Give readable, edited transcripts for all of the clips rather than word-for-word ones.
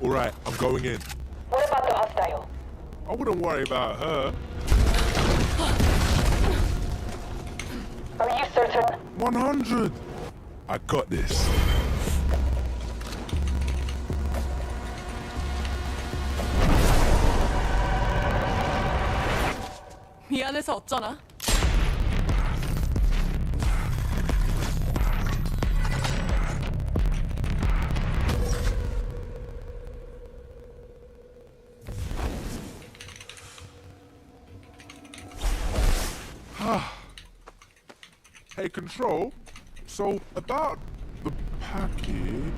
Alright, I'm going in. What about the hostile? I wouldn't worry about her. Are you certain? 100! I got this. 미안해서 어쩌나? Hey, Control. So, about the package...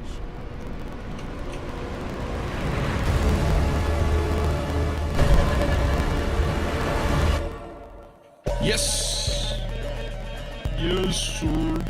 Yes! Yes, sir.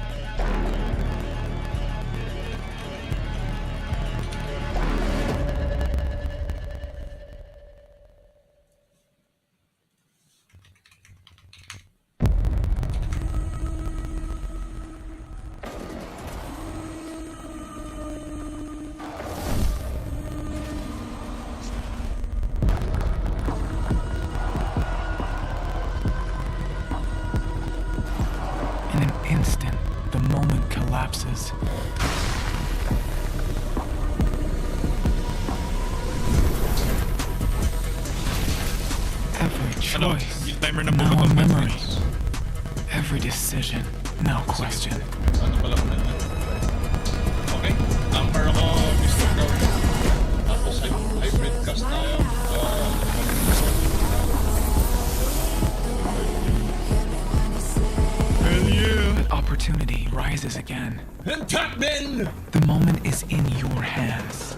In an instant, the moment collapses. Every choice, Yung timer na now buka a pag memory. Every decision, now question. Ano pala ko na yun? Okay. Number ako, Mr. Crowd. Tapos hybrid cast tayo. Hell yeah! But opportunity rises again. And tap then! The moment is in your hands.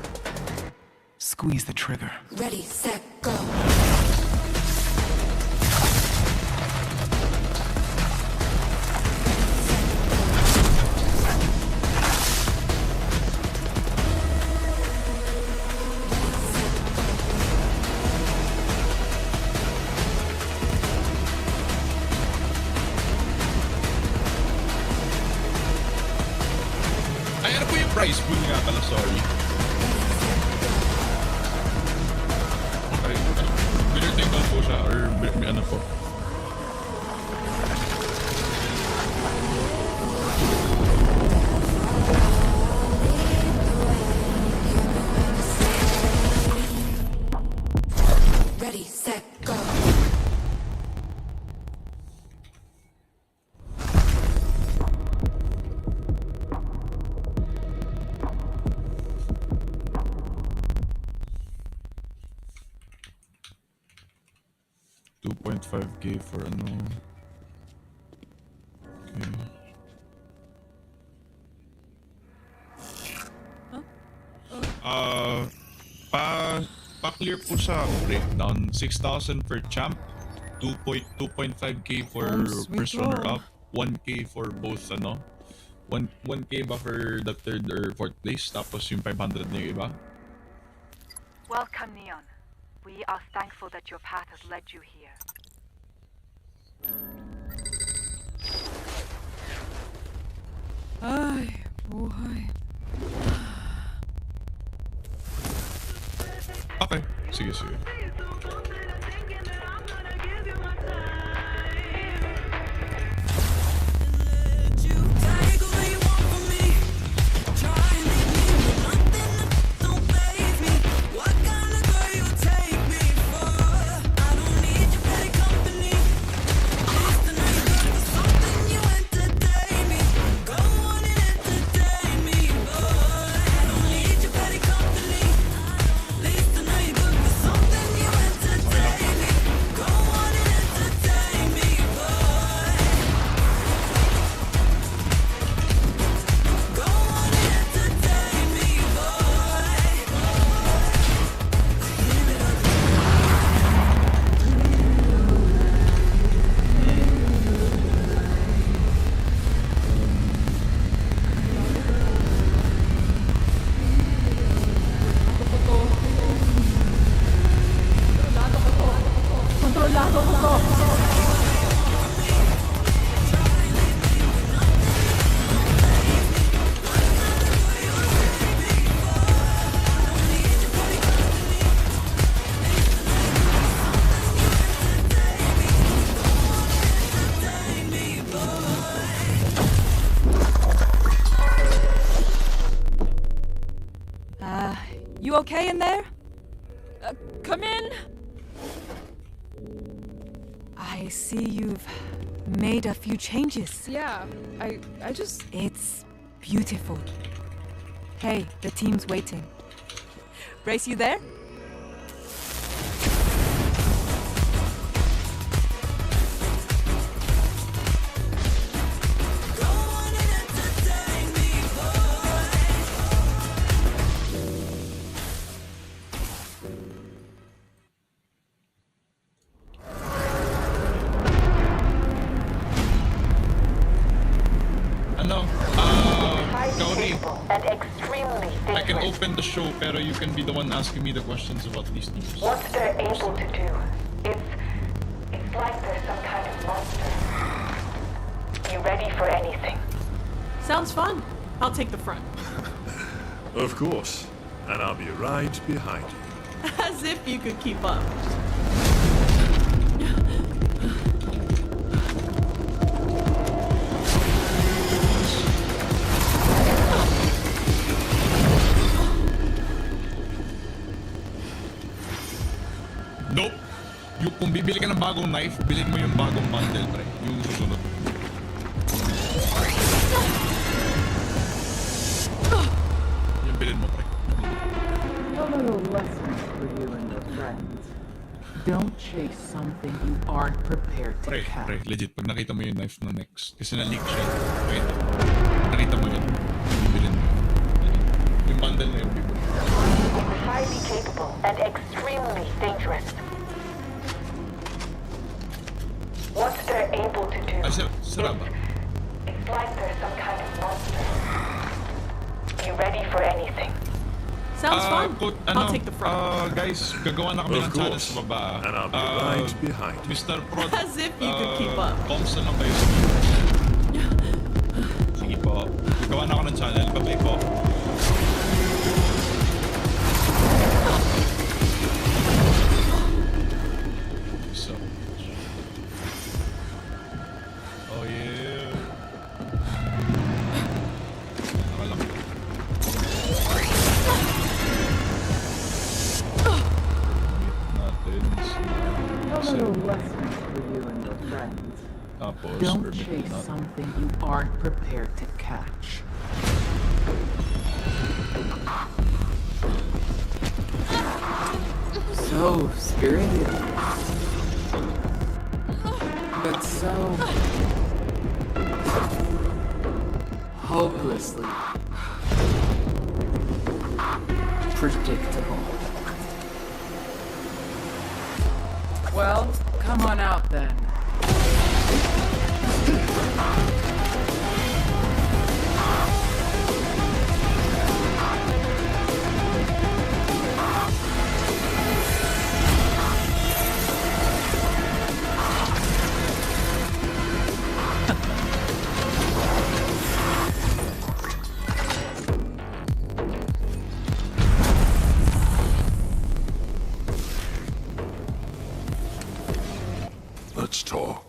Squeeze the trigger. Ready, set, go. Ay, ano po yung price pool nga pala? Sorry. Okay. Winner take all po siya or may ano po? Ready, set, go. 2.5k for ano. Okay. Pa-clear po sa breakdown. 6,000 for champ, 2.5k for first runner up, 1k for both ano. 1k ba for the third or fourth place, tapos yung 500 na yung iba. Welcome, Neon. We are thankful that your path has led you here. Ay, buhay. Okay, sige, sige. You okay in there? Come in. I see you've made a few changes. Yeah, I just... It's beautiful. Hey, the team's waiting. Brace, you there? Ano? Highly Gauri, capable and extremely I can dangerous. open the show, pero you can be the one asking me the questions about these teams. What they're able to do, it's like they're some kind of monster. You ready for anything? Sounds fun. I'll take the front. Of course. And I'll be right behind you. As if you could keep up. Nope! Kung bibili ka ng bagong knife, bilhin mo yung bagong bundle, pre. Yung susunod. Yung bilhin mo, pre. A little lesson for you and your friends. Don't chase something you aren't prepared to Pre, catch. legit, pag nakita mo yung knife na next, kasi na-leak siya. Wait, nakita mo yun, bibilin mo yun. Yung bundle na yun, bibilin mo. Highly capable and extremely dangerous. What they're able to do, Ay, sira ba? it's like they're some kind of monster. You ready for anything? Sounds fun. I'll Ano, take the front. guys, gagawa na kami Of ng channel course. sa baba. And I'll be right behind you. Mr. Prod, As if you could keep up. comms na lang kayo sa video. Sige po. Gagawa na ako ng channel. Bye-bye po. So. Oh yeah. Nakalang. Natin. A little lesson for you and your friends. Tapos, Don't permit chase natin. something you aren't prepared to catch. So spirited. But so hopelessly predictable. Well, come on out then. Let's talk.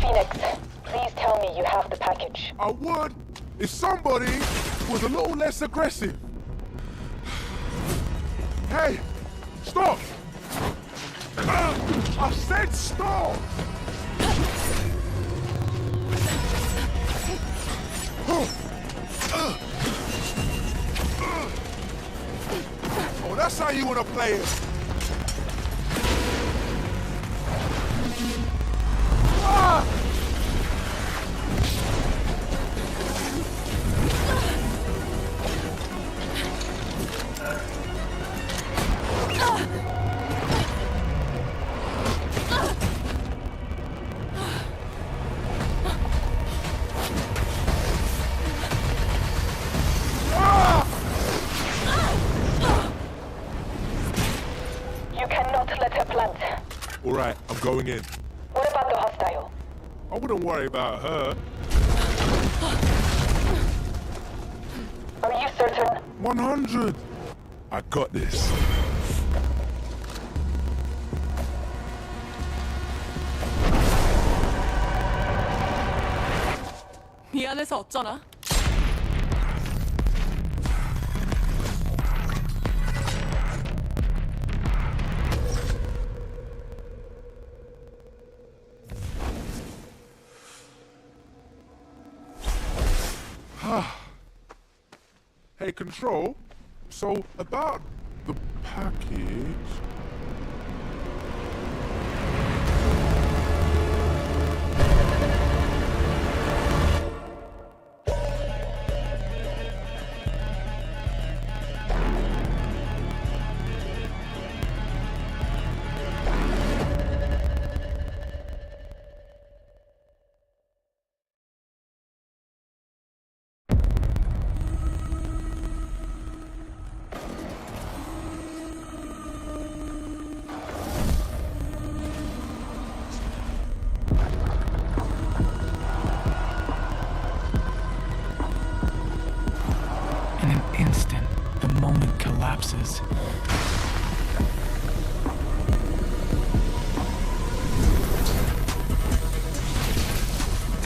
Phoenix, please tell me you have the package. I would if somebody was a little less aggressive. Hey, stop! I said stop! Oh, that's how you want to play it. Ah! Ah! Alright, I'm going in. What about the hostile? I wouldn't worry about her. Are you certain? 100! I got this. 미안해서 어쩌나? Hey, Control. So, about the package... In an instant, the moment collapses.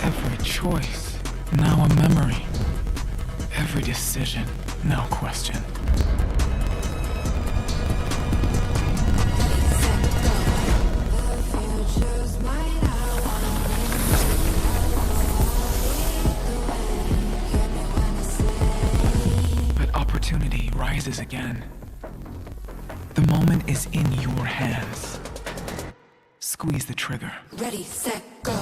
Every choice, now a memory. Every decision, now questioned. But opportunity rises again. The moment is in your hands. Squeeze the trigger. Ready, set, go.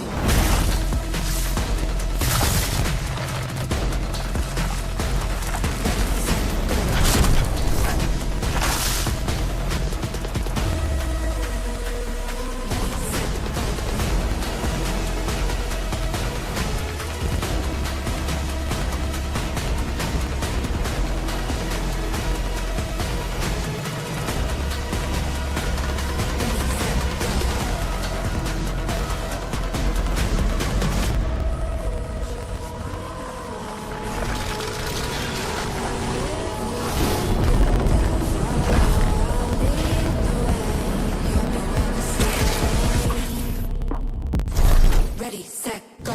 Ready, set, go.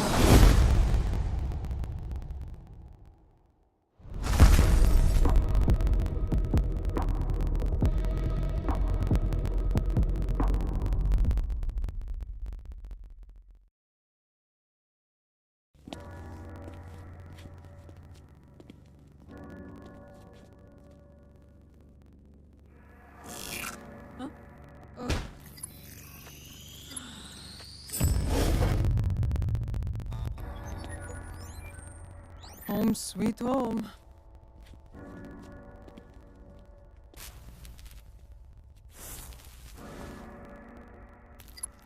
Home sweet home.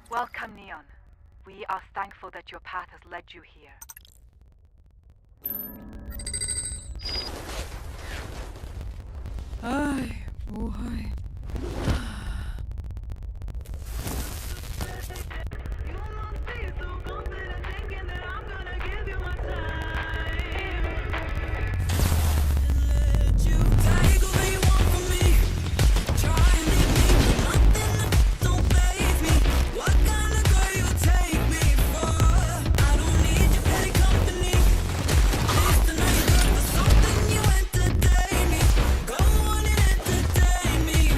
Welcome, Neon. We are thankful that your path has led you here. Ay, buhay. Go on and entertain me.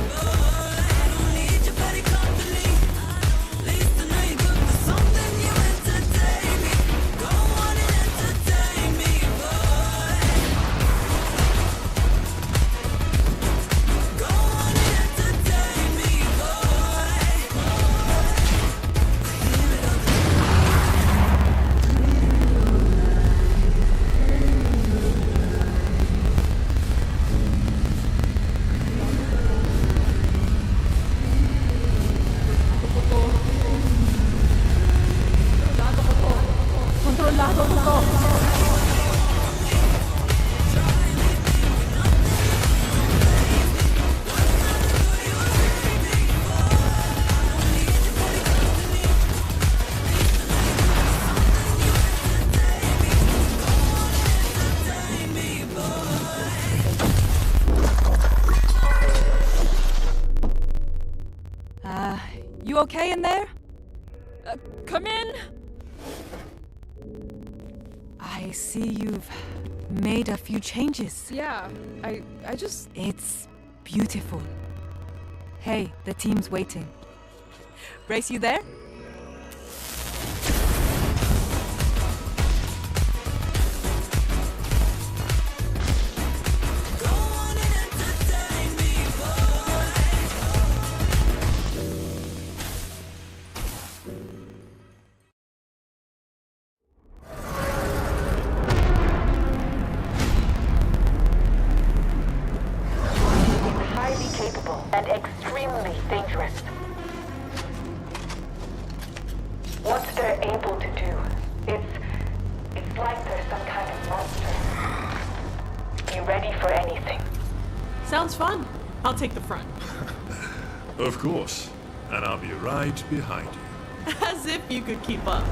You okay in there? Come in. I see you've made a few changes. Yeah, I just... It's beautiful. Hey, the team's waiting. Race, you there? Highly capable and extremely dangerous. What they're able to do, it's like there's some kind of monster. You ready for anything? Sounds fun. I'll take the front. Of course. And I'll be right behind you. As if you could keep up.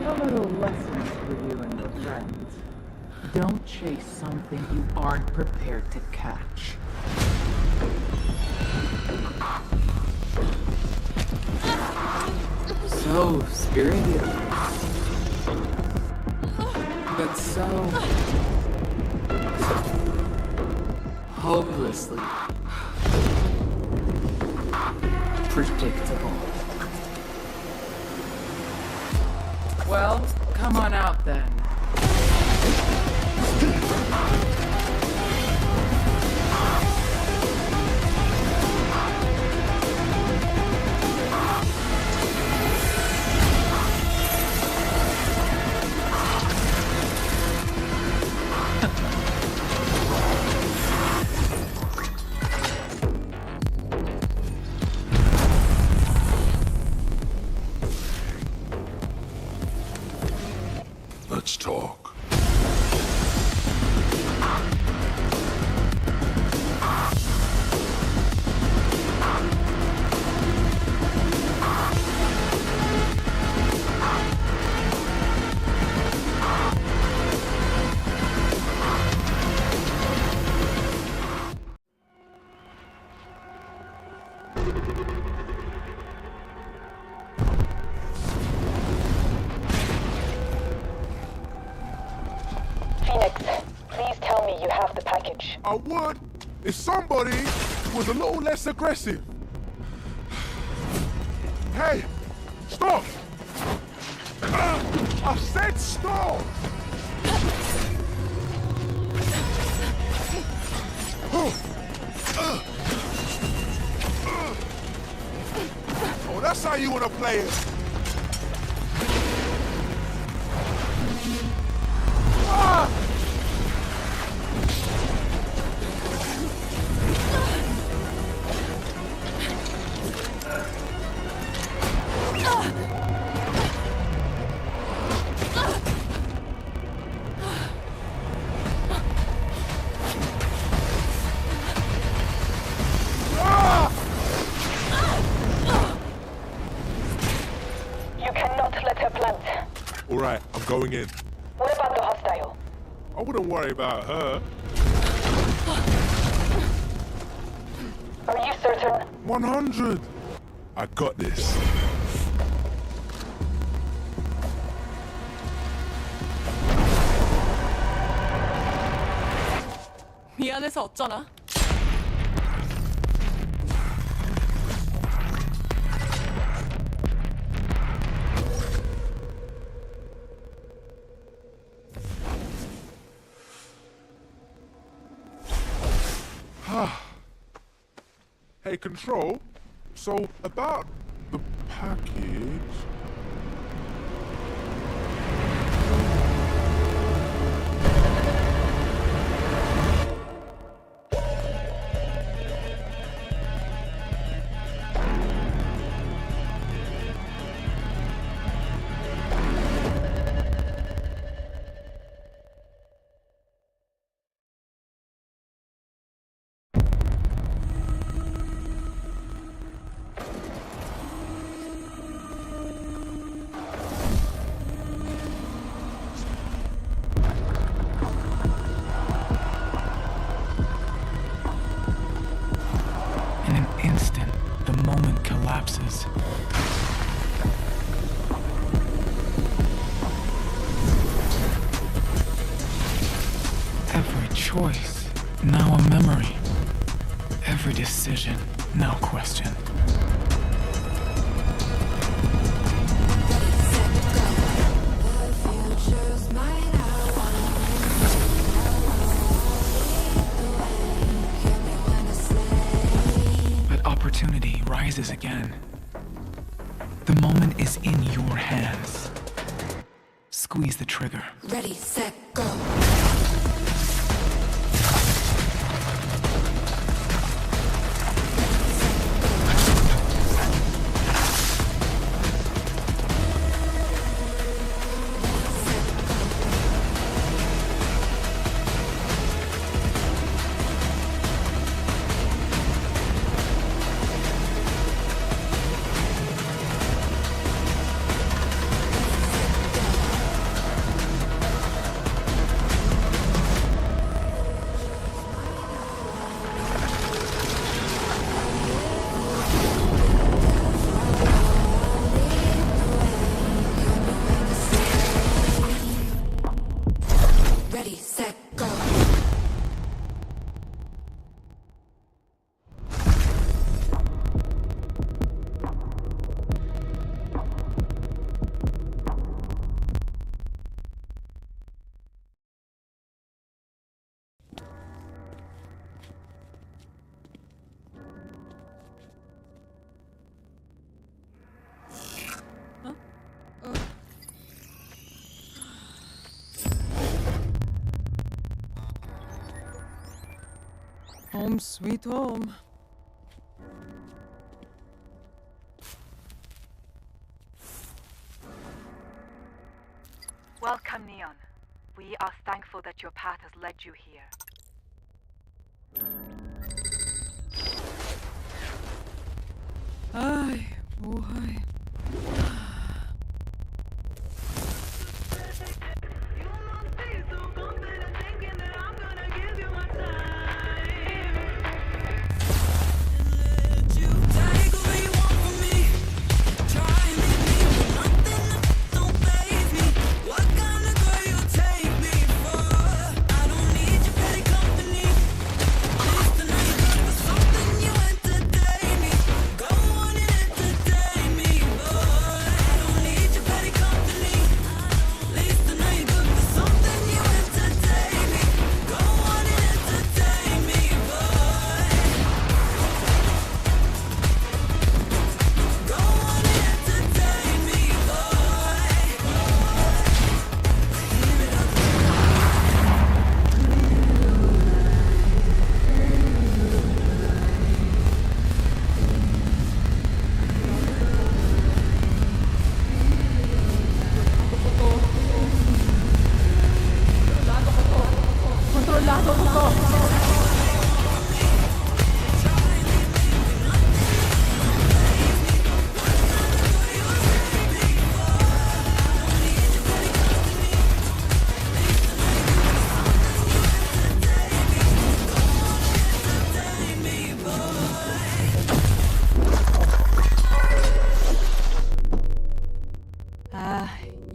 A little lessons for you and your friends. Don't chase something you aren't prepared to catch. So spirited. But so hopelessly predictable. Well, come on out then. Let's talk. Phoenix, please tell me you have the package. I would if somebody was a little less aggressive. Hey, stop! I said stop! Oh, that's how you want to play it. You cannot let her plant. All right, I'm going in. What about the hostile? I wouldn't worry about her. Are you certain? 100. I got this. 미안해서 어쩌나? Hey, Control. So, about the package... collapses. Every choice, now a memory. Every decision, now questioned. But opportunity rises again. The moment is in your hands. Squeeze the trigger. Ready, set, go. Ready, set, go. Home sweet home. Welcome, Neon. We are thankful that your path has led you here. Ay, boy.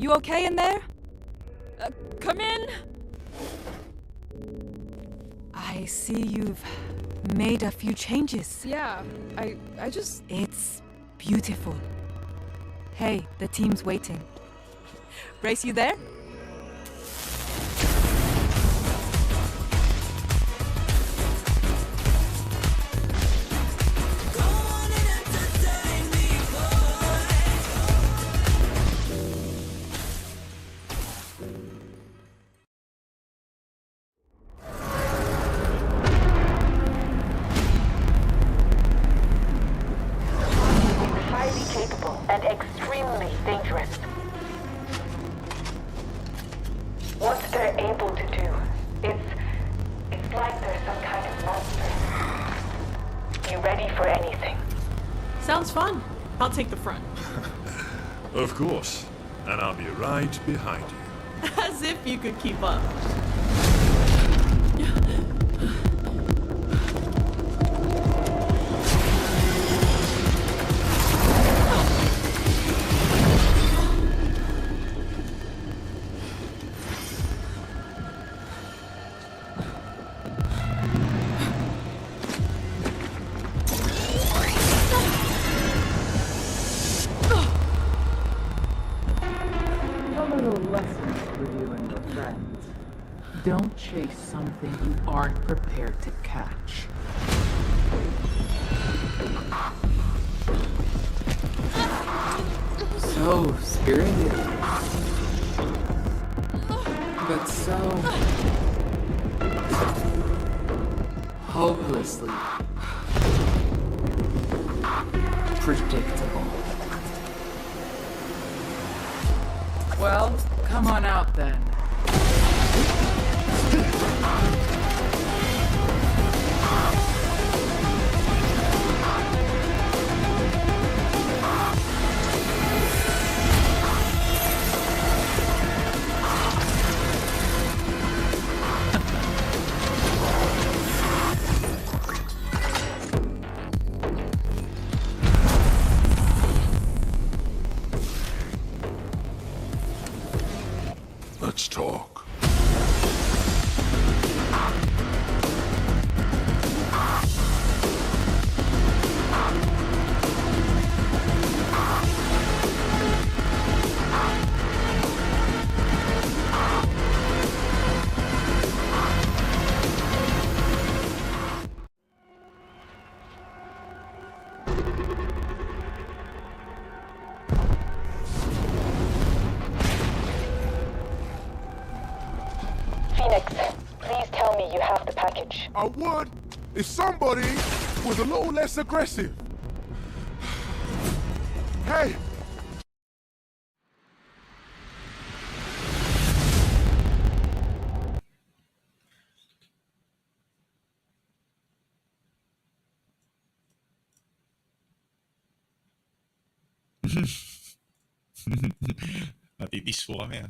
You okay in there? Come in. I see you've made a few changes. Yeah, I just... It's beautiful. Hey, the team's waiting. Race, you there? And extremely dangerous. What they're able to do, it's like they're some kind of monster. You ready for anything? Sounds fun. I'll take the front. Of course. And I'll be right behind you. As if you could keep up. Don't chase something you aren't prepared to catch. So spirited. But so hopelessly predictable. Well, come on out then. Let's talk. Phoenix, please tell me you have the package. I would if somebody was a little less aggressive. Hey! Natitis po kami ah.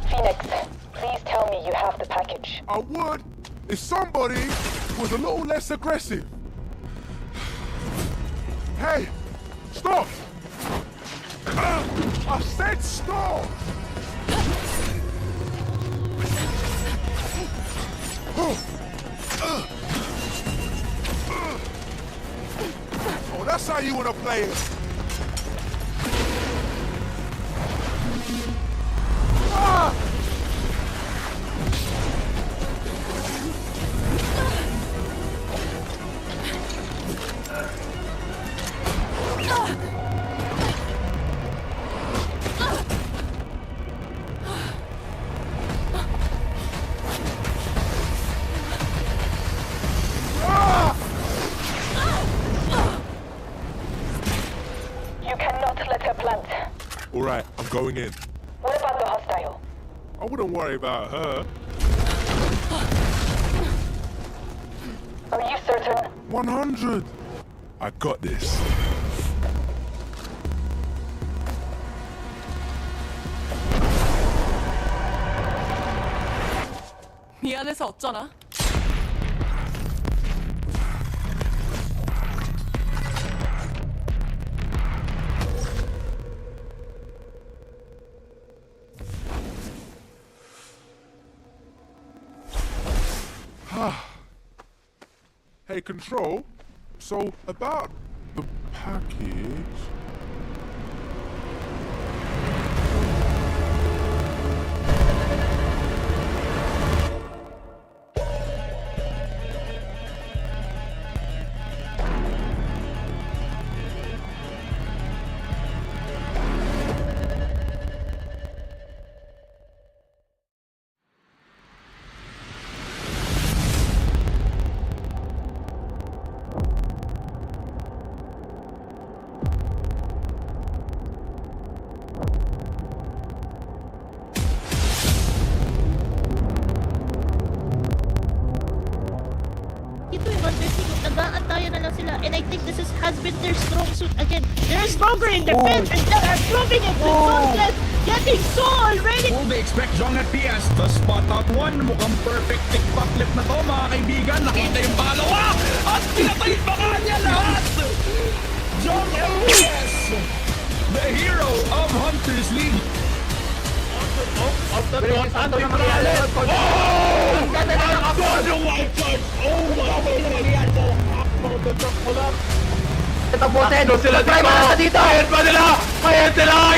Phoenix, please tell me you have the package. I would if somebody was a little less aggressive. Hey! Stop! I said stop! Oh, that's how you wanna play it. Ah! You cannot let her plant. All right, I'm going in. What about the hostile? I wouldn't worry about her. Are you certain? 100. I got this. 미안해서 어쩌나? Hey, Control. So, about the package... and I think this has been their strong suit again. They're stronger in defense and they're proving it with Sunset getting so already. Oh, they expect Jong at PS to spot out one. Mukhang perfect tick-back flip na to, mga kaibigan. Nakita yung pangalawa at pinatay pa nga niya lahat. Jong at PS, the hero of Hunter's League. After Pero paano yung mangyayari? Oh! Ang ganda na nakapon! Yung white shot! Oh my God! Ito po, Tedo, sila try mo dito! Kaya pa nila!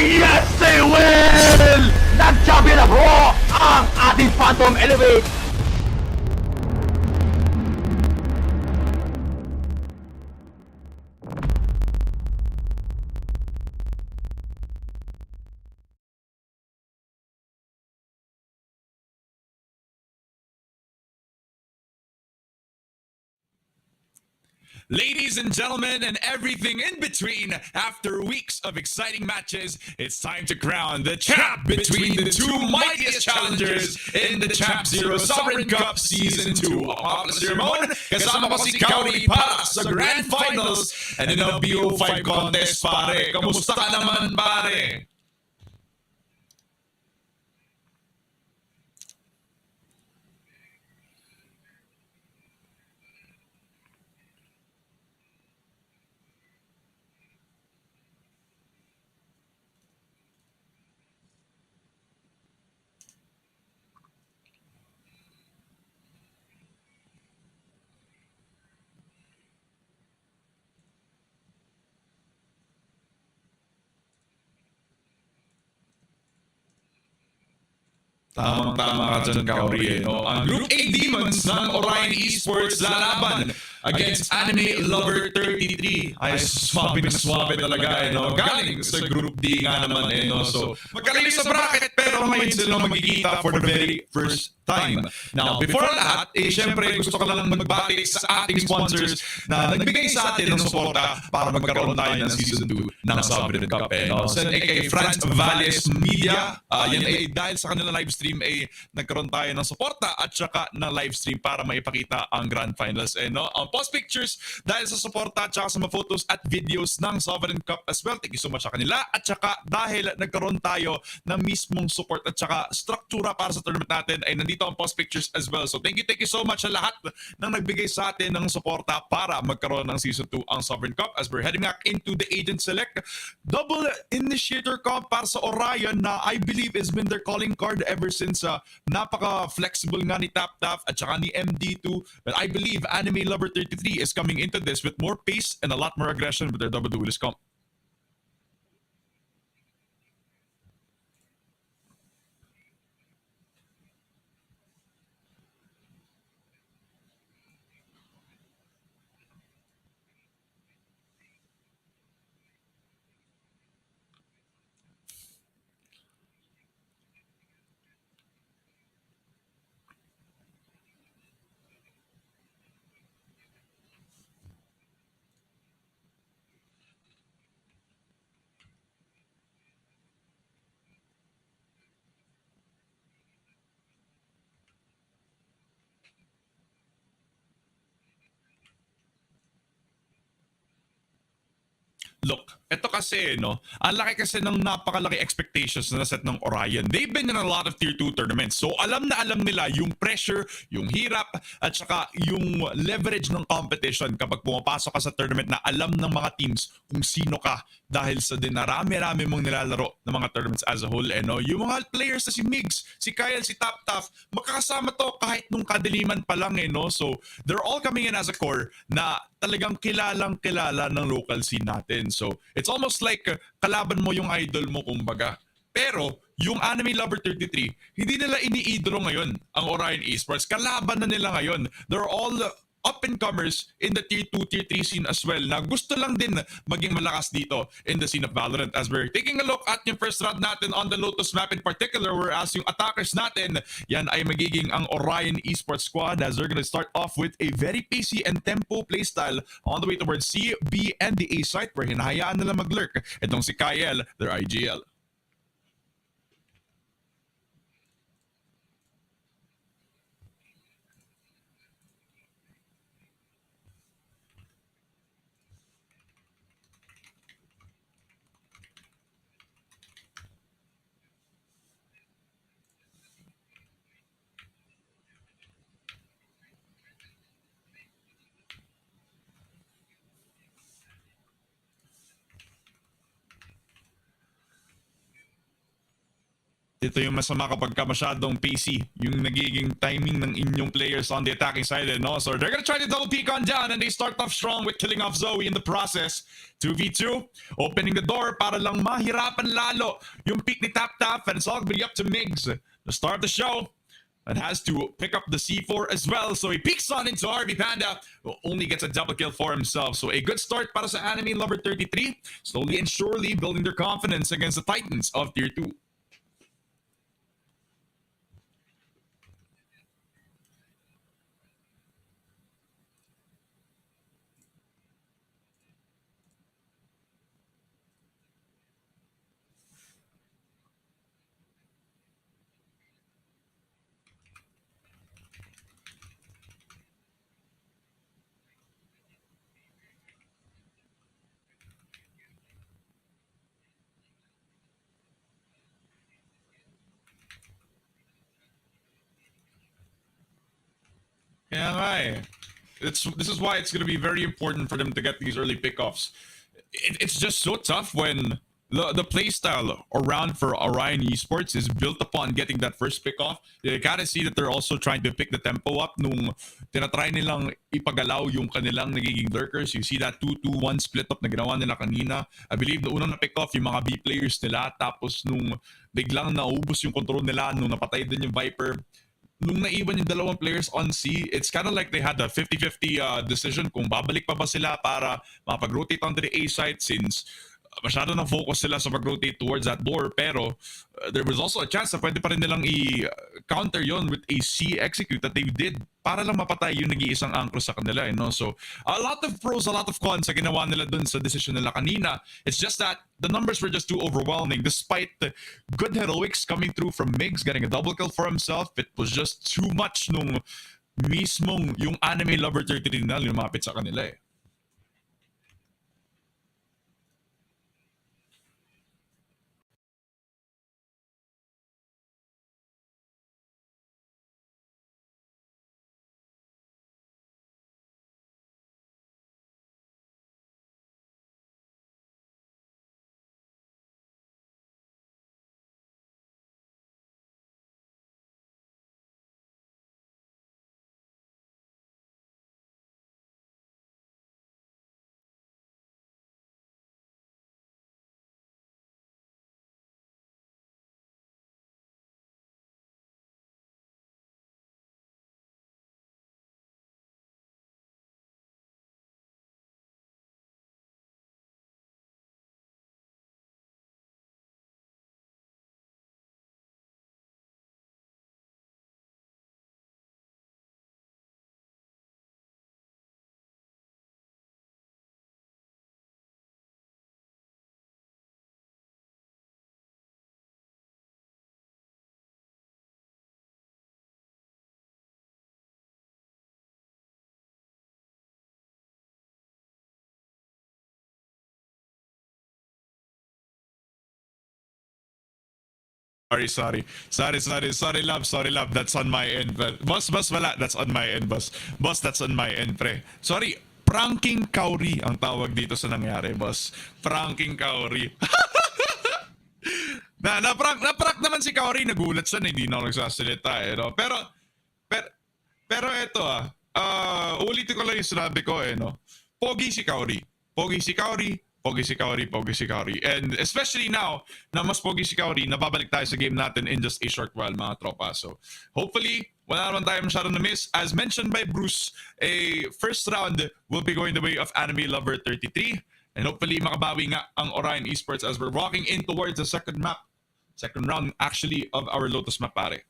Yes, they will! Nag-champion na bro! Ang ating Phantom Elevate! Ladies and gentlemen, and everything in between, after weeks of exciting matches, it's time to crown the champ between the two mightiest challengers in the Champzero Sovereign Cup Season 2. Ang Maplas Ramon, kasama ko si Cowdy para sa Grandfinals and in the BO5 contest, pare. Kamusta ka naman, pare? Tamang-tama ka dyan, Kauri. No? Ang Group A Demons ng Orion Esports lalaban against Anime Lover 33. Ay, swabe na swabe talaga. No? Galing sa Group D nga naman. No? So, magkalinis sa bracket pero ngayon sila magkikita for the very first time. Now, before lahat, syempre gusto ko lang magbati sa ating sponsors na nagbigay sa atin ng suporta para magkaroon tayo ng Season 2 ng Sovereign Cup. No? So, aka France Valles Media, yan ay dahil sa kanila live stream ay nagkaroon tayo ng suporta at saka ng live stream para maipakita ang Grand Finals. No? Ang post pictures dahil sa suporta at saka sa mga photos at videos ng Sovereign Cup as well. Thank you so much sa kanila. At saka dahil nagkaroon tayo ng mismong support at saka struktura para sa tournament natin ay nandito ang post pictures as well. So thank you so much sa lahat ng nagbigay sa atin ng suporta para magkaroon ng Season 2 ang Sovereign Cup as we're heading back into the Agent Select. Double Initiator Comp para sa Orion na I believe has been their calling card ever since napaka-flexible nga ni TapTap at saka ni MD2. But I believe Anime Lover 33 is coming into this with more pace and a lot more aggression with their double duelist comp. Look, ito kasi, no, ang laki kasi ng napakalaki expectations na set ng Orion. They've been in a lot of Tier 2 tournaments. So alam na alam nila yung pressure, yung hirap, at saka yung leverage ng competition kapag pumapasok ka sa tournament na alam ng mga teams kung sino ka dahil sa dinarami-rami mong nilalaro ng mga tournaments as a whole. No? Yung mga players na si Migs, si Kyle, si TapTap, magkakasama to kahit nung kadiliman pa lang. No? So they're all coming in as a core na talagang kilalang-kilala ng local scene natin. So, it's almost like kalaban mo yung idol mo, kumbaga. Pero, yung Anime Lover 33, hindi nila iniidolo ngayon ang Orion Esports. Kalaban na nila ngayon. They're all up-and-comers in the Tier 2, Tier 3 scene as well na gusto lang din maging malakas dito in the scene of Valorant. As we're taking a look at yung first round natin on the Lotus map in particular, whereas yung attackers natin, yan ay magiging ang Orion Esports squad as they're gonna start off with a very pacey and tempo playstyle on the way towards C, B, and the A site where hinahayaan nila mag-lurk. Itong si Kyle, their IGL. Ito yung masama kapag ka masyadong pacey yung nagiging timing ng inyong players on the attacking side. No? So they're gonna try to double peek on down and they start off strong with killing off Zoe in the process. 2v2, opening the door para lang mahirapan lalo yung peek ni Tap Tap, and it's all gonna be up to Migs to start the show. And has to pick up the C4 as well. So he peeks on into RV Panda, who only gets a double kill for himself. So a good start para sa Anime Lover 33, slowly and surely building their confidence against the Titans of Tier 2. Yeah, this is why it's going to be very important for them to get these early pickoffs. It's just so tough when the playstyle around for Orion Esports is built upon getting that first pickoff. You gotta see that they're also trying to pick the tempo up nung tinatry nilang ipagalaw yung kanilang nagiging lurkers. You see that 2-2-1 split up na ginawa nila kanina. I believe the unang na pick off yung mga B players nila, tapos nung biglang naubos yung control nila nung napatay din yung Viper, nung naiwan yung dalawang players on C, it's kind of like they had a 50-50 decision kung babalik pa ba sila para makapag-rotate onto the A site, since masyado na focus sila sa pag-rotate towards that door. Pero there was also a chance na pwede pa rin nilang i-counter yon with a C execute that they did para lang mapatay yung nag-iisang angkro sa kanila. You know? So a lot of pros, a lot of cons sa ginawa nila dun sa decision nila kanina. It's just that the numbers were just too overwhelming. Despite the good heroics coming through from Migs getting a double kill for himself, it was just too much nung mismong yung Anime Lover 33 na lumapit sa kanila. Sorry, love. That's on my end. But boss, wala. That's on my end, boss. Boss, that's on my end, pre. Sorry, pranking Kauri ang tawag dito sa nangyari, boss. Pranking Kauri. na-prank naman si Kauri. Nagulat siya na hindi na ako nagsasalita. No? Pero eto ulitin ko lang yung sinabi ko no? Pogi si Kauri. And especially now na mas pogi si Kauri, nababalik tayo sa game natin in just a short while, mga tropa. So hopefully wala naman tayo masyadong na-miss. As mentioned by Bruce, a first round will be going the way of Anime Lover 33. And hopefully makabawi nga ang Orion Esports as we're walking in towards the second round actually of our Lotus map, pare.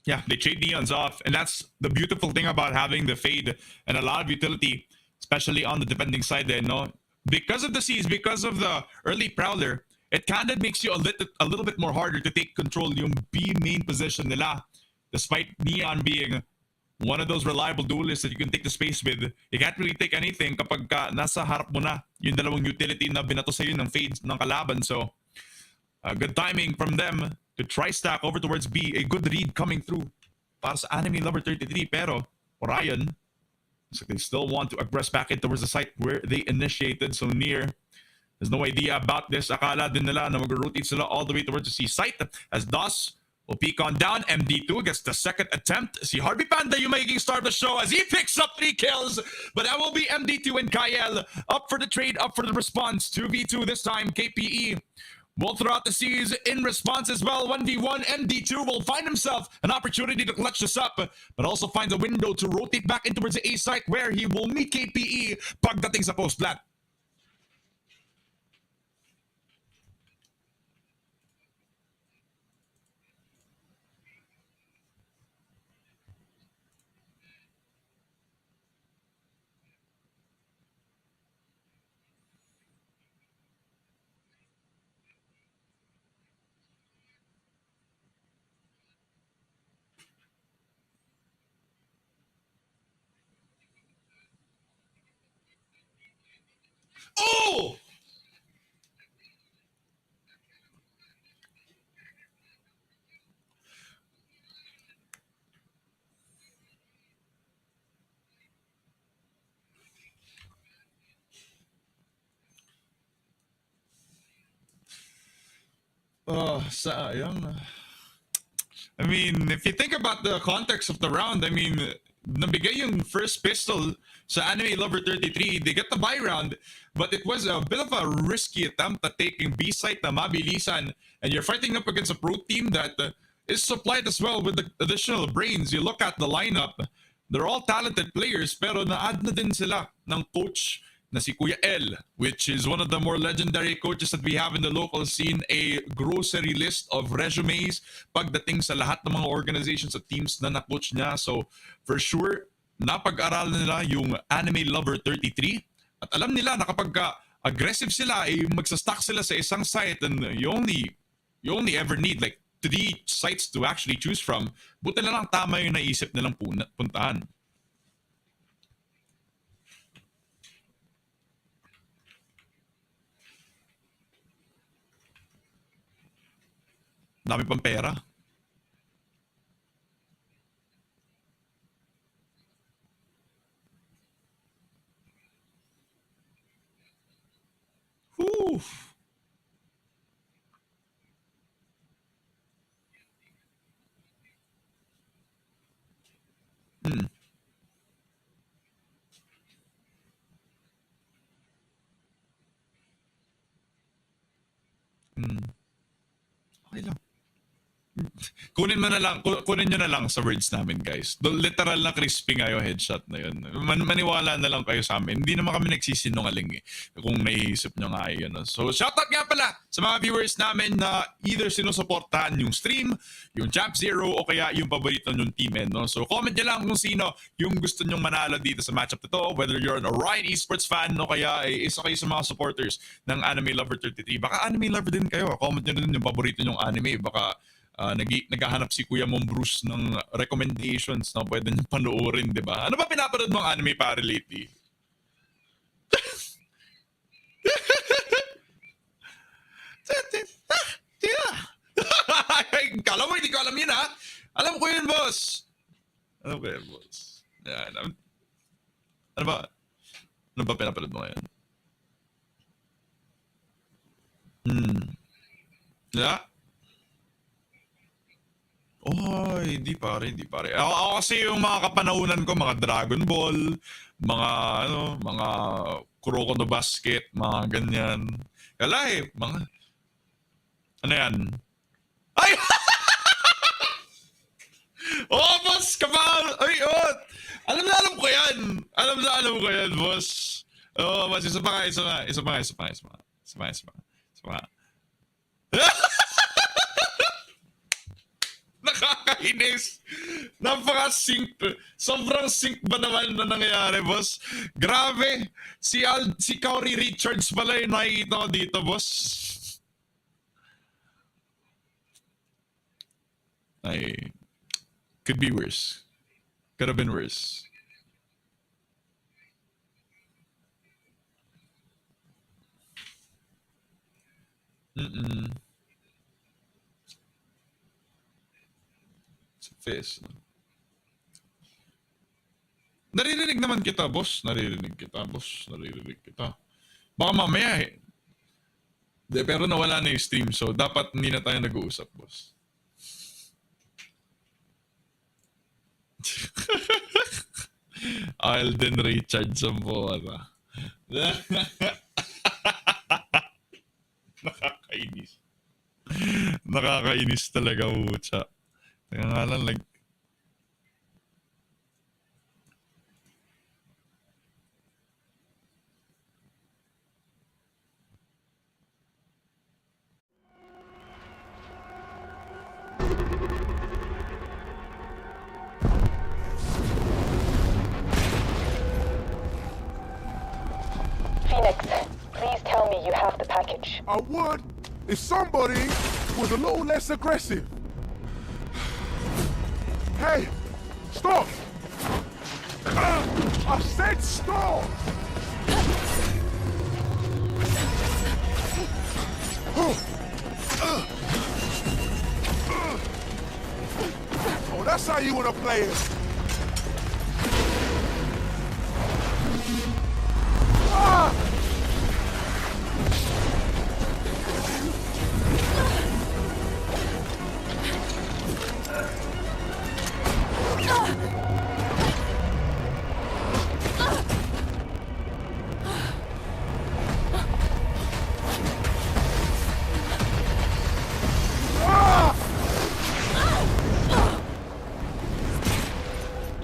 Yeah, they trade neons off, and that's the beautiful thing about having the fade and a lot of utility, especially on the defending side there, no? Because of the C's, because of the early Prowler, it kind of makes you a little bit more harder to take control yung B main position nila. despite Neon being one of those reliable duelists that you can take the space with, you can't really take anything kapag nasa harap mo na yung dalawang utility na binato sa'yo ng fades ng kalaban. So, good timing from them to try stack over towards B. A good read coming through para sa Anime Lover 33. Pero, Orion, so they still want to aggress back in towards the site where they initiated. So, Near has no idea about this. Akala din nila na mag-rotate sila all the way towards the C site as DOS will peek on down. MD2 gets the second attempt. See Harvey Panda, you making star of the show as he picks up 3 kills. But that will be MD2 and Kyle up for the trade, up for the response. 2v2 this time. KPE will throw out the C's in response as well. 1v1. MD2 will find himself an opportunity to clutch this up, but also finds a window to rotate back in towards the A site where he will meet KPE pagdating sa post plant. Oh! Oh, sayang. I mean, if you think about the context of the round, I mean, nabigay yung first pistol sa Anime Lover 33, they get the buy round, but it was a bit of a risky attempt at taking B site na mabilisan, and you're fighting up against a pro team that is supplied as well with the additional brains. You look at the lineup, they're all talented players, pero na-add na din sila ng coach na si Kuya L, which is one of the more legendary coaches that we have in the local scene, a grocery list of resumes pagdating sa lahat ng mga organizations at teams na na-coach niya. So, for sure, napag-aralan nila yung Anime Lover 33 at alam nila na kapag aggressive sila, ay magsastock sila sa isang site and you only ever need like 3 sites to actually choose from. Buti na lang tama yung naisip nilang puntahan. Dami pang pera. Whew. Hmm. Okay lang. Kunin nyo na lang sa words namin, guys. Literal na crispy nga yung headshot na yun. Maniwala na lang kayo sa amin. Hindi naman kami nagsisinungaling kung naiisip nyo nga yun. So, shoutout nga pala sa mga viewers namin na either sinusuportahan yung stream, yung Champzero, o kaya yung paborito nyong team. No? So, comment nyo lang kung sino yung gusto nyong manalo dito sa matchup na to. Whether you're an Orion Esports fan, o kaya isa kayo sa mga supporters ng Anime Lover 33. Baka Anime Lover din kayo. Comment nyo din yung paborito nyong anime. Baka naghahanap si Kuya Mong Bruce ng recommendations na pwede niyong panoorin, di ba? Ano ba pinapanood mong anime pare lately? Kala mo, hindi ko alam yun, ha? Alam ko yun, boss. Alam ko yun, boss. Yan. Ano ba? Ano ba pinapanood mo ngayon? Yeah? Oh, hindi pare. Ako kasi yung mga kapanahunan ko, mga Dragon Ball, mga Kuroko no Basket, mga ganyan. Kala mga... Ano yan? Ay! Oh, boss! Kapal! Ay, oh! Alam ko yan! Alam ko yan, boss! Oh, boss, isa pa. Nakakainis. Napaka-sync. Sobrang sync ba naman na nangyayari, boss? Grabe. Si Kauri Richards pala yung nakikita ko dito, boss. Ay. Could be worse. Could have been worse. It's a face. No? Naririnig naman kita, boss. Naririnig kita, boss. Naririnig kita. Baka mamaya eh. De, pero nawala na yung stream, so dapat hindi na tayo nag-uusap, boss. Alden Richard Sampoa. Nakakainis. Nakakainis talaga, utsa. Kaya nga lang, like, Phoenix, please tell me you have the package. I would if somebody was a little less aggressive. Hey, stop! I said stop! Oh, that's how you wanna play it. Ah!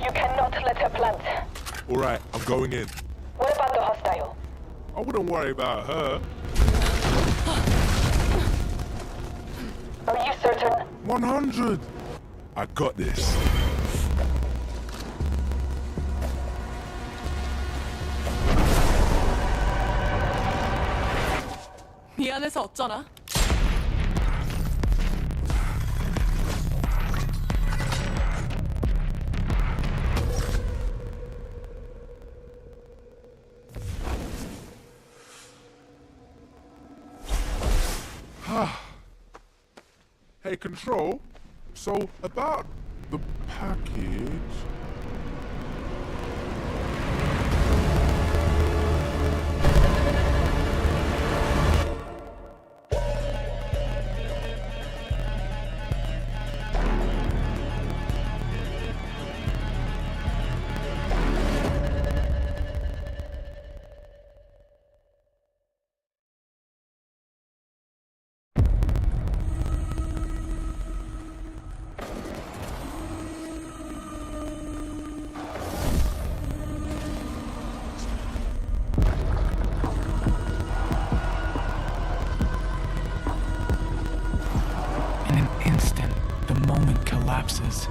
You cannot let her plant. All right, I'm going in. What about the hostile? I wouldn't worry about her. Are you certain? 100. I got this. 미안해서 어쩌나? Hey, Control. So, about the package... In an instant, the moment collapses.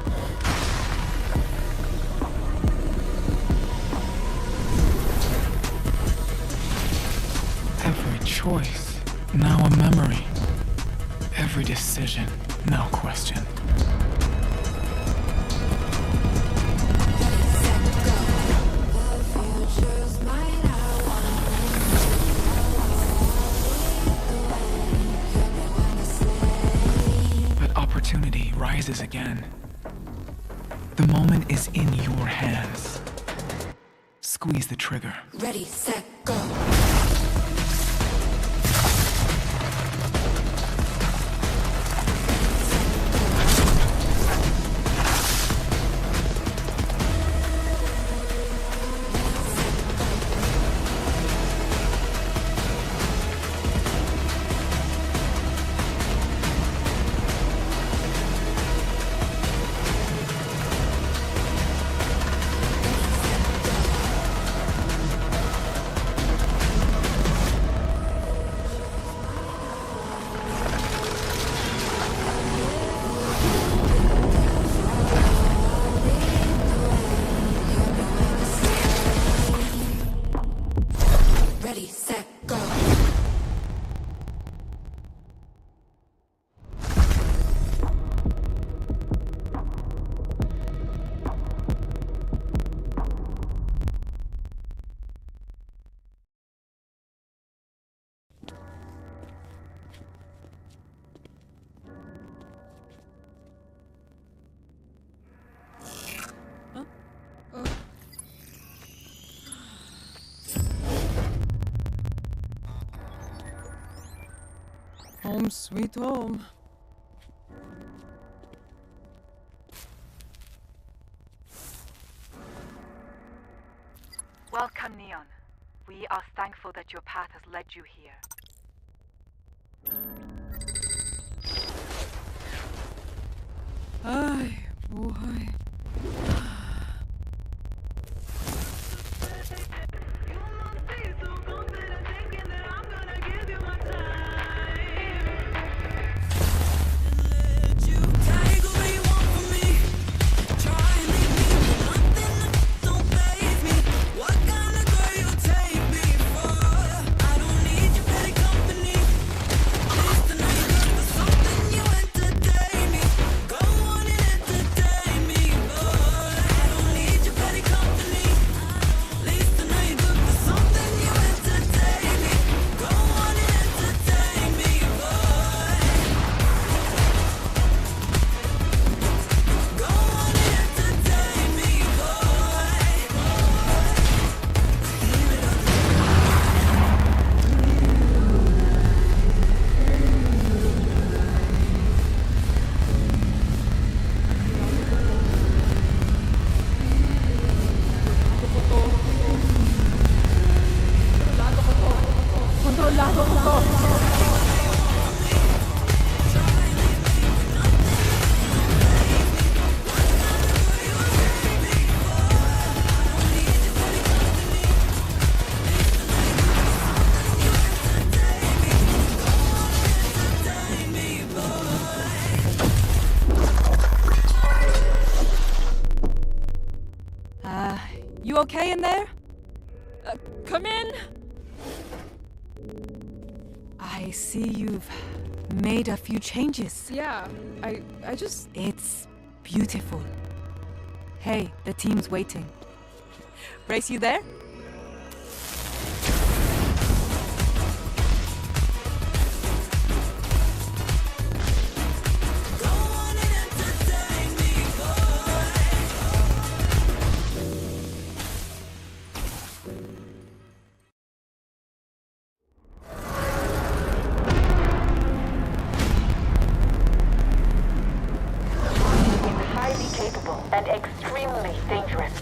Every choice, now a memory. Every decision, now questioned. But opportunity rises again. The moment is in your hands. Squeeze the trigger. Ready, set, go. Home sweet home. Welcome, Neon. We are thankful that your path has led you here. Ay, buhay. You okay in there? Come in. I see you've made a few changes. Yeah, I just... It's beautiful. Hey, the team's waiting. Brace, you there? And extremely dangerous.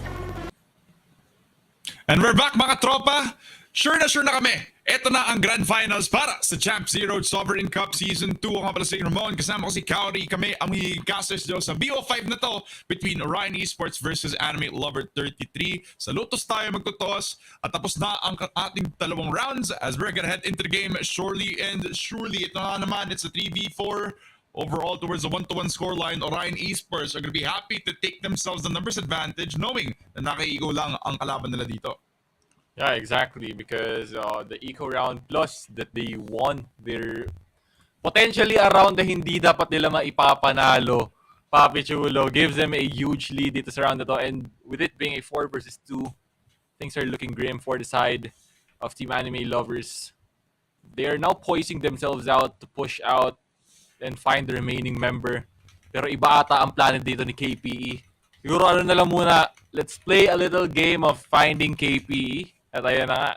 And we're back mga tropa! Sure na kami! Ito na ang Grandfinals para sa Champzero Sovereign Cup Season 2. Ang kapala si Ramon, kasama ko si Kaori. Kami ang shoutcasters daw sa BO5 na to between Orion Esports versus Anime Lover 33. Sa Lotus tayo magtutos at tapos na ang ating dalawang rounds as we're gonna head into the game surely and surely. Ito na naman, it's a 3v4. Overall, towards the 1-1 scoreline, Orion Esports are going to be happy to take themselves the numbers advantage knowing na naka-eco lang ang kalaban nila dito. Yeah, exactly. Because the eco round plus that they won, they're potentially around the hindi dapat nila maipapanalo. Papi Chulo gives them a huge lead dito sa round na to. And with it being a 4 versus 2, things are looking grim for the side of Team Anime Lovers. They are now poising themselves out to push out and find the remaining member. Pero iba ata ang planet dito ni KPE. Siguro ano na lang muna, let's play a little game of finding KPE. At ayan na nga.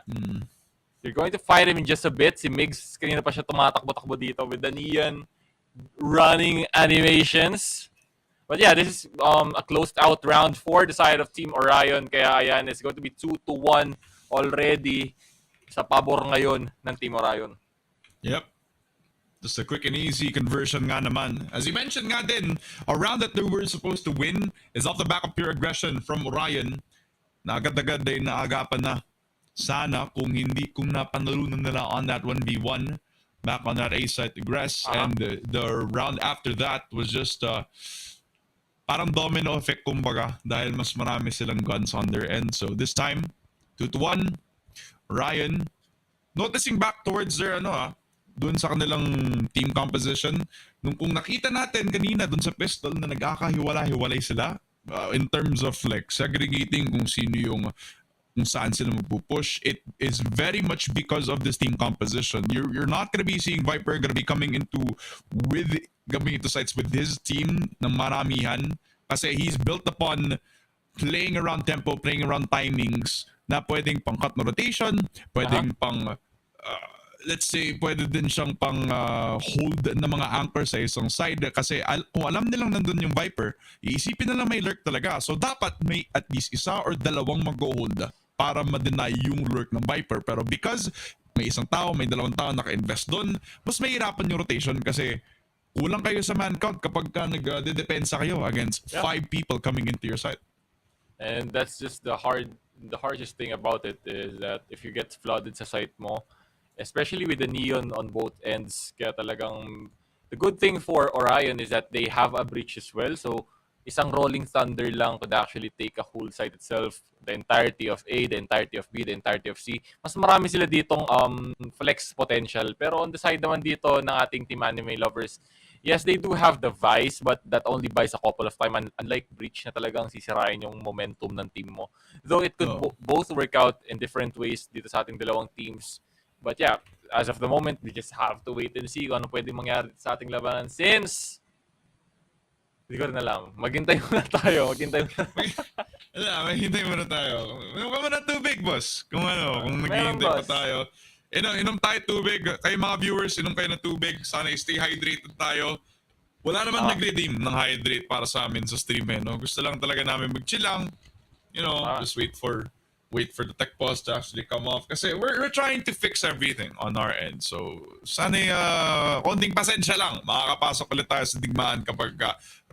You're going to fight him in just a bit. Si Migs, kanina pa siya tumatakbo-takbo dito with the neon running animations. But yeah, this is a closed out round for the side of Team Orion. Kaya ayan, it's going to be 2-1 already sa pabor ngayon ng Team Orion. Yep. Just a quick and easy conversion nga naman. As you mentioned nga din, a round that they were supposed to win is off the back of pure aggression from Orion. Na agad-agad ay naagapan na. Sana kung napanalunan nila on that 1v1 back on that A site aggress. And the round after that was just parang domino effect kumbaga dahil mas marami silang guns on their end. So this time, 2-1, Orion noticing back towards their doon sa kanilang team composition. Kung nakita natin kanina doon sa pistol na nagkakahiwala-hiwalay sila in terms of like segregating kung sino yung kung saan sila magpupush, it is very much because of this team composition. You're not gonna be seeing Viper gonna be coming into sites with his team ng maramihan kasi he's built upon playing around tempo, playing around timings na pwedeng pang cut na rotation, pwedeng pang let's say, pwede din siyang pang hold ng mga anchor sa isang side kasi kung alam nilang nandun yung Viper, iisipin na lang may lurk talaga. So dapat may at least isa or dalawang mag-hold para ma-deny yung lurk ng Viper. Pero because may isang tao, may dalawang tao naka-invest doon, mas mahirapan yung rotation kasi kulang kayo sa man count kapag nag-depensa kayo against 5 people coming into your side. And that's just the hardest thing about it is that if you get flooded sa site mo, especially with the neon on both ends, kaya talagang the good thing for Orion is that they have a breach as well. So isang rolling thunder lang could actually take a whole site itself, the entirety of A, the entirety of B, the entirety of C. Mas marami sila ditong flex potential. Pero on the side naman dito ng ating team anime lovers, yes, they do have the Vice, but that only buys a couple of time. Unlike Breach na talagang sisirain yung momentum ng team mo. Though it could both work out in different ways dito sa ating dalawang teams. But yeah, as of the moment, we just have to wait and see kung ano pwede mangyari sa ating labanan since hindi ko rin alam. Maghintay muna tayo. Maghintay muna tayo. Inom ka muna tubig, boss. Kung naghihintay pa tayo. Inom tayo tubig. Kayo mga viewers, inom kayo ng tubig. Sana stay hydrated tayo. Wala naman nag-redeem ng hydrate para sa amin sa stream no? Gusto lang talaga namin mag-chill lang. Just wait for the tech pause to actually come off. Kasi we're trying to fix everything on our end. So, sana konting pasensya lang. Makakapasok ulit tayo sa digmaan kapag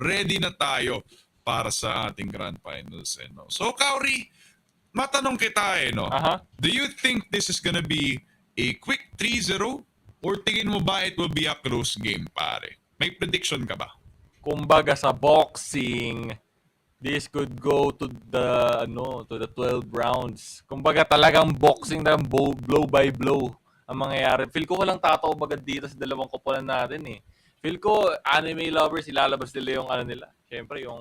ready na tayo para sa ating Grand Finals. So, Kauri, matanong kita do you think this is gonna be a quick 3-0 or tingin mo ba it will be a close game, pare? May prediction ka ba? Kumbaga sa boxing, this could go to the 12 rounds. Kumbaga talagang boxing na blow by blow ang mangyayari. Feel ko walang tataw bagad dito sa dalawang koponan natin eh. Feel ko anime lovers ilalabas nila yung nila. Siyempre yung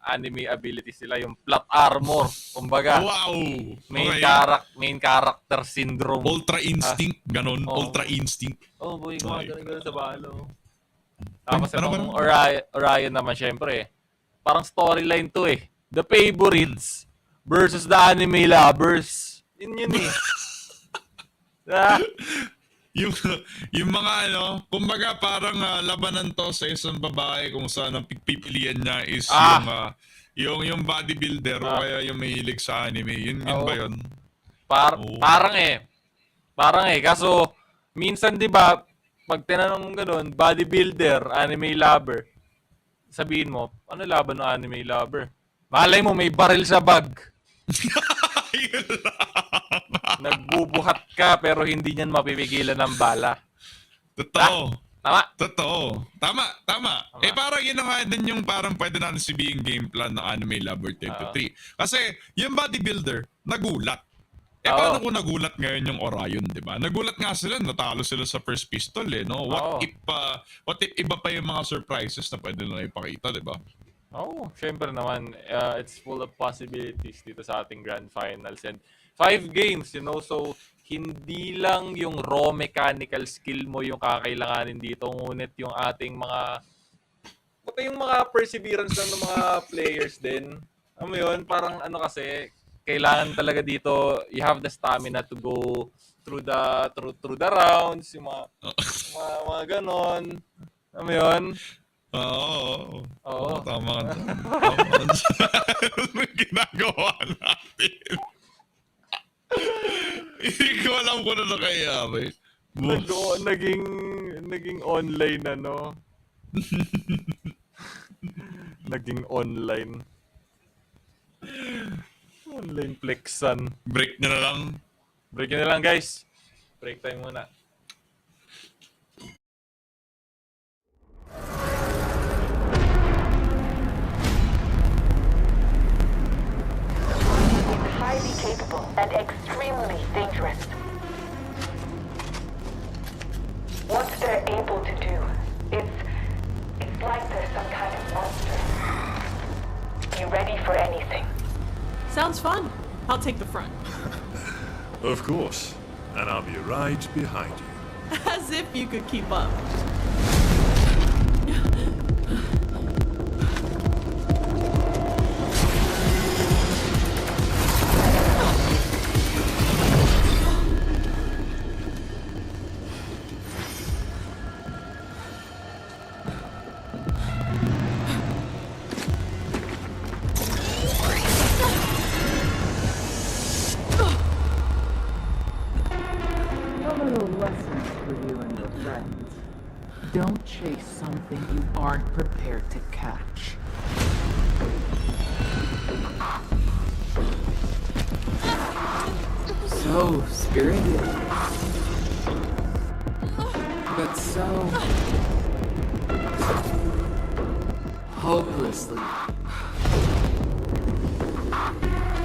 anime abilities nila, yung plot armor. Kumbaga, wow! Main character syndrome. Ultra instinct, ganon. Ultra instinct. Oh boy, ganun sa balo. Tapos yung Orion naman siyempre. Parang storyline to eh. The favorites versus the anime lovers. Yun eh. yung mga kumbaga parang labanan to sa isang babae kung saan ang pipilian niya is yung bodybuilder o kaya yung mahilig sa anime. Yun ba yun? Parang kaso minsan 'di ba pag tinanong mo gano'n, bodybuilder, anime lover, sabihin mo, ano laban ng anime lover? Malay mo may baril sa bag. Nagbubuhat ka pero hindi niyan mapipigilan ng bala. Totoo. Tama. Tama. Parang yun nga din yung parang pwede natin sabihin game plan ng Anime Lover 10-3. Kasi yung bodybuilder, nagulat. Paano kung nagulat ngayon yung Orion, di ba? Nagulat nga sila, natalo sila sa first pistol no? What if iba pa yung mga surprises na pwede nila ipakita, di ba? Syempre naman, it's full of possibilities dito sa ating Grand Finals. And 5 games, so hindi lang yung raw mechanical skill mo yung kakailanganin dito, ngunit yung ating mga perseverance ng mga players din. Alam mo yun, parang kasi, kailangan talaga dito, you have the stamina to go through the rounds, yung mga ganon. Alam mo yun? Oo. Tama. Ano ginagawa natin? Hindi ko alam kung ano nakayari. Naging online naging online. Online flexan. Break nyo na lang. Guys. Break time muna. Highly capable and extremely dangerous. What they're able to do, it's like they're some kind of monster. You ready for anything? Sounds fun. I'll take the front. Of course. And I'll be right behind you. As if you could keep up. Don't chase something you aren't prepared to catch. So spirited. But so hopelessly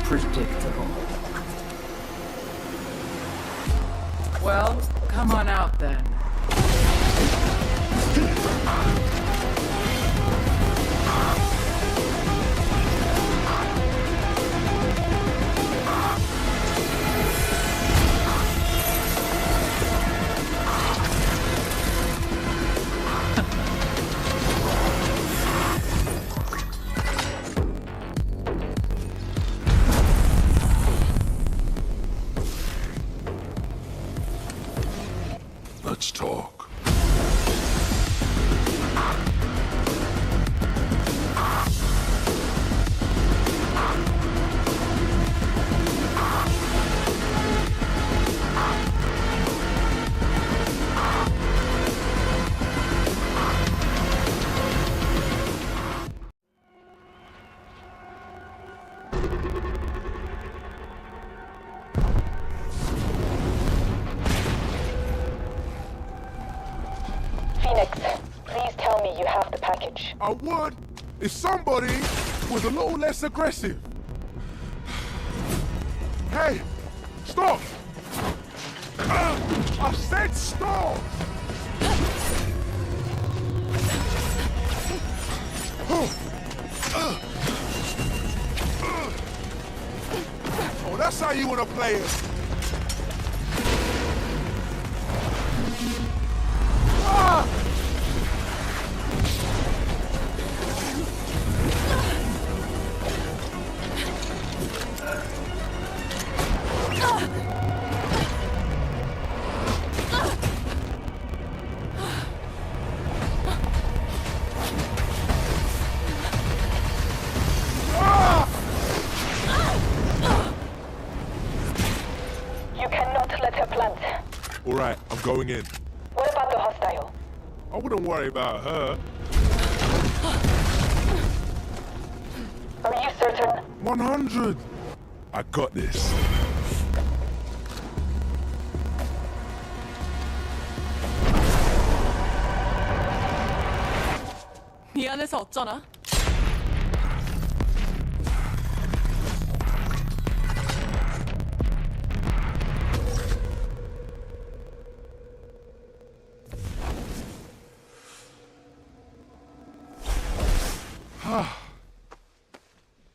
predictable. Well, come on out then. Let's talk. Phoenix, please tell me you have the package. I would if somebody was a little less aggressive. Hey, stop! I said stop! Oh, that's how you want to play it. Ah! You cannot let her plant. All right, I'm going in. What about the hostile? I wouldn't worry about her. Are you certain? 100. I got this. 네 안에서 어쩌나?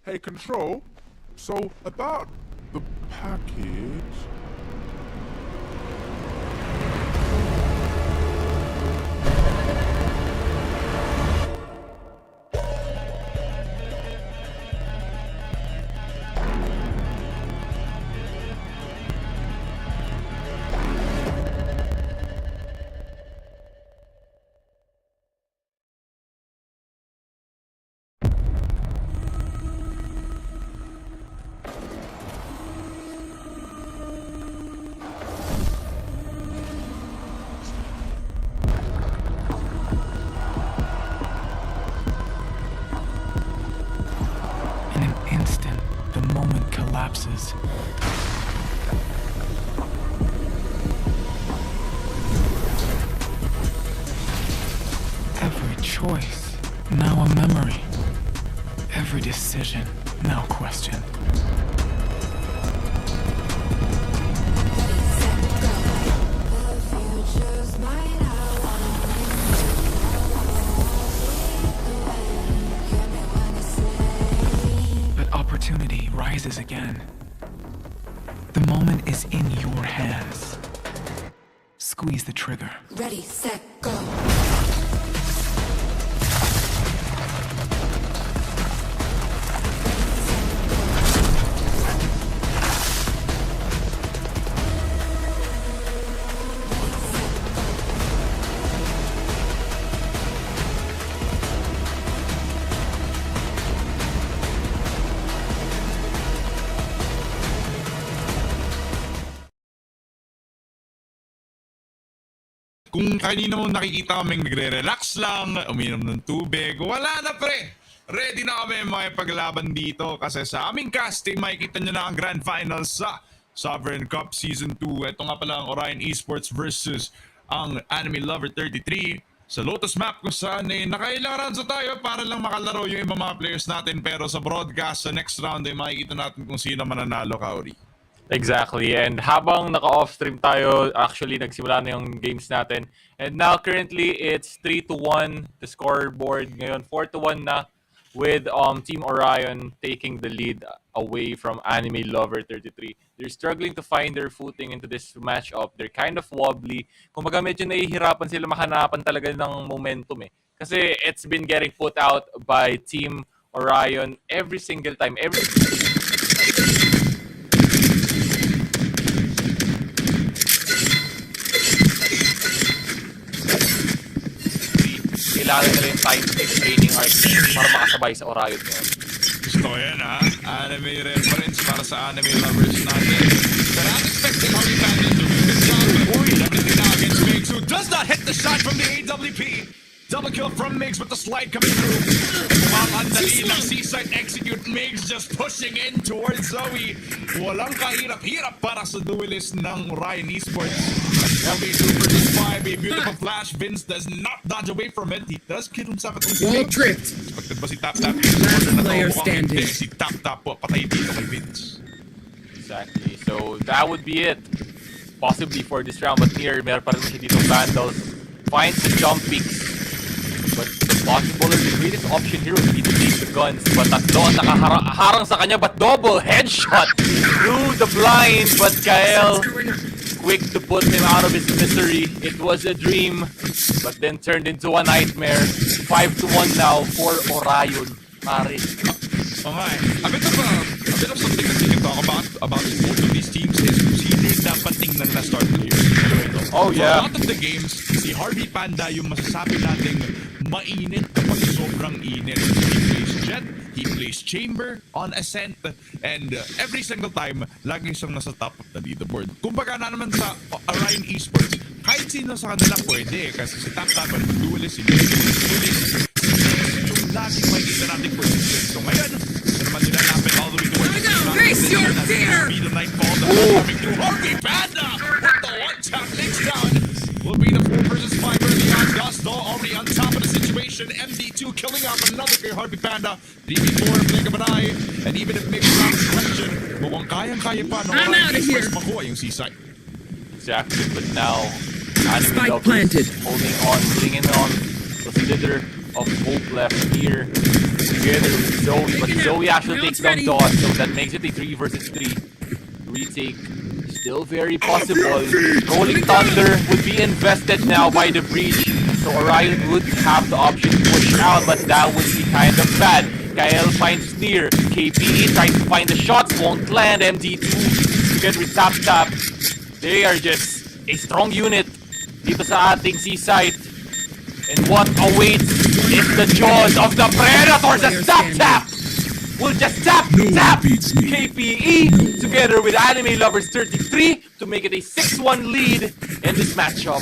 Hey, Control. So, about the package... In an instant, the moment collapses. Every choice, now a memory. Every decision, now questioned. But opportunity rises again. The moment is in your hands. Squeeze the trigger. Ready, set, go. Kung kanina mo nakikita kaming nagre-relax lang, uminom ng tubig, wala na pre! Ready na kami makipaglaban dito kasi sa aming casting makikita nyo na ang Grand Finals sa Sovereign Cup Season 2. Ito nga pala ang Orion Esports versus ang Anime Lover 33 sa Lotus Map kung saan nakailang rounds na tayo para lang makalaro yung ibang mga players natin, pero sa broadcast sa next round ay makikita natin kung sino mananalo, Kaori. Exactly, and habang naka-off-stream tayo, actually nagsimula na yung games natin. And now currently it's 3-1 the scoreboard. Ngayon 4-1 na, with Team Orion taking the lead away from Anime Lover 33. They're struggling to find their footing into this matchup. They're kind of wobbly. Kumbaga medyo nahihirapan sila mahanapan talaga ng momentum eh. Kasi it's been getting put out by Team Orion every single time. Kailangan nila yung time training arc para makasabay sa Orion ngayon. Gusto ko yan ha. Anime reference para sa anime lovers natin. But I'm expecting Harvey Panda to do a good job. Uy, everything now against Migs, who does not hit the shot from the AWP. Double kill from Migs with the slide coming through. Mukhang andali lang Seaside execute. Migs just pushing in towards Zoe. Walang kahirap-hirap para sa duelist ng Orion Esports. LB2 versus 5, a beautiful flash. Vince does not dodge away from it. He does kill himself at the Wall tripped. Expected ba si Tap-Tap? Last player standing. Si Tap-Tap po, patay dito kay Vince. Exactly. So that would be it. Possibly for this round, but here, meron pa rin siya dito Vandals. Finds the jump peaks. But the possible or the greatest option here would be to take the guns. But tatlo ang nakaharang sa kanya, but double headshot through the blind. But Kael, quick to put him out of his misery. It was a dream, but then turned into a nightmare. 5-1 now for Orion. Pare. Okay. A bit of something that we can talk about both of these teams is kung sino yung dapat tingnan na start players. Oh yeah. For a lot of the games, si Harvey Panda yung masasabi nating mainit kapag sobrang init. He plays Jet, he plays Chamber on Ascent, and every single time, lagi siyang nasa top of the leaderboard. Kumbaga na naman sa Orion Esports, kahit sino sa kanila pwede, kasi si Tap-Tap ang duelist, si duelist, yung laging makikita natin position. So ngayon, ito naman nila lapit all the way towards the Grace your fear! Coming through Harvey Panda with the one-tap links down. Will be the 4 versus 5 early on. Gusto already on top of the situation. MD2 killing off another kay Harvey Panda. 3v4 blink of an eye. And even if Mick's not question, mukhang kayang-kaya pa ng I'm out of here. makuha yung Seaside. Exactly, but now Anime Spike Lovers planted. holding on, bringing on the slither of hope left here together with Zoe, but Zoe actually takes down Dot, so that makes it a 3 versus 3 retake. Still very possible. Rolling Thunder would be invested now by the breach, so Orion would have the option to push out, but that would be kind of bad. Kael finds Sneer. KPE tries to find the shots, won't land. MD2 together with Tap-Tap. They are just a strong unit dito sa ating Seaside. And what awaits is the jaws of the Predators as Tap-Tap will just tap KPE together with Anime Lovers 33 to make it a 6-1 lead in this matchup.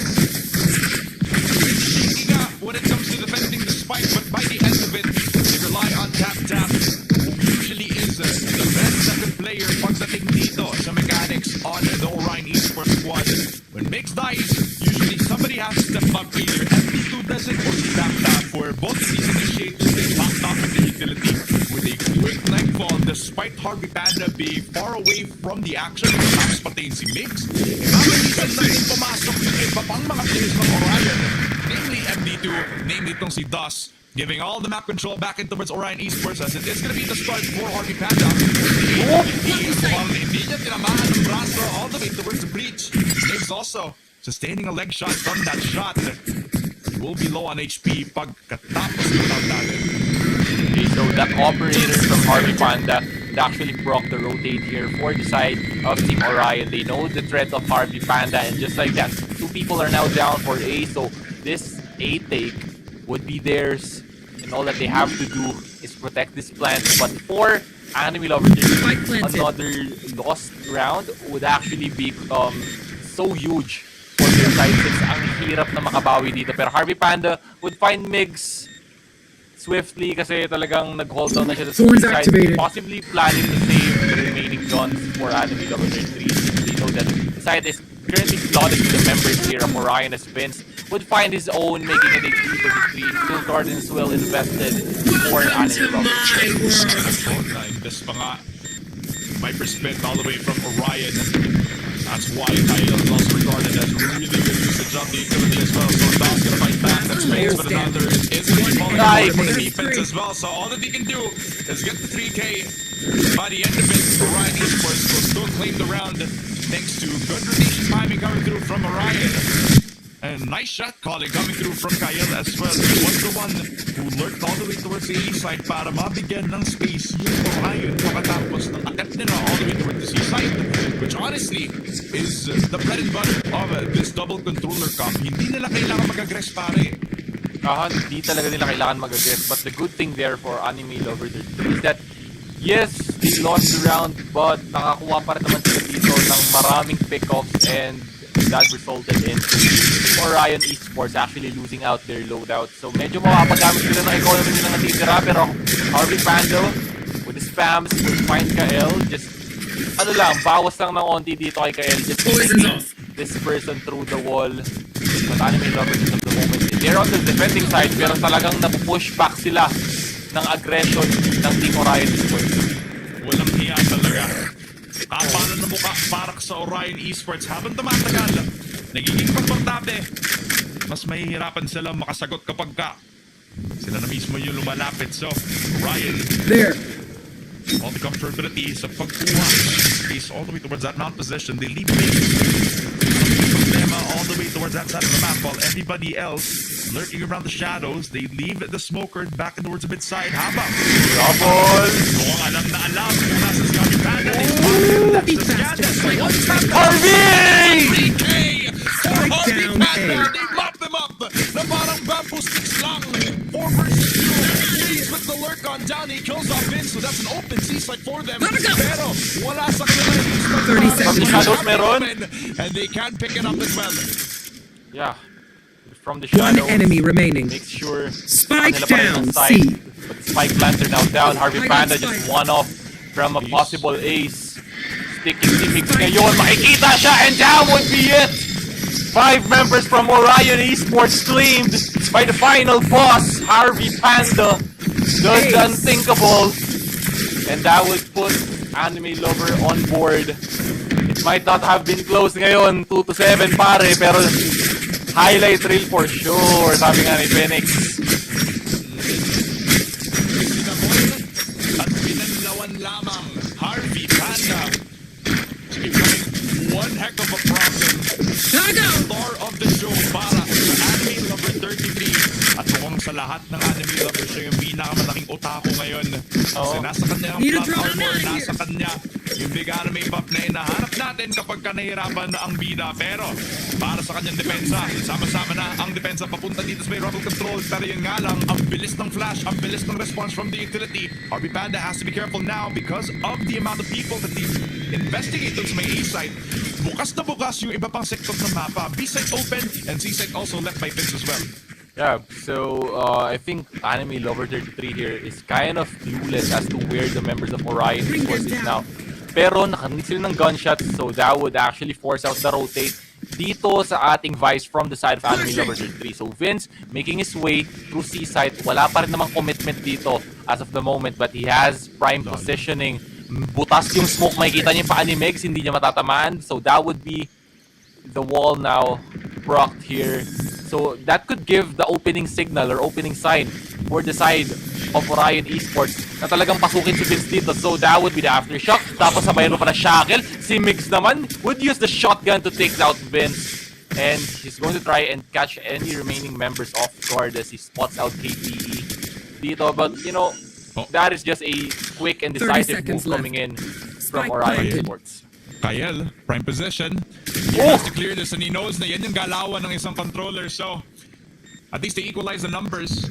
When it comes to defending the spike, but by the end of it, they rely on Tap-Tap, who usually is the best second player pagdating dito sa mechanics on the Orion Esports squad. When Mix dies, usually somebody has to step up, either MD2 does it or si Tap-Tap. For both of these initiators, they popped off in the utility with a quick nightfall despite Harvey Panda being far away from the action. Tapos patayin si Mix. Nakalisan na rin pumasok yung iba pang mga players ng Orion, namely MD2, namely itong si Das, giving all the map control back in towards Orion Esports as it is going to be the start for Harvey Panda. Hindi niya tinamahan ng braso all the way towards the breach. Mix also sustaining a leg shot from that shot. He will be low on HP pagkatapos ng round natin. Okay, so that operator from Harvey Panda actually broke the rotate here for the side of Team Orion. They know the threat of Harvey Panda, and just like that, 2 people are now down for A, so this A take would be theirs, and all that they have to do is protect this plant. But for Anime Lover, another lost round would actually be so huge for their side since ang hirap na makabawi dito. Pero Harvey Panda would find Migs swiftly kasi talagang nag-hold down na siya sa side, possibly planning to save the remaining guns for Anime Lover 3. They know that the side is currently flooded with the members here of Orion as Vince would find his own, making it a 3-3. Still Gardens well invested for Anime Lover. Na-invest pa nga. Viper spin all the way from Orion. That's why Kyle is also regarded as really good usage of the ability as well. So Dom's gonna fight back. That's space, but another is gonna be falling away from the defense as well. So all that he can do is get the 3K. By the end of it, Orion Esports will still claim the round thanks to good rotation timing coming through from Orion. And nice shot calling coming through from Kyle as well. He was the one who lurked all the way towards the A side para mabigyan ng space yung Orion pagkatapos ng attempt nila all the way towards the C side, which honestly is the bread and butter of this double controller comp. Hindi nila kailangan mag-aggress pare. Hindi talaga nila kailangan mag-aggress. But the good thing there for Anime Lover 3 is that yes, they lost the round, but nakakuha pa rin naman sila dito ng maraming pickoffs and that resulted in Orion Esports actually losing out their loadout. So medyo makapagamit sila ng economy nila natitira, pero Harvey Pando with the spams will find Kael. Just bawas lang ng onti dito kay Kael. Just taking this person through the wall. But Anime Lovers at the moment, they're on the defending side, pero talagang napupush back sila ng aggression ng Team Orion Esports. Walang hiya talaga. Kapano na mukha para sa Orion Esports habang tumatagal. Nagiging komportable. Mas mahihirapan sila makasagot kapag sila na mismo yung lumalapit. So, Orion. There. All the comfortability sa pagkuha. Space all the way towards that mount position. They leave all the way towards that side of the map while everybody else lurking around the shadows. They leave the smoker back towards the mid side. Habang Double! Mukhang alam na alam kung nasa si Harvey Panda. That's the Scandal. So what's that? Harvey! 3K! Harvey Panda! They mop them up na parang bamboo sticks lang. 4 versus 2. He's with the lurk on down. He kills off Vince, so that's an open C-site for them. Pero wala sa kanila. 30 seconds. Shadows meron. And they can't pick it up as well. Yeah. From the shadow. One enemy remaining. Make sure Spike down, C. But Spike Planter now down. Harvey Panda just one off from a possible ace. Sticking si Mix ngayon. Makikita siya and that would be it. 5 members from Orion Esports claimed by the final boss, Harvey Panda. Does the unthinkable. And that would put Anime Lover on board. It might not have been close ngayon, 2-7 pare, pero highlight reel for sure, sabi nga ni Phoenix. At pinanlawan lamang Harvey Panda. It's becoming one heck of a problem. Star of the show para sa Anime Lover 33. At mukhang sa lahat ng Anime Lover, siya yung pinakamalaking otaku ngayon. Kasi nasa kanya ang plot armor, nasa kanya yung big anime buff na hinahanap natin kapag nahihirapan na ang bida. Pero para sa kanyang depensa, sama-sama na ang depensa papunta dito sa may rubble control. Pero yun nga lang, ang bilis ng flash, ang bilis ng response from the utility. Harvey Panda has to be careful now because of the amount of people that he's investigated sa may A-side. Bukas na bukas yung iba pang sector ng mapa. B-side open and C-side also left by Vince as well. Yeah, so I think Anime Lover 33 here is kind of clueless as to where the members of Orion Esports is now. Pero nakarinig sila ng gunshots, so that would actually force out the rotate dito sa ating Vice from the side of Anime Lover 33. So Vince making his way through C-site. Wala pa rin namang commitment dito as of the moment, but he has prime positioning. Butas yung smoke, makikita niya pa Animegs, hindi niya matatamaan. So that would be the wall now procced here. So that could give the opening signal or opening sign for the side of Orion Esports na talagang pasukin si Vince dito. So that would be the aftershock. Tapos sabay mo pa na shackle. Si Migs naman would use the shotgun to take out Vince. And he's going to try and catch any remaining members off guard as he spots out KPE dito. But you know, that is just a quick and decisive move coming in from Orion Esports. Kyle, prime position. He has to clear this and he knows na yan yung galawan ng isang controller. So, at least they equalize the numbers.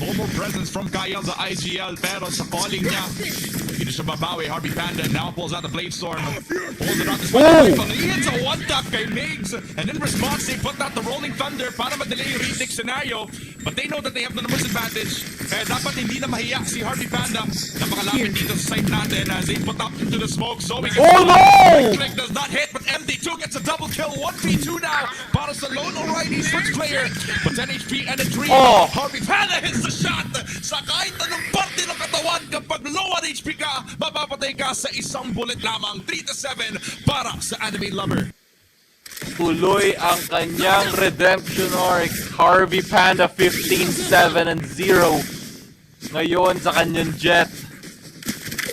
Mobile presence from Kyle sa IGL, pero sa calling niya, hindi siya babawi. Harvey Panda now pulls out the Blade Storm. Pulls it out this way. He hits a one-tap kay Migs. And in response, they put out the Rolling Thunder para madelay yung retake scenario. But they know that they have the numbers advantage. Kaya dapat hindi na mahiya si Harvey Panda. Napakalapit dito sa site natin as they put up into the smoke. So Click does not hit, but MD2 gets a double kill. 1v2 now para sa lone O'Reilly switch player. But 10 HP and a dream. Harvey Panda hits the shot sa kahit anong parte ng katawan. Kapag low on HP ka, mapapatay ka sa isang bullet lamang. 3-7 para sa anime lover. Tuloy ang kanyang redemption arc. Harvey Panda 15-7-0 ngayon sa kanyang jet.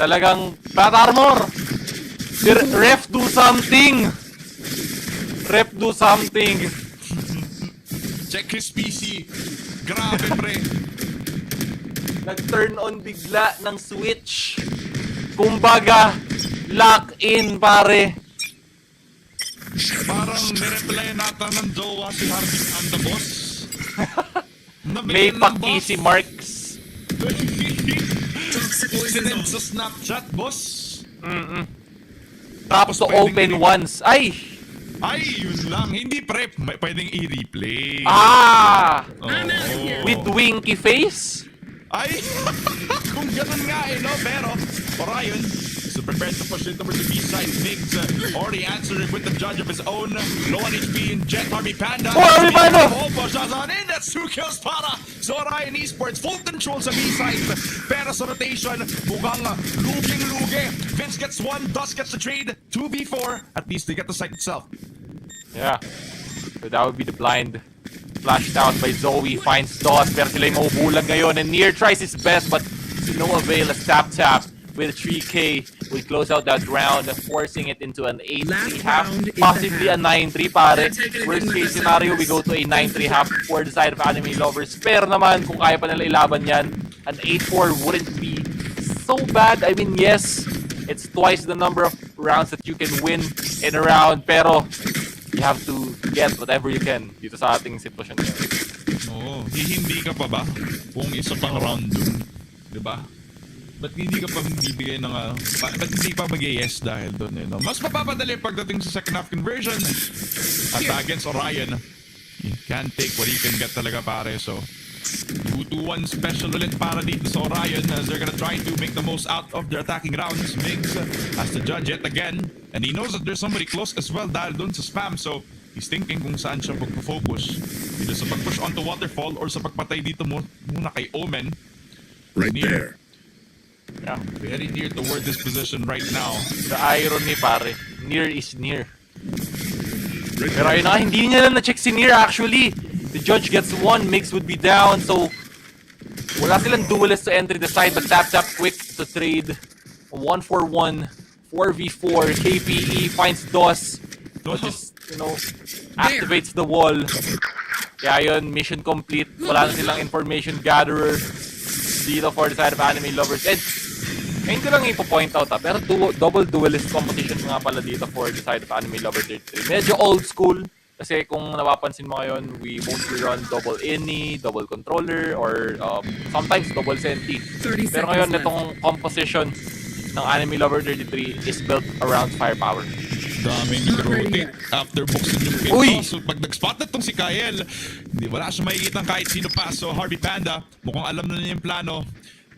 Talagang Bat Armor, ref do something. Ref do something. Check his PC. Grabe pre. Nag-turn on bigla ng switch. Kumbaga, lock in pare. Parang nireply nata ng jowa si Harvey Panda, boss. May paki si Marks. Sinend sa Snapchat, boss. Tapos to open once. Ay, yun lang. Hindi pre, pwedeng i-replay. With winky face? Ay, kung ganun nga no? Pero, Orion is prepared to push it towards the B-side. Migs already answered with the judge of his own. Low on HP in Jet, Harvey Panda. Harvey Panda! Shots on in, that's 2 kills para sa Orion Esports. Full control sa B-side. Pero sa rotation, mukhang luging-lugi. Vince gets 1, Dust gets the trade. 2v4, at least they get the site itself. Yeah, so that would be the blind. Flashed out by Zoe, finds Dawes, pero sila yung mahubulag ngayon, and Nier tries his best, but to no avail as Tap with 3K will close out that round, forcing it into an 8-3 half, possibly a 9-3 pare. Worst case scenario, we go to a 9-3 half for the side of anime lovers. Pero naman, kung kaya pa nila ilaban yan, an 8-4 wouldn't be so bad. I mean, yes, it's twice the number of rounds that you can win in a round, pero you have to get whatever you can dito sa ating sitwasyon. Oo, hindi ka pa ba? Kung isa pang round dun, di ba? Ba't hindi ka pa bibigay ng ba't hindi pa mag-yes dahil dun no? Mas mapapadali pagdating sa second half conversion. At against Orion, you can't take what you can get talaga pare. So 2-2-1 special ulit para dito sa Orion as they're gonna try to make the most out of their attacking rounds. Migs has to judge it again. And he knows that there's somebody close as well dahil dun sa spam. So he's thinking kung saan siya magpo-focus. Either sa pag-push onto Waterfall or sa pagpatay dito muna kay Omen. Right there. Yeah, very near toward this position right now. The irony pare, Nier is near. Pero ayun na, hindi niya na na-check si Nier actually. The judge gets 1, Mix would be down, so wala silang duelist to enter the side, but Tap quick to trade. 1-4-1, 4v4, KPE finds DOS, just, activates the wall. Kaya yun, mission complete. Wala na silang information gatherer dito for the side of anime lovers. And ngayon ko lang ipo-point out pero double duelist competition nga pala dito for the side of anime lovers 33. Medyo old school. Kasi kung napapansin mo ngayon, we mostly run double ini, double controller, or sometimes double senti. Pero ngayon, itong composition ng Anime Lover 33 is built around firepower. Daming nag-rotate after buksan yung pinto. So pag nag-spot na itong si Kyle, hindi wala siya makikita kahit sino pa. So Harvey Panda, mukhang alam na niya yung plano.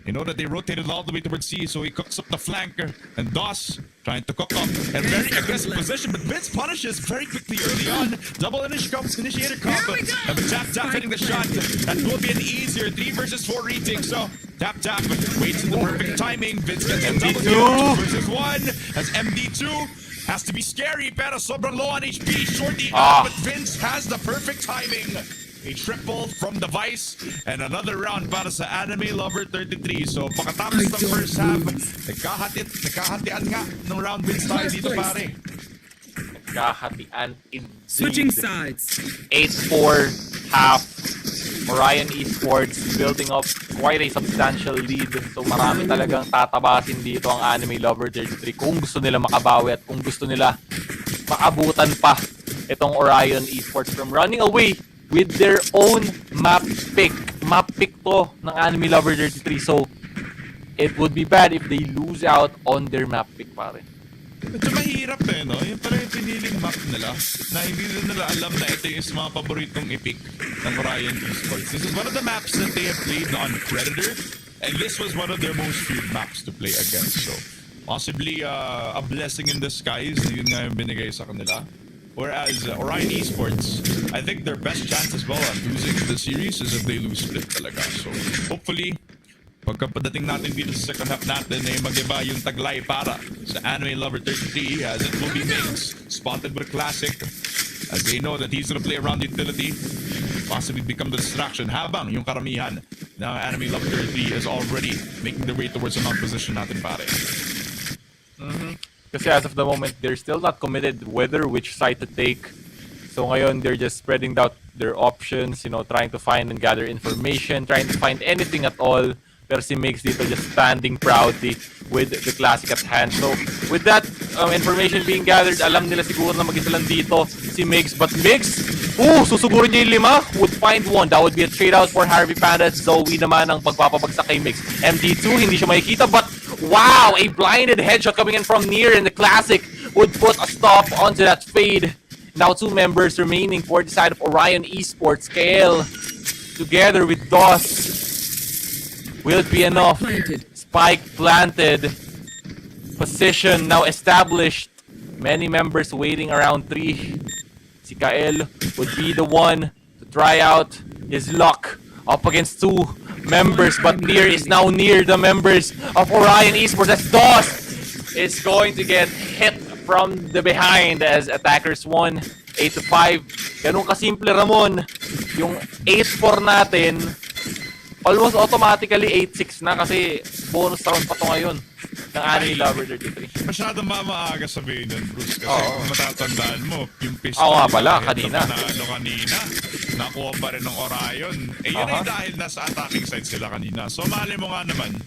You know that they rotated all the way towards C, so he cooks up the flanker. And Doss trying to cook up a very aggressive position, but Vince punishes very quickly early on. Double initiator combo. And with Tap hitting the shot, that will be an easier 3 versus 4 retake. So Tap waits in the perfect timing. Vince gets a double kill, 2 versus 1 as MD2 has to be scary, pero sobrang low on HP. Shorty out, but Vince has the perfect timing. A triple from the Vice and another round para sa Anime Lover 33. So pagkatapos ng first half, nagkahatian nga ng round wins tayo dito pare. Nagkahatian indeed. Switching sides. 8-4 half. Orion Esports building up quite a substantial lead. So marami talagang tatabasin dito ang Anime Lover 33 kung gusto nila makabawi at kung gusto nila makabutan pa itong Orion Esports from running away with their own map pick. map pick to ng Anime Lover 33. So, it would be bad if they lose out on their map pick, pare. Medyo mahirap no? Yung pala yung piniling map nila na hindi nila alam na ito yung mga paboritong i-pick ng Orion Esports. This is one of the maps that they have played on Predator, and this was one of their most feared maps to play against. So, possibly a blessing in disguise na yun nga yung binigay sa kanila. Whereas Orion Esports, I think their best chance as well on losing the series is if they lose split talaga. So, hopefully, pagkapadating natin dito sa second half natin ay mag-iba yung taglay para sa Anime Lover 33 as it will be Migs spotted with a classic as they know that he's gonna play around utility, possibly become the distraction habang yung karamihan ng Anime Lover 33 is already making their way towards a mount position natin pare. Kasi as of the moment, they're still not committed whether which side to take. So ngayon, they're just spreading out their options, you know, trying to find and gather information, trying to find anything at all. Pero si Migs dito just standing proudly with the classic at hand. So with that information being gathered, alam nila siguro na mag-isa lang dito si Migs. But Migs, susugurin niya yung 5, would find 1. That would be a trade out for Harvey Panda. Zoe naman ang pagpapabagsak kay Migs. MD2, hindi siya makikita, but wow, a blinded headshot coming in from near, and the classic would put a stop onto that fade. Now 2 members remaining for the side of Orion Esports. KL together with DOS. Will it be enough? Spike planted. Position now established. Many members waiting around 3. Si Kael would be the one to try out his luck up against 2 members, but Near is now near the members of Orion Esports as DOS is going to get hit from the behind as attackers won 8-5. Ganun kasimple, Ramon. Yung 8-4 natin almost automatically 8-6 na kasi bonus round pa to ngayon ng Anime Lover 33. Masyadong mamaaga sabihin nun, Bruce, kasi kung matatandaan mo, yung pistol nga pala, kanina. Nakuha pa rin ng Orion. Yun ay dahil nasa attacking side sila kanina. So mali mo nga naman,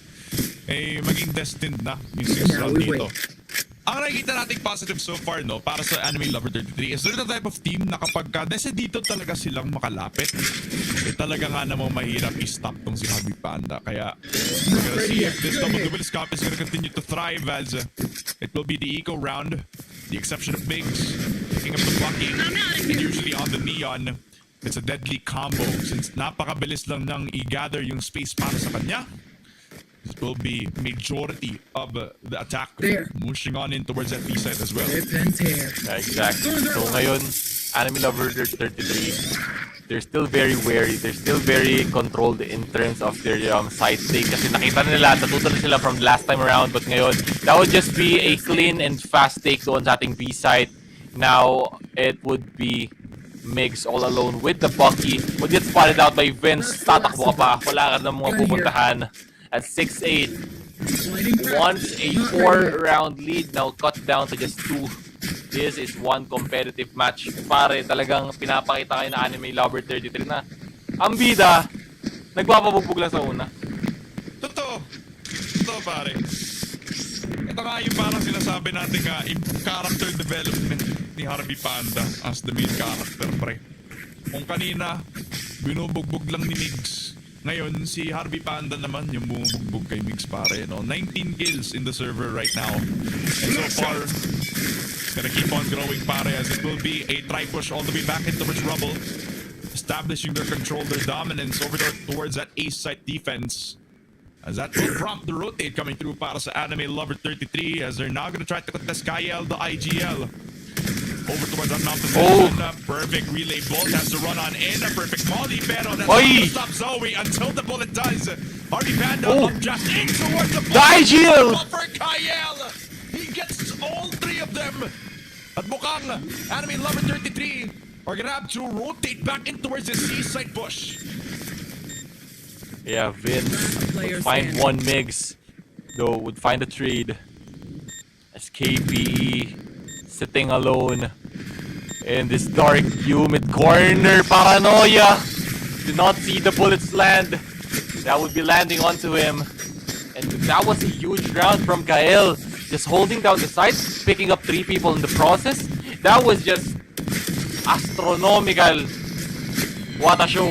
maging destined na yung 6th round dito. Ang nakikita nating positive so far, no, para sa Anime Lover 33 is they're the type of team na kapag dito talaga silang makalapit, talaga nga namang mahirap i-stop tong si Harvey Panda. Kaya, we're gonna see if this double duelist comp is gonna continue to thrive as it will be the eco round, the exception of Migs, picking up the blocking, and usually on the Neon, it's a deadly combo since napakabilis lang nang i-gather yung space para sa kanya. This will be majority of the attack pushing on in towards that B side as well. Exactly. So ngayon, Anime Lover 33, they're still very wary. They're still very controlled in terms of their side take. Kasi nakita nila, natuto na sila from last time around. But ngayon, that would just be a clean and fast take doon sa ating B side. Now, it would be Migs all alone with the Bucky. Would get spotted out by Vince. Tatakbo ka pa. Wala ka na mga pupuntahan. At 6-8, once a 4-round lead, now cut down to just 2. This is one competitive match. Pare, talagang pinapakita kayo na Anime Lover 33 na ang bida, nagpapabugbog lang sa una. Totoo pare. Ito nga yung parang sinasabi natin nga, character development ni Harvey Panda as the main character, pre. Kung kanina, binubugbog lang ni Migs. Ngayon, si Harvey Panda naman yung bumubugbog kay Migs pare, no? 19 kills in the server right now. And so far, it's gonna keep on growing pare as it will be a try push all the way back into towards rubble. Establishing their control, their dominance over there towards that ace site defense. As that will prompt the rotate coming through para sa Anime Lover 33 as they're now gonna try to contest Kyle, the IGL. Over towards that mount position. Perfect relay bolt has to run on in. A perfect molly, pero that's not gonna stop Zoe until the bullet does. Harvey Panda adjusting towards the IGL for Kyle. He gets all 3 of them. At mukhang Anime Lover 33 are gonna have to rotate back in towards the seaside push. Yeah, Vince would find 1 Migs, though would find a trade. As KPE sitting alone in this dark, humid corner. Paranoia! Do not see the bullets land. That would be landing onto him. And that was a huge round from Kael. Just holding down the site, picking up 3 people in the process. That was just astronomical. What a show.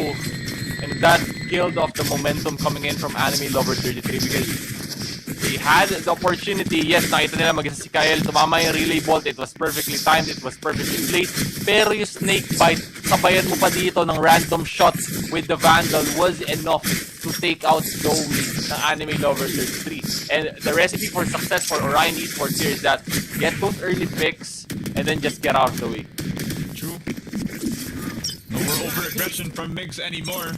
And that killed off the momentum coming in from Anime Lover 33 because they had the opportunity. Yes, nakita nila mag-isa si Kyle. Tumama yung relay bolt. It was perfectly timed. It was perfectly placed. Pero yung snake bite, sabayan mo pa dito ng random shots with the Vandal was enough to take out Zoe ng Anime Lover 33. And the recipe for success for Orion Esports here is that get those early picks and then just get out of the way. True. No more over-aggression from Migs anymore,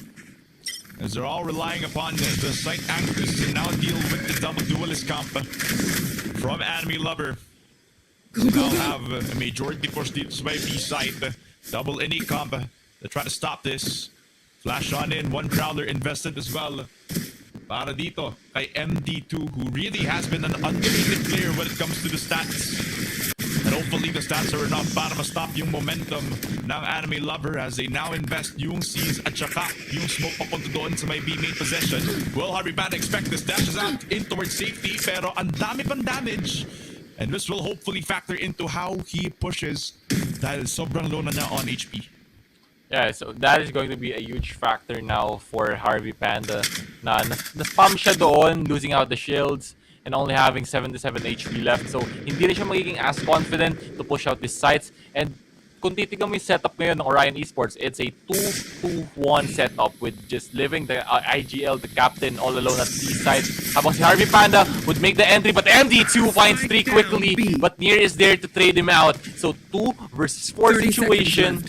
as they're all relying upon the site anchors to now deal with the double duelist comp from Anime Lover. Now have a majority push dito sa may B site. Double any comp to try to stop this. Flash on in, one Prowler invested as well. Para dito kay MD2, who really has been an underrated player when it comes to the stats. And hopefully the stats are enough para ma-stop yung momentum ng Anime Lover as they now invest yung C's at saka yung smoke papunta doon sa may B-main possession. Will Harvey Band expect this? Dashes out in towards safety pero ang dami pang damage. And this will hopefully factor into how he pushes dahil sobrang low na on HP. Yeah, so that is going to be a huge factor now for Harvey Panda na na-spam siya doon, losing out the shields and only having 77 HP left. So, hindi rin siya magiging as confident to push out these sites. And kung titignan mo yung setup ngayon ng Orion Esports, it's a 2-2-1 setup with just leaving the IGL, the captain, all alone at C side. Habang si Harvey Panda would make the entry, but MD2 finds 3 quickly, but Nier is there to trade him out. So, 2 versus 4 situation.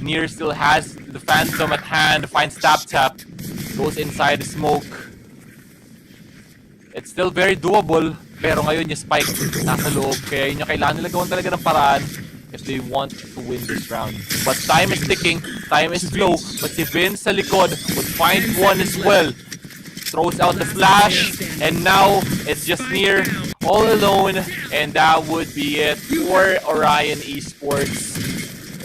Nier still has the Phantom at hand, finds tap, goes inside the smoke. It's still very doable, pero ngayon yung Spike nasa loob, kaya yun yung kailangan nila gawin talaga ng paraan if they want to win this round. But time is ticking, time is slow, but si Vince sa likod would find one as well. Throws out the flash, and now it's just Nier all alone, and that would be it for Orion Esports.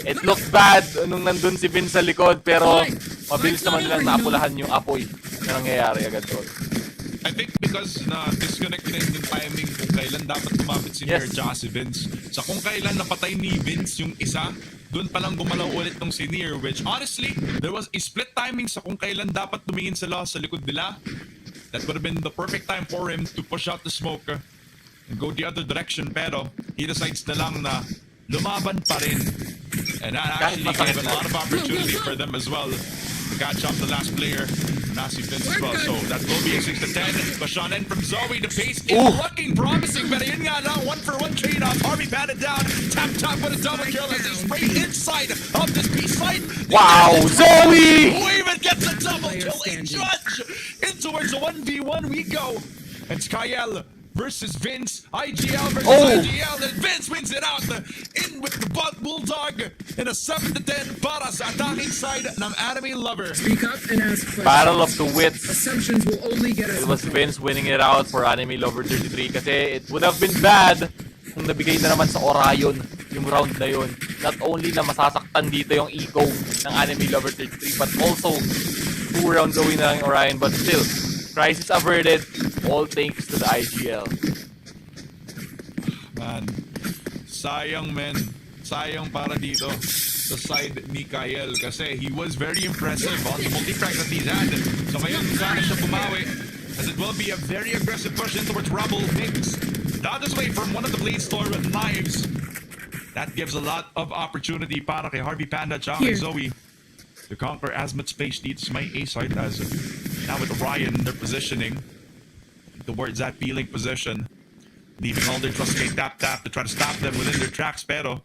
It looked bad nung nandun si Vince sa likod, pero mabilis naman nilang naapulahan yung apoy na nangyayari agad doon. I think because na-disconnect din yung timing kung kailan dapat kumapit si Nier at si Vince. Sa kung kailan napatay ni Vince yung isa, doon palang gumalaw ulit tong si Nier, which honestly, there was a split timing sa kung kailan dapat tumingin sila sa likod nila. That would have been the perfect time for him to push out the smoke and go the other direction, pero he decides na lang na lumaban pa rin. And that actually gave a lot of opportunity for them as well to catch up the last player, Nasi Vince as well. So that will be a 6-10. Bashan in from Zoe. The pace is looking promising, but yun nga lang, 1-for-1 trade-off. Harvey batted down. Tap with a double kill as they spray inside of this B site. Wow, Zoe! Who even gets a double kill? A judge! In towards a 1v1 we go. And Skyel versus Vince, IGL versus IGL, and Vince wins it out. In with the Bulldog in a 7-10 para sa attacking side ng Anime Lover. Speak up and ask questions. Battle of the wits. Assumptions will only get us. It was Vince winning it out for Anime Lover 33 kasi it would have been bad kung nabigay na naman sa Orion yung round na yun. Not only na masasaktan dito yung ego ng Anime Lover 33 but also 2 rounds away na ng Orion, but still crisis averted, all thanks to the IGL. Man, sayang sayang para dito sa side ni Kyle kasi he was very impressive on the multi-frag that he's had. So ngayon sana siya bumawi as it will be a very aggressive push in towards Rubble. Mix dodges away from one of the Bladestorm knives. That gives a lot of opportunity para kay Harvey Panda at Zoe to conquer as much space needs my A side as now with Orion they're positioning towards that B-link position, leaving all their trust kay tap to try to stop them within their tracks, pero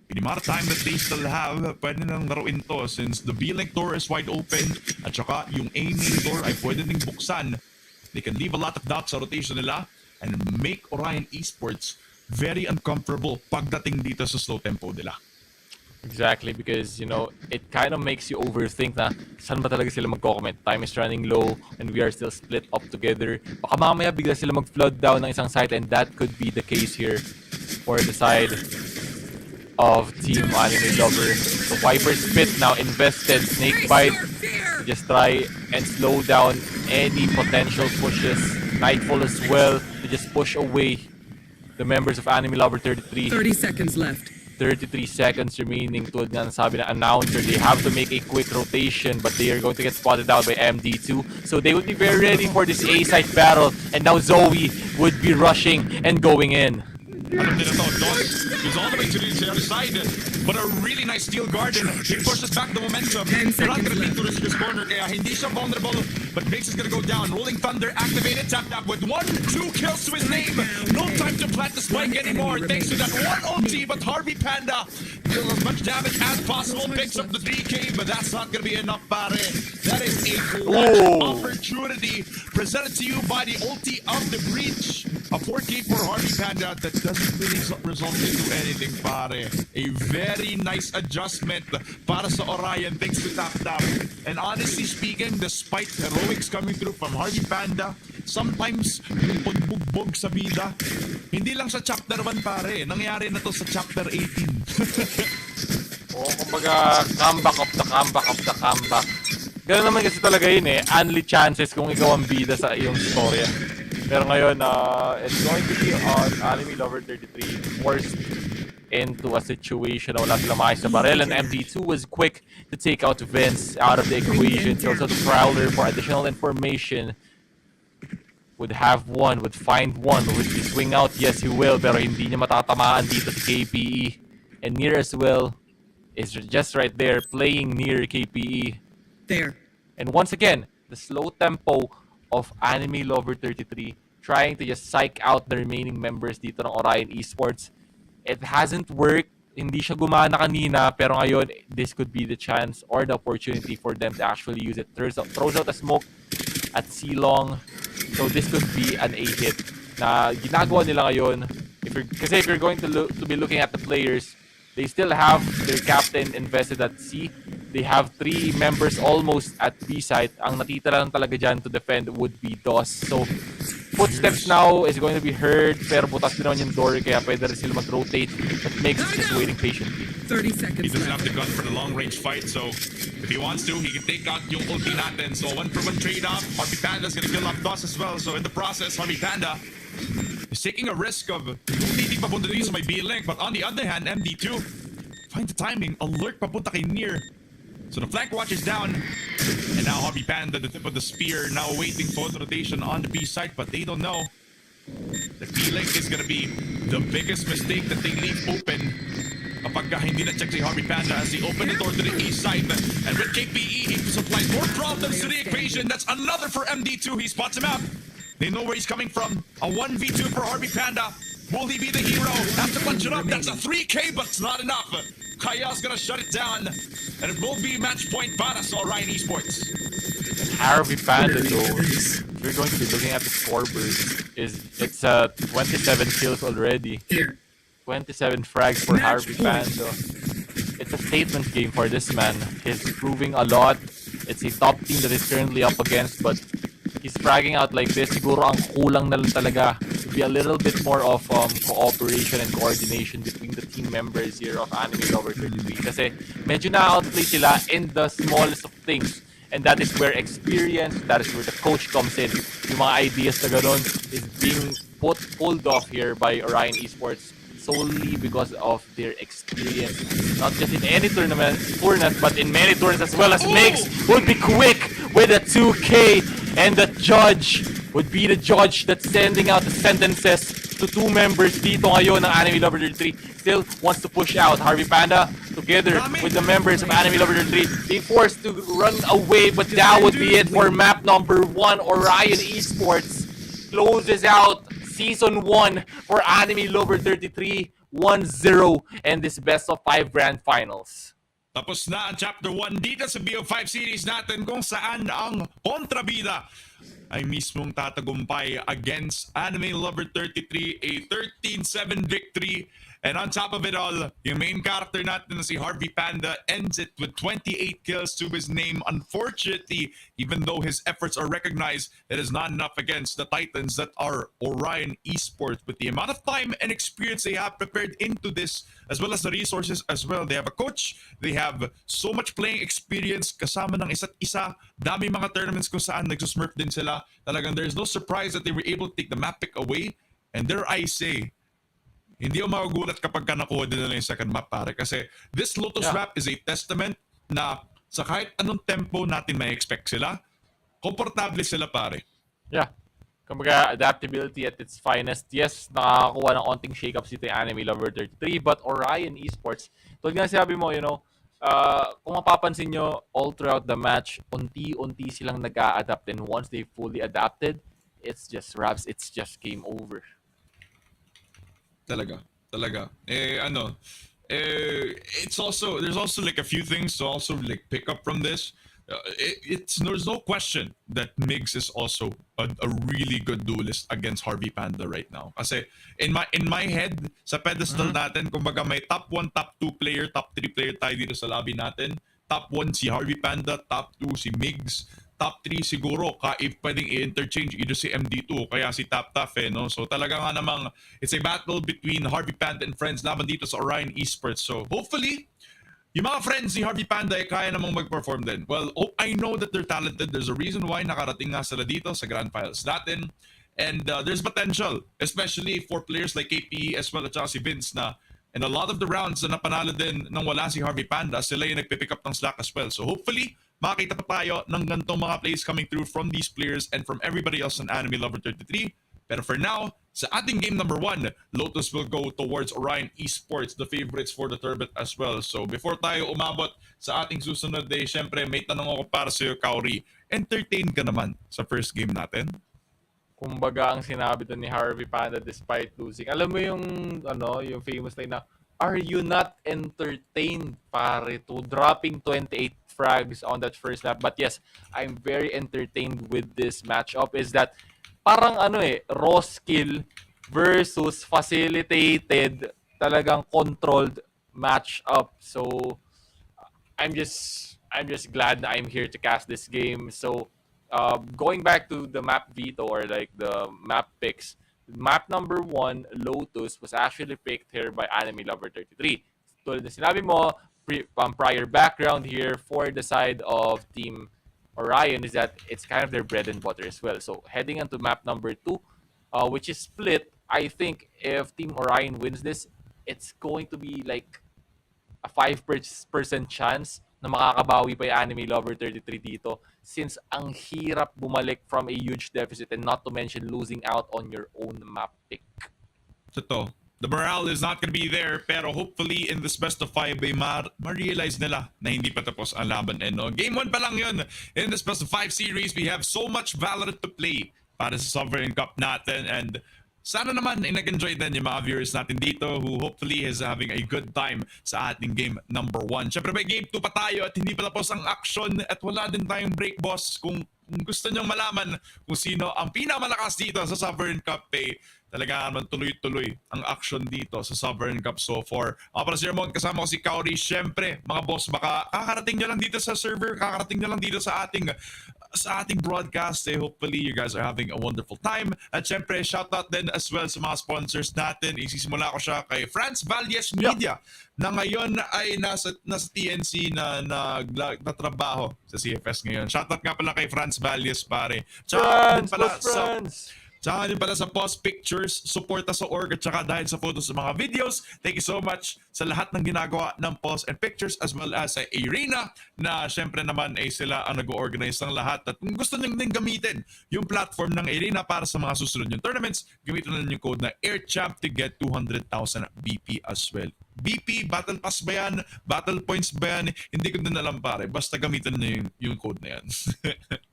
in the amount of time that they still have, pwede nang laruin to since the B-link door is wide open at saka yung A main door ay pwede ning buksan. They can leave a lot of doubts sa rotation nila and make Orion Esports very uncomfortable pagdating dito sa slow tempo nila. Exactly, because you know it kind of makes you overthink na saan ba talaga sila magko-comment. Time is running low and we are still split up together. Baka mamaya bigla sila mag-flood down ng isang side, and that could be the case here for the side of Team Anime Lover. The Viper Spit now invested, Snake Bite to just try and slow down any potential pushes. Nightfall as well to just push away the members of Anime Lover 33. 30 seconds left. 33 seconds remaining. Tulad nga sabi ng announcer, they have to make a quick rotation, but they are going to get spotted out by MD2. So they would be very ready for this A-side battle. And now Zoe would be rushing and going in. Alam nila to, Dos goes all the way to the other side, but a really nice steel garden. He pushes back the momentum. They're not gonna lead to this corner, kaya hindi siya vulnerable, but Mace is gonna go down. Rolling Thunder activated, tapped up with 1-2 kills to his name. No time to plant the spike anymore, thanks to that one ulti, but Harvey Panda deals as much damage as possible, picks up the 3K, but that's not gonna be enough, pare. That is a clutch opportunity presented to you by the ulti of the Breach. A 4K for Harvey Panda that doesn't really result into anything, pare. A very nice adjustment para sa Orion thanks to Tap Tap. And honestly speaking, despite heroics coming through from Harvey Panda, sometimes yung pagbugbog sa bida, hindi lang sa chapter 1, pare. Nangyari na to sa chapter 18. Kumbaga, comeback of the comeback of the comeback. Ganun naman kasi talaga yun eh. Only chances kung ikaw ang bida sa iyong storya. Pero ngayon, it's going to be on Anime Lover 33 forced into a situation na wala sila maayos sa barrel, and MD2 was quick to take out Vince out of the equation. He also the Prowler for additional information. Would have one, would find one, would he swing out? Yes, he will, pero hindi niya matatamaan dito si KPE. And Near as well is just right there, playing near KPE. There. And once again, the slow tempo of Anime Lover 33 trying to just psych out the remaining members dito ng Orion Esports. It hasn't worked. Hindi siya gumana kanina, pero ngayon, this could be the chance or the opportunity for them to actually use it. Throws out a smoke at C-Long. So this could be an A-hit na ginagawa nila ngayon. Kasi if you're going to be looking at the players, they still have their captain invested at C. They have 3 members almost at B side. Ang natitira lang talaga dyan to defend would be DOS. So, footsteps now is going to be heard, pero butas din naman yung door, kaya pwede rin sila mag-rotate. But Mix is just waiting patiently. 30 seconds. He doesn't have the gun for the long-range fight, so if he wants to, he can take out yung ulti natin. So, 1-for-1 trade-off. Harvey Panda's gonna kill off DOS as well. So, in the process, Harvey Panda is taking a risk of hindi papunta dito sa may B-Link. But on the other hand, MD2 find the timing, alert papunta kay Near. So the flank watch is down, and now Harvey Panda, the tip of the spear, now waiting for the rotation on the B side, but they don't know. The B-Link is gonna be the biggest mistake that they leave open kapag hindi na-check si Harvey Panda as they open the door to the east side. And with KPE, he supplies more problems to the equation. That's another for MD2. He spots him out. They know where he's coming from. A 1v2 for Harvey Panda. Will he be the hero? Have to punch it up. That's a 3K, but it's not enough. Kaya's gonna shut it down, and it will be match point para sa Orion Esports. Harvey Panda, though, if we're going to be looking at the scoreboard, it's 27 kills already. 27 frags for Harvey Panda. It's a statement game for this man. He's proving a lot. It's a top team that he's currently up against, but he's fragging out like this. Siguro ang kulang na lang talaga to be a little bit more of cooperation and coordination between the team members here of Anime Lover 33. Kasi medyo na-outplay sila in the smallest of things. And that is where experience, that is where the coach comes in. Yung mga ideas na ganun is being pulled off here by Orion Esports solely because of their experience. Not just in any tournament, but in many tournaments as well. As Mix would be quick with a 2K. And the judge would be the judge that's sending out the sentences to 2 members dito ngayon ng Anime Lover 33. Still wants to push out Harvey Panda together with the members of Anime Lover 33. Being forced to run away, but that would be it for map number 1. Orion Esports closes out Season 1 for Anime Lover 33 1-0 and this best of 5 Grand Finals. Tapos na ang Chapter 1 dito sa BO5 series natin kung saan ang kontrabida ay mismong tatagumpay against Anime Lover 33, a 13-7 victory. And on top of it all, yung main character natin na si Harvey Panda ends it with 28 kills to his name. Unfortunately, even though his efforts are recognized, it is not enough against the titans that are Orion Esports. With the amount of time and experience they have prepared into this, as well as the resources as well. They have a coach, they have so much playing experience kasama ng isa't isa. Dami mga tournaments kung saan nagsusmurf din sila. Talagang there's no surprise that they were able to take the map pick away. And dare I say, Hindi ako magugulat kapag nakuha din nila yung second map, pare. Kasi this Lotus map is a testament na sa kahit anong tempo natin may expect sila, komportable sila, pare. Yeah. Kumbaga, adaptability at its finest. Yes, nakakakuha ng onting shake-ups dito yung Anime Lover 33, but Orion Esports, tulad nga sabi mo, kung mapapansin nyo, all throughout the match, unti-unti silang nag-a-adapt, and once they fully adapted, it's just wraps, it's just game over. Talaga. It's also, there's also like a few things to also like pick up from this. There's no question that Migs is also a really good duelist against Harvey Panda right now. Kasi in my head, sa pedestal natin, kumbaga may top 1, top 2 player, top 3 player tayo dito sa lobby natin. Top 1 si Harvey Panda, top 2 si Migs, top 3 siguro pwedeng i-interchange either si MD2 o kaya si Tap Taf no? So talaga nga namang it's a battle between Harvey Panda and friends laban dito sa Orion Esports. So hopefully yung mga friends ni Harvey Panda kaya namang mag-perform din. Well, I know that they're talented. There's a reason why nakarating nga sila dito sa Grandfinals natin. And there's potential, especially for players like KPE as well at si Vince na in a lot of the rounds na napanalo din nang wala si Harvey Panda, sila yung nagpipick up ng slack as well. So hopefully, makita pa tayo ng ganitong mga plays coming through from these players and from everybody else on Anime Lover 33. Pero for now, sa ating game number 1, Lotus will go towards Orion Esports, the favorites for the tournament as well. So before tayo umabot sa ating susunod day, syempre may tanong ako para sa iyo, Kauri. Entertain ka naman sa first game natin? Kumbaga ang sinabi doon ni Harvey Panda despite losing. Alam mo yung famous line na, are you not entertained, pare, to dropping 28 frags on that first lap? But yes, I'm very entertained with this matchup. Is that parang raw skill versus facilitated, talagang controlled matchup. So I'm just glad that I'm here to cast this game. So going back to the map veto or like the map picks, map number 1, Lotus, was actually picked here by Anime Lover 33. Tulad na sinabi mo, prior background here for the side of Team Orion is that it's kind of their bread and butter as well. So heading into map number 2, which is split, I think if Team Orion wins this, it's going to be like a 5% chance na makakabawi pa yung Anime Lover 33 dito, since ang hirap bumalik from a huge deficit, and not to mention losing out on your own map pick. Totoo. The morale is not gonna be there, pero hopefully in this best of 5 ay ma-realize nila na hindi pa tapos ang laban. No? Game 1 pa lang yun. In this best of 5 series, we have so much Valorant to play para sa Sovereign Cup natin, and sana naman ay nag-enjoy din yung mga viewers natin dito who hopefully is having a good time sa ating game number 1. Siyempre may game 2 pa tayo at hindi pa tapos ang action at wala din tayong break, boss. Kung gusto nyong malaman kung sino ang pinakamalakas dito sa Sovereign Cup, talaga naman tuloy-tuloy ang action dito sa Sovereign Cup so far. Para si Ramon, kasama ko si Kauri. Siyempre, mga boss, baka kakarating nyo lang dito sa server, kakarating nyo lang dito sa ating broadcast. Hopefully, you guys are having a wonderful time. At siyempre, shoutout din as well sa mga sponsors natin. Isisimula ko siya kay France Valles Media na ngayon ay nasa TNC na nagtatrabaho sa CFS ngayon. Shoutout nga pala kay France Valles, pare. Tsaka din pala sa Post Pictures, suporta sa org at tsaka dahil sa photos sa mga videos. Thank you so much sa lahat ng ginagawa ng Post and Pictures as well as sa Arena na syempre naman ay sila ang nag-organize ng lahat. At kung gusto nyo din gamitin yung platform ng Arena para sa mga susunod yung tournaments, gamitin na yung code na AirChamp to get 200,000 BP as well. BP, Battle Pass ba yan? Battle Points ba yan? Hindi ko din alam, pare. Basta gamitin na yung code na yan.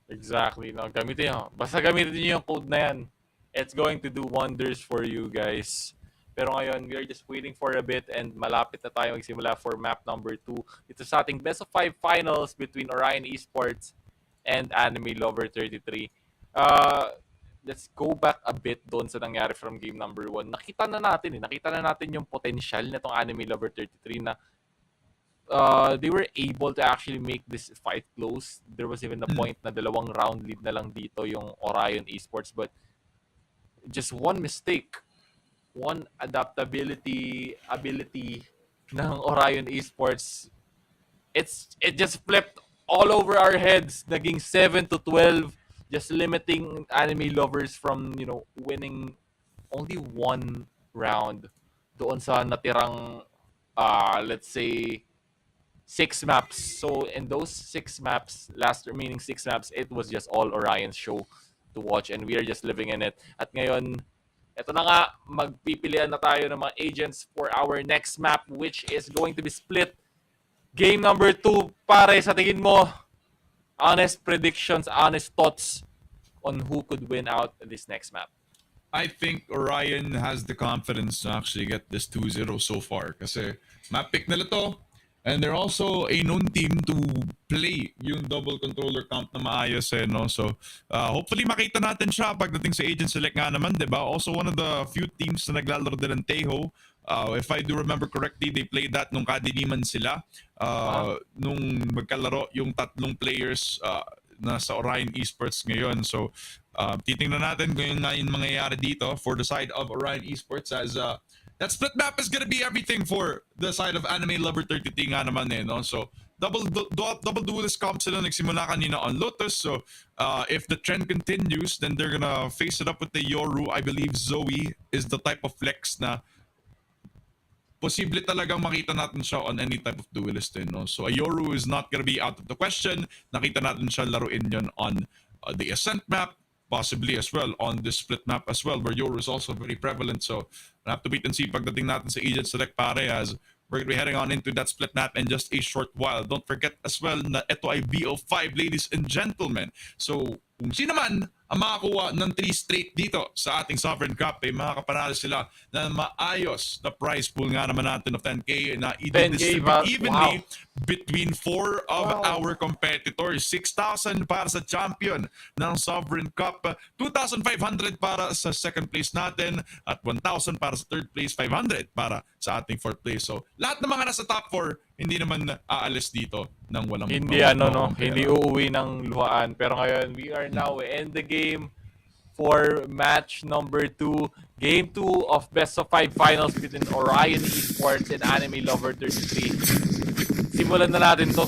Exactly. No? Gamitin nyo. Basta gamitin nyo yung code na yan. It's going to do wonders for you guys. Pero ngayon, we are just waiting for a bit and malapit na tayo magsimula for map number 2. Ito sa ating best of 5 finals between Orion Esports and Anime Lover 33. Let's go back a bit doon sa nangyari from game number 1. Nakita na natin yung potential na itong Anime Lover 33 na they were able to actually make this fight close. There was even a point na 2 round lead na lang dito yung Orion Esports, but just one mistake, one ability ng Orion Esports, it just flipped all over our heads. Naging 7-12, just limiting Anime Lovers from winning only one round doon sa natirang, let's say, 6 maps. So in those 6 maps, last remaining 6 maps, it was just all Orion's show to watch and we are just living in it. At ngayon, eto na nga, magpipilian na tayo ng mga agents for our next map, which is going to be split. Game number 2, pare, sa tingin mo, honest predictions, honest thoughts on who could win out this next map? I think Orion has the confidence to actually get this 2-0 so far kasi map pick nila to. And they're also a known team to play yung double controller comp na maayos no? So, hopefully makita natin siya pagdating sa agent select nga naman, diba? Also, one of the few teams na naglalaro din ng Teho. If I do remember correctly, they played that nung kadiliman sila. Nung magkalaro yung tatlong players na sa Orion Esports ngayon. So, titingnan natin kung yung mangyayari dito for the side of Orion Esports as that split map is gonna be everything for the side of Anime Lover 33 nga naman no? So, double duelist comp sila nagsimula kanina on Lotus. So, if the trend continues, then they're gonna face it up with the Yoru. I believe Zoe is the type of flex na posible talagang makita natin siya on any type of duelist no? So, a Yoru is not gonna be out of the question. Nakita natin siya laruin yon on the Ascent map, possibly as well on this split map as well, where Yoru is also very prevalent. So, we'll have to wait and see pagdating natin sa agent select pare as we're going to be heading on into that split map in just a short while. Don't forget as well na ito ay BO5, ladies and gentlemen. So, kung sino man ang makakuha ng 3 straight dito sa ating Sovereign Cup, makakapanalo sila na maayos na prize pool nga naman natin of 10K na i-distribute evenly between 4 of our competitors. 6,000 para sa champion ng Sovereign Cup, 2,500 para sa second place natin, at 1,000 para sa third place, 500 para sa ating fourth place. So, lahat ng mga nasa top 4, hindi naman aalis dito ng walang hindi hindi uuwi ng luhaan. Pero ngayon, we are now in the game for match number 2. Game 2 of best of 5 finals between Orion Esports and Anime Lover 33. Simulan na natin to.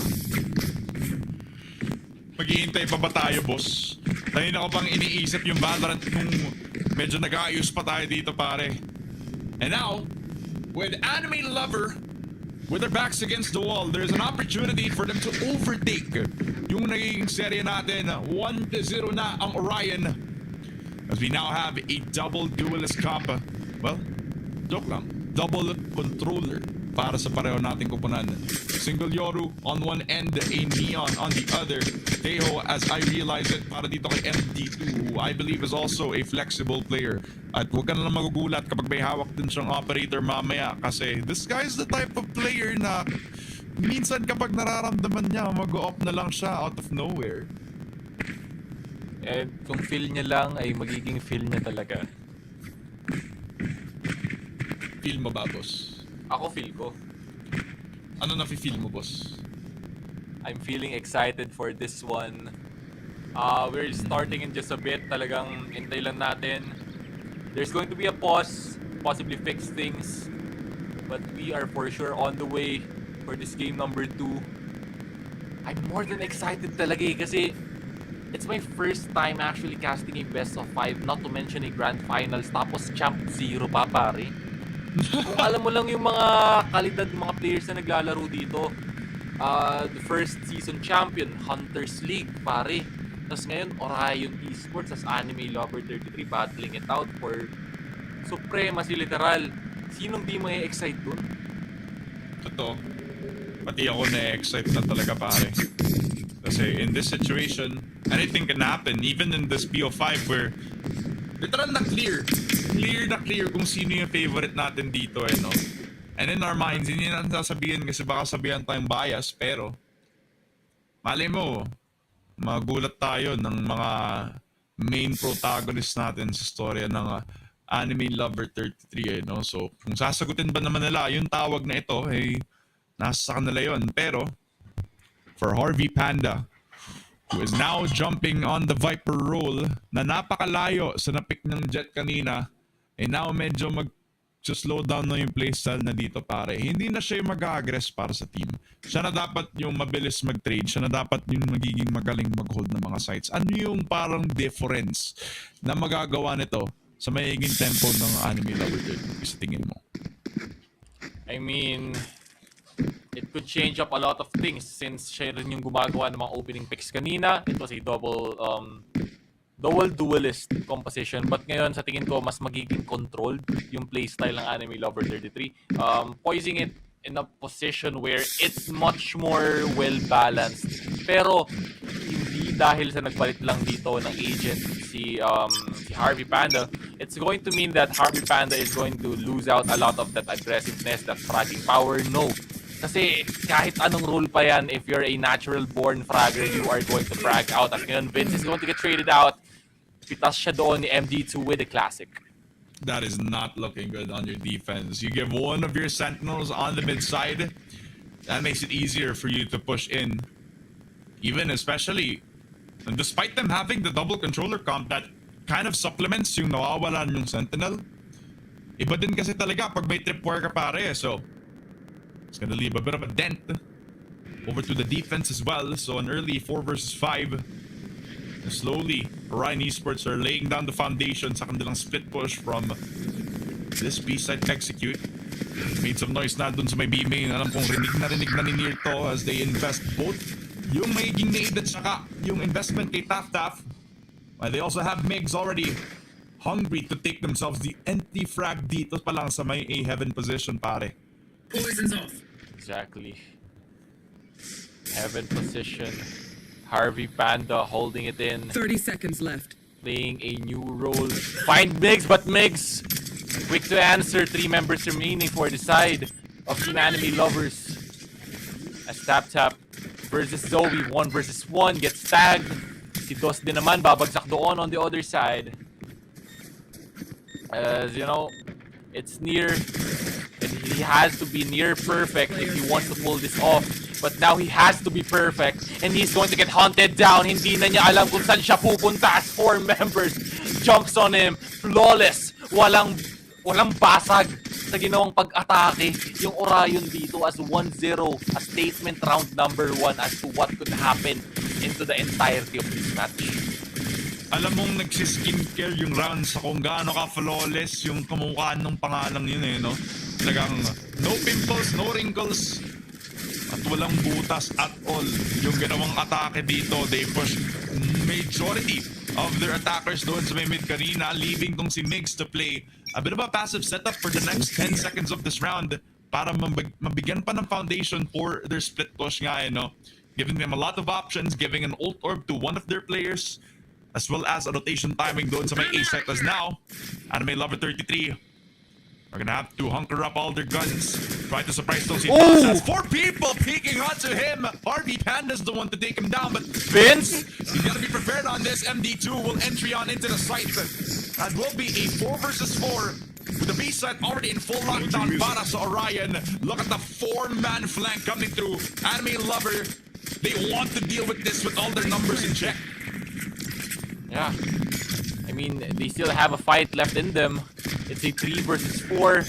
Maghihintay pa ba tayo, boss? Kanina ko pang iniisip yung Valorant nung medyo nag-aayos pa tayo dito, pare. And now, with Anime Lover with their backs against the wall, there's an opportunity for them to overtake yung naging serye natin. 1-0 na ang Orion as we now have a double duelist comp. Well, joke lang. Double controller para sa pareho nating kupunan. Single Yoru on one end, a Neon on the other. Teho, as I realize it, para dito kay MD2, who I believe is also a flexible player. At huwag ka na lang magugulat kapag may hawak din siyang operator mamaya kasi this guy is the type of player na minsan kapag nararamdaman niya, mag-off na lang siya out of nowhere. And kung feel niya lang ay magiging feel niya talaga. Feel mo ba, boss? Ako feel ko. Ano na-feel mo, boss? I'm feeling excited for this one. We're starting in just a bit. Talagang hintay lang natin. There's going to be a pause, possibly fix things. But we are for sure on the way for this game number 2. I'm more than excited talaga kasi it's my first time actually casting a best of 5, not to mention a Grandfinals, tapos Champzero pa, pare. Kung alam mo lang yung mga kalidad ng mga players na naglalaro dito, the first season champion, Hunters League, pare. Tapos ngayon, Orion Esports as Anime Lover 33 battling it out for supremacy, literal. Sinong di ma-excite dun? Totoo. Pati ako na-excite na talaga, pare. Kasi in this situation, anything can happen. Even in this BO5 where literal na clear kung sino yung favorite natin dito no? And in our minds, hindi natin sasabihin kasi baka sabihan tayong bias, pero malay mo, magulat tayo ng mga main protagonists natin sa storya ng Anime Lover 33 no? So kung sasagutin ba naman nila yung tawag na ito, nasa kanila yun. Pero for Harvey Panda, who is now jumping on the Viper role na napakalayo sa napick ng Jet kanina, now medyo mag-slow down na yung playstyle na dito, pare. Hindi na siya yung mag-aggress para sa team. Siya na dapat yung mabilis mag-trade. Siya na dapat yung magiging magaling mag-hold ng mga sites. Ano yung parang difference na magagawa nito sa mayiging tempo ng Anime Lover 30 sa tingin mo? I mean, it could change up a lot of things since siya rin yung gumagawa ng mga opening picks kanina. It was a double duelist composition, but ngayon sa tingin ko mas magiging controlled yung playstyle ng Anime Lover 33. Poising it in a position where it's much more well-balanced. Pero hindi dahil sa nagpalit lang dito ng agent si Harvey Panda, it's going to mean that Harvey Panda is going to lose out a lot of that aggressiveness, that fragging power. No. Kasi kahit anong role pa yan, if you're a natural-born fragger, you are going to frag out. At ngayon, Vince is going to get traded out. Pitas siya doon ni MD2 with the classic. That is not looking good on your defense. You give one of your sentinels on the mid side, that makes it easier for you to push in. Even especially, and despite them having the double controller comp, that kind of supplements yung nawawalan yung sentinel. Iba din kasi talaga pag may tripwire ka pare, so it's gonna leave a bit of a dent over to the defense as well. So an early 4 versus 5. And slowly, Orion Esports are laying down the foundation sa kanilang split push from this B-side execute. Made some noise na dun sa may B-main. Alam kong rinig na ni Nier to as they invest both yung magiging nade at saka yung investment kay Taf. And they also have Migs already hungry to take themselves the empty frag dito pa lang sa may A-heaven position pare. Poison's off. Exactly. Heaven position. Harvey Panda holding it in. 30 seconds left. Playing a new role. Find Migs, but Migs quick to answer. 3 members remaining for the side of Team Anime Lovers. As Tap versus Zoe, 1 versus 1 gets tagged. Si Dos din naman babagsak doon on the other side. As you know, it's near, and he has to be near perfect if he wants to pull this off. But now he has to be perfect, and he's going to get hunted down. Hindi na niya alam kung saan siya pupunta as 4 members jumps on him. Flawless. Walang basag sa ginawang pag-atake. Yung Orion dito as 1-0. A statement round number 1 as to what could happen into the entirety of this match. Alam mong nagsiskincare yung rounds sa kung gaano ka flawless yung kamukha ng pangalang yun eh, no? Talagang no pimples, no wrinkles, at walang butas at all. Yung ginawang atake dito, they push majority of their attackers doon sa may mid kanina, leaving tong si Migs to play a bit of a passive setup for the next 10 seconds of this round para mabigyan pa ng foundation for their split push nga eh, no? Giving them a lot of options, giving an ult orb to one of their players, as well as a rotation timing doon sa may A-site as now. Anime Lover 33 are gonna have to hunker up all their guns, try to surprise those. He has 4 people peeking onto him. Harvey Panda's the one to take him down, but Vince, you gotta be prepared on this. MD2 will entry on into the site. That will be a 4 versus 4. With the B side already in full lockdown para sa Orion. Look at the 4-man flank coming through. Anime Lover, they want to deal with this with all their numbers in check. Yeah. I mean, they still have a fight left in them. It's a 3 versus 4.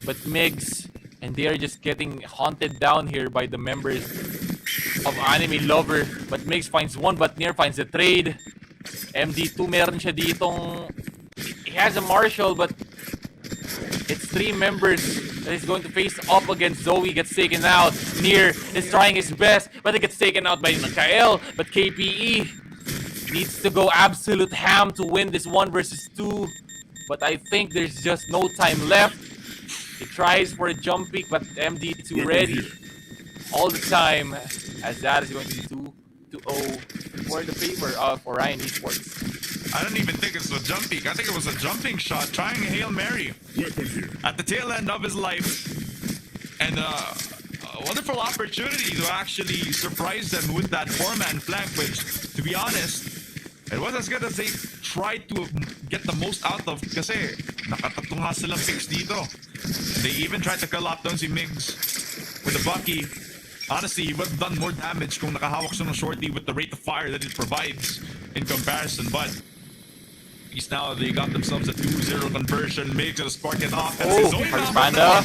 But Migs, and they are just getting haunted down here by the members of Anime Lover. But Migs finds one, but Nier finds the trade. MD2 meron siya ditong... He has a Marshall, but it's 3 members that he's going to face up against. Zoe gets taken out. Nier is trying his best, but it gets taken out by Mikael. But KPE needs to go absolute ham to win this 1 versus 2. But I think there's just no time left. He tries for a jump peek, but MD2 ready all the time. As that is going to be 2-0 for the favor of Orion Esports. I don't even think it's a jump peek. I think it was a jumping shot, trying a Hail Mary at the tail end of his life. And a wonderful opportunity to actually surprise them with that 4-man flank, which, to be honest, it was as good as they tried to get the most out of kasi nakatatlo nga silang picks dito. They even tried to kill off doon si Migs with the Bucky. Honestly, he would have done more damage kung nakahawak siya ng shorty with the rate of fire that it provides in comparison, but at least now they got themselves a 2-0 conversion. Migs gonna spark it off. Oh, Harvey Panda.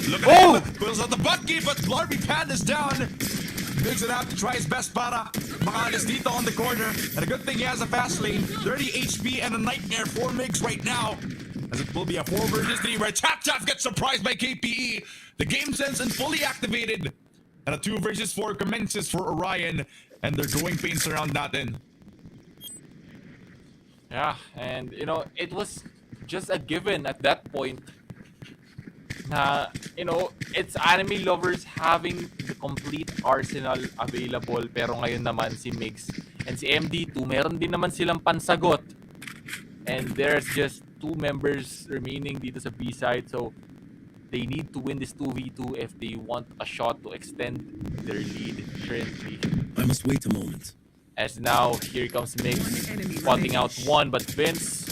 Look at him. Pulls out the Bucky, but Harvey Panda's down. Migs gonna have to try his best para makaalis dito on the corner. And a good thing he has a fast lane. 30 HP and a nightmare for Migs right now. as it will be a 4 versus 3 where Tap gets surprised by KPE. The game sense and fully activated. And a 2 versus 4 commences for Orion. And they're growing pains around natin. Yeah, and you know, it was just a given at that point. You know, it's anime lovers having the complete arsenal available, pero ngayon naman si Migs and si MD2 meron din naman silang pansagot, and there's just 2 members remaining dito sa B side, so they need to win this 2v2 if they want a shot to extend their lead currently. I must wait a moment. As now here comes Migs spotting out 1, but Vince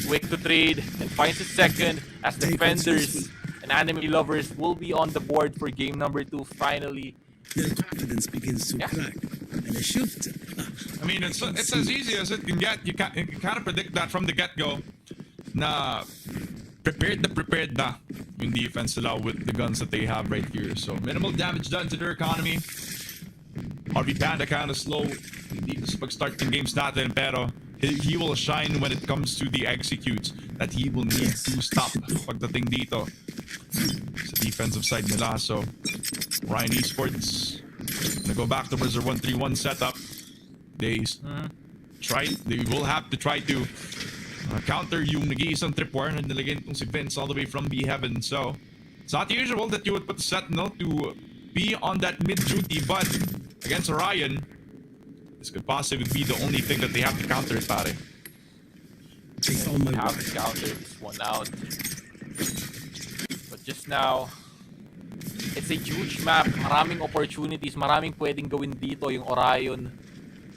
quick to trade and finds a second as defenders and anime lovers will be on the board for game number 2 finally. Their confidence begins to crack, and a shift. I mean, it's as easy as it can get. You kind of predict that from the get-go. Na prepared na yung defense nila with the guns that they have right here. So minimal damage done to their economy. RV Panda kind of slow. Hindi sa pag-start ng games natin, pero he will shine when it comes to the executes that he will need to stop pagdating dito sa defensive side nila. So Ryan Esports gonna go back towards their 1-3-1 setup. They will have to try to counter yung nag-iisang tripwire na nilagyan itong si Vince all the way from B Heaven. So it's not usual that you would put Sentinel to be on that mid duty, but against Orion, this could possibly be the only thing that they have to counter, pare. They have to counter this one out. But just now, it's a huge map. Maraming opportunities. Maraming pwedeng gawin dito yung Orion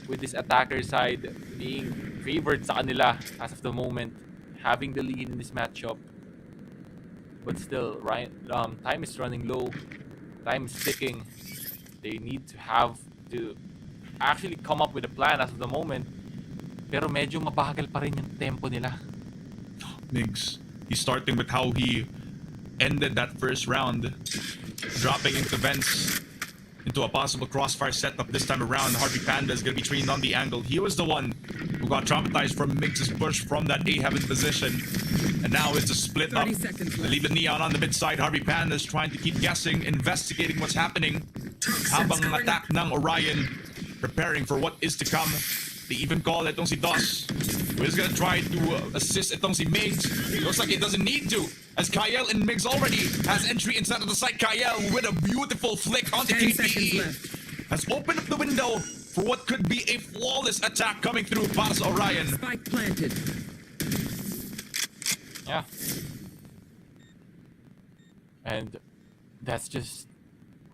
with this attacker side being favored sa kanila as of the moment. Having the lead in this matchup. But still, time is running low. Time is ticking. They need to have to actually come up with a plan as of the moment, pero medyo mabagal pa rin yung tempo nila. Migs, he's starting with how he ended that first round, dropping into vents into a possible crossfire setup this time around. Harvey Panda is going to be trained on the angle. He was the one who got traumatized from Migs' push from that A-Heaven position, and now it's a split up. They leave the Neon on the mid side. Harvey Panda is trying to keep guessing, investigating what's happening, habang ang attack ng Orion preparing for what is to come. They even call itong si Dos, who is gonna try to assist itong si Migs. Looks like he doesn't need to, as Kyle and Migs already has entry inside of the site. Kyle with a beautiful flick onto KPE has opened up the window for what could be a flawless attack coming through para sa Orion. Spike planted. Yeah. And that's just,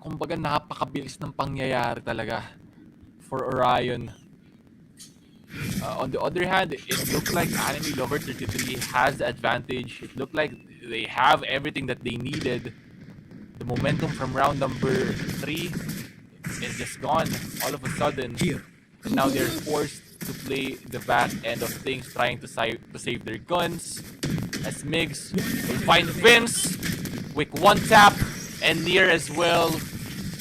kumbaga napakabilis ng pangyayari talaga for Orion. On the other hand, it looked like Anime Lover 33 has the advantage. It looked like they have everything that they needed. The momentum from round number 3 is just gone all of a sudden. And now they're forced to play the back end of things, trying to save their guns. As Migs will find Vince with 1 tap and near as well.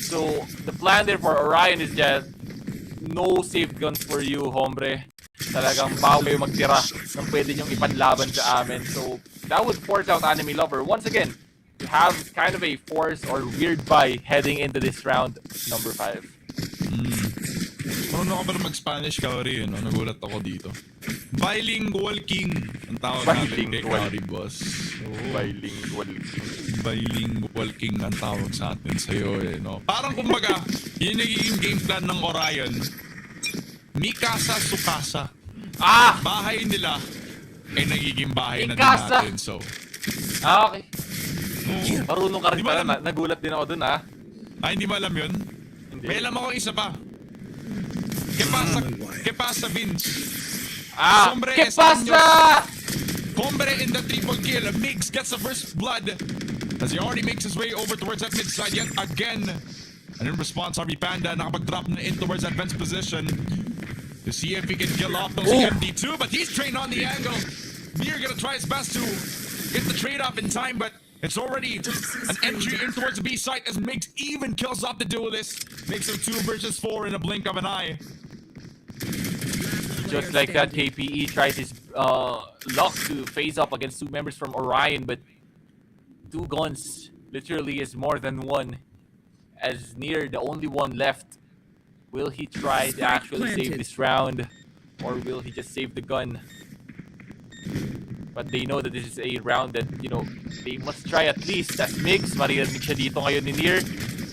So the plan there for Orion is just no safe guns for you, hombre. Talagang bago kayo magtira ng pwede nyong ipanlaban sa amin. So that would force out Anime Lover once again to have kind of a force or weird buy heading into this round number 5. Marunong ka ba na mag-Spanish, Kaori? No? Nagulat ako dito. Bilingual king ang tawag natin kay Kaori, boss. Bilingual king. Bilingual king ang tawag sa atin sa'yo, eh. No? Parang kumbaga, yun nagiging game plan ng Orion. Mikasa Sukasa. Bahay nila ay nagiging bahay na din natin. So, okay. Marunong ka rin pala. Nagulat din ako dun, ha? Hindi mo alam yun? Hindi. May alam ako isa pa. ¿Qué pasa, Vince? ¿Qué pasa? Hombre in the triple kill. Migs gets the first blood as he already makes his way over towards that mid side yet again. And in response, Harvey Panda nakapag-drop na in towards that fence position to see if he can kill off those MD2, but he's trained on the angle. Mir gonna try his best to get the trade off in time, but it's already an entry in towards the B site as Migs even kills off the duelist. Makes him 2 versus 4 in a blink of an eye. Just like that, KPE tries his luck to face up against 2 members from Orion, but 2 guns literally is more than 1. As Near, the only one left. Will he try to actually save this round? Or will he just save the gun? But they know that this is a round that, you know, they must try at least. As Migs, maririnig siya dito ngayon ni Near.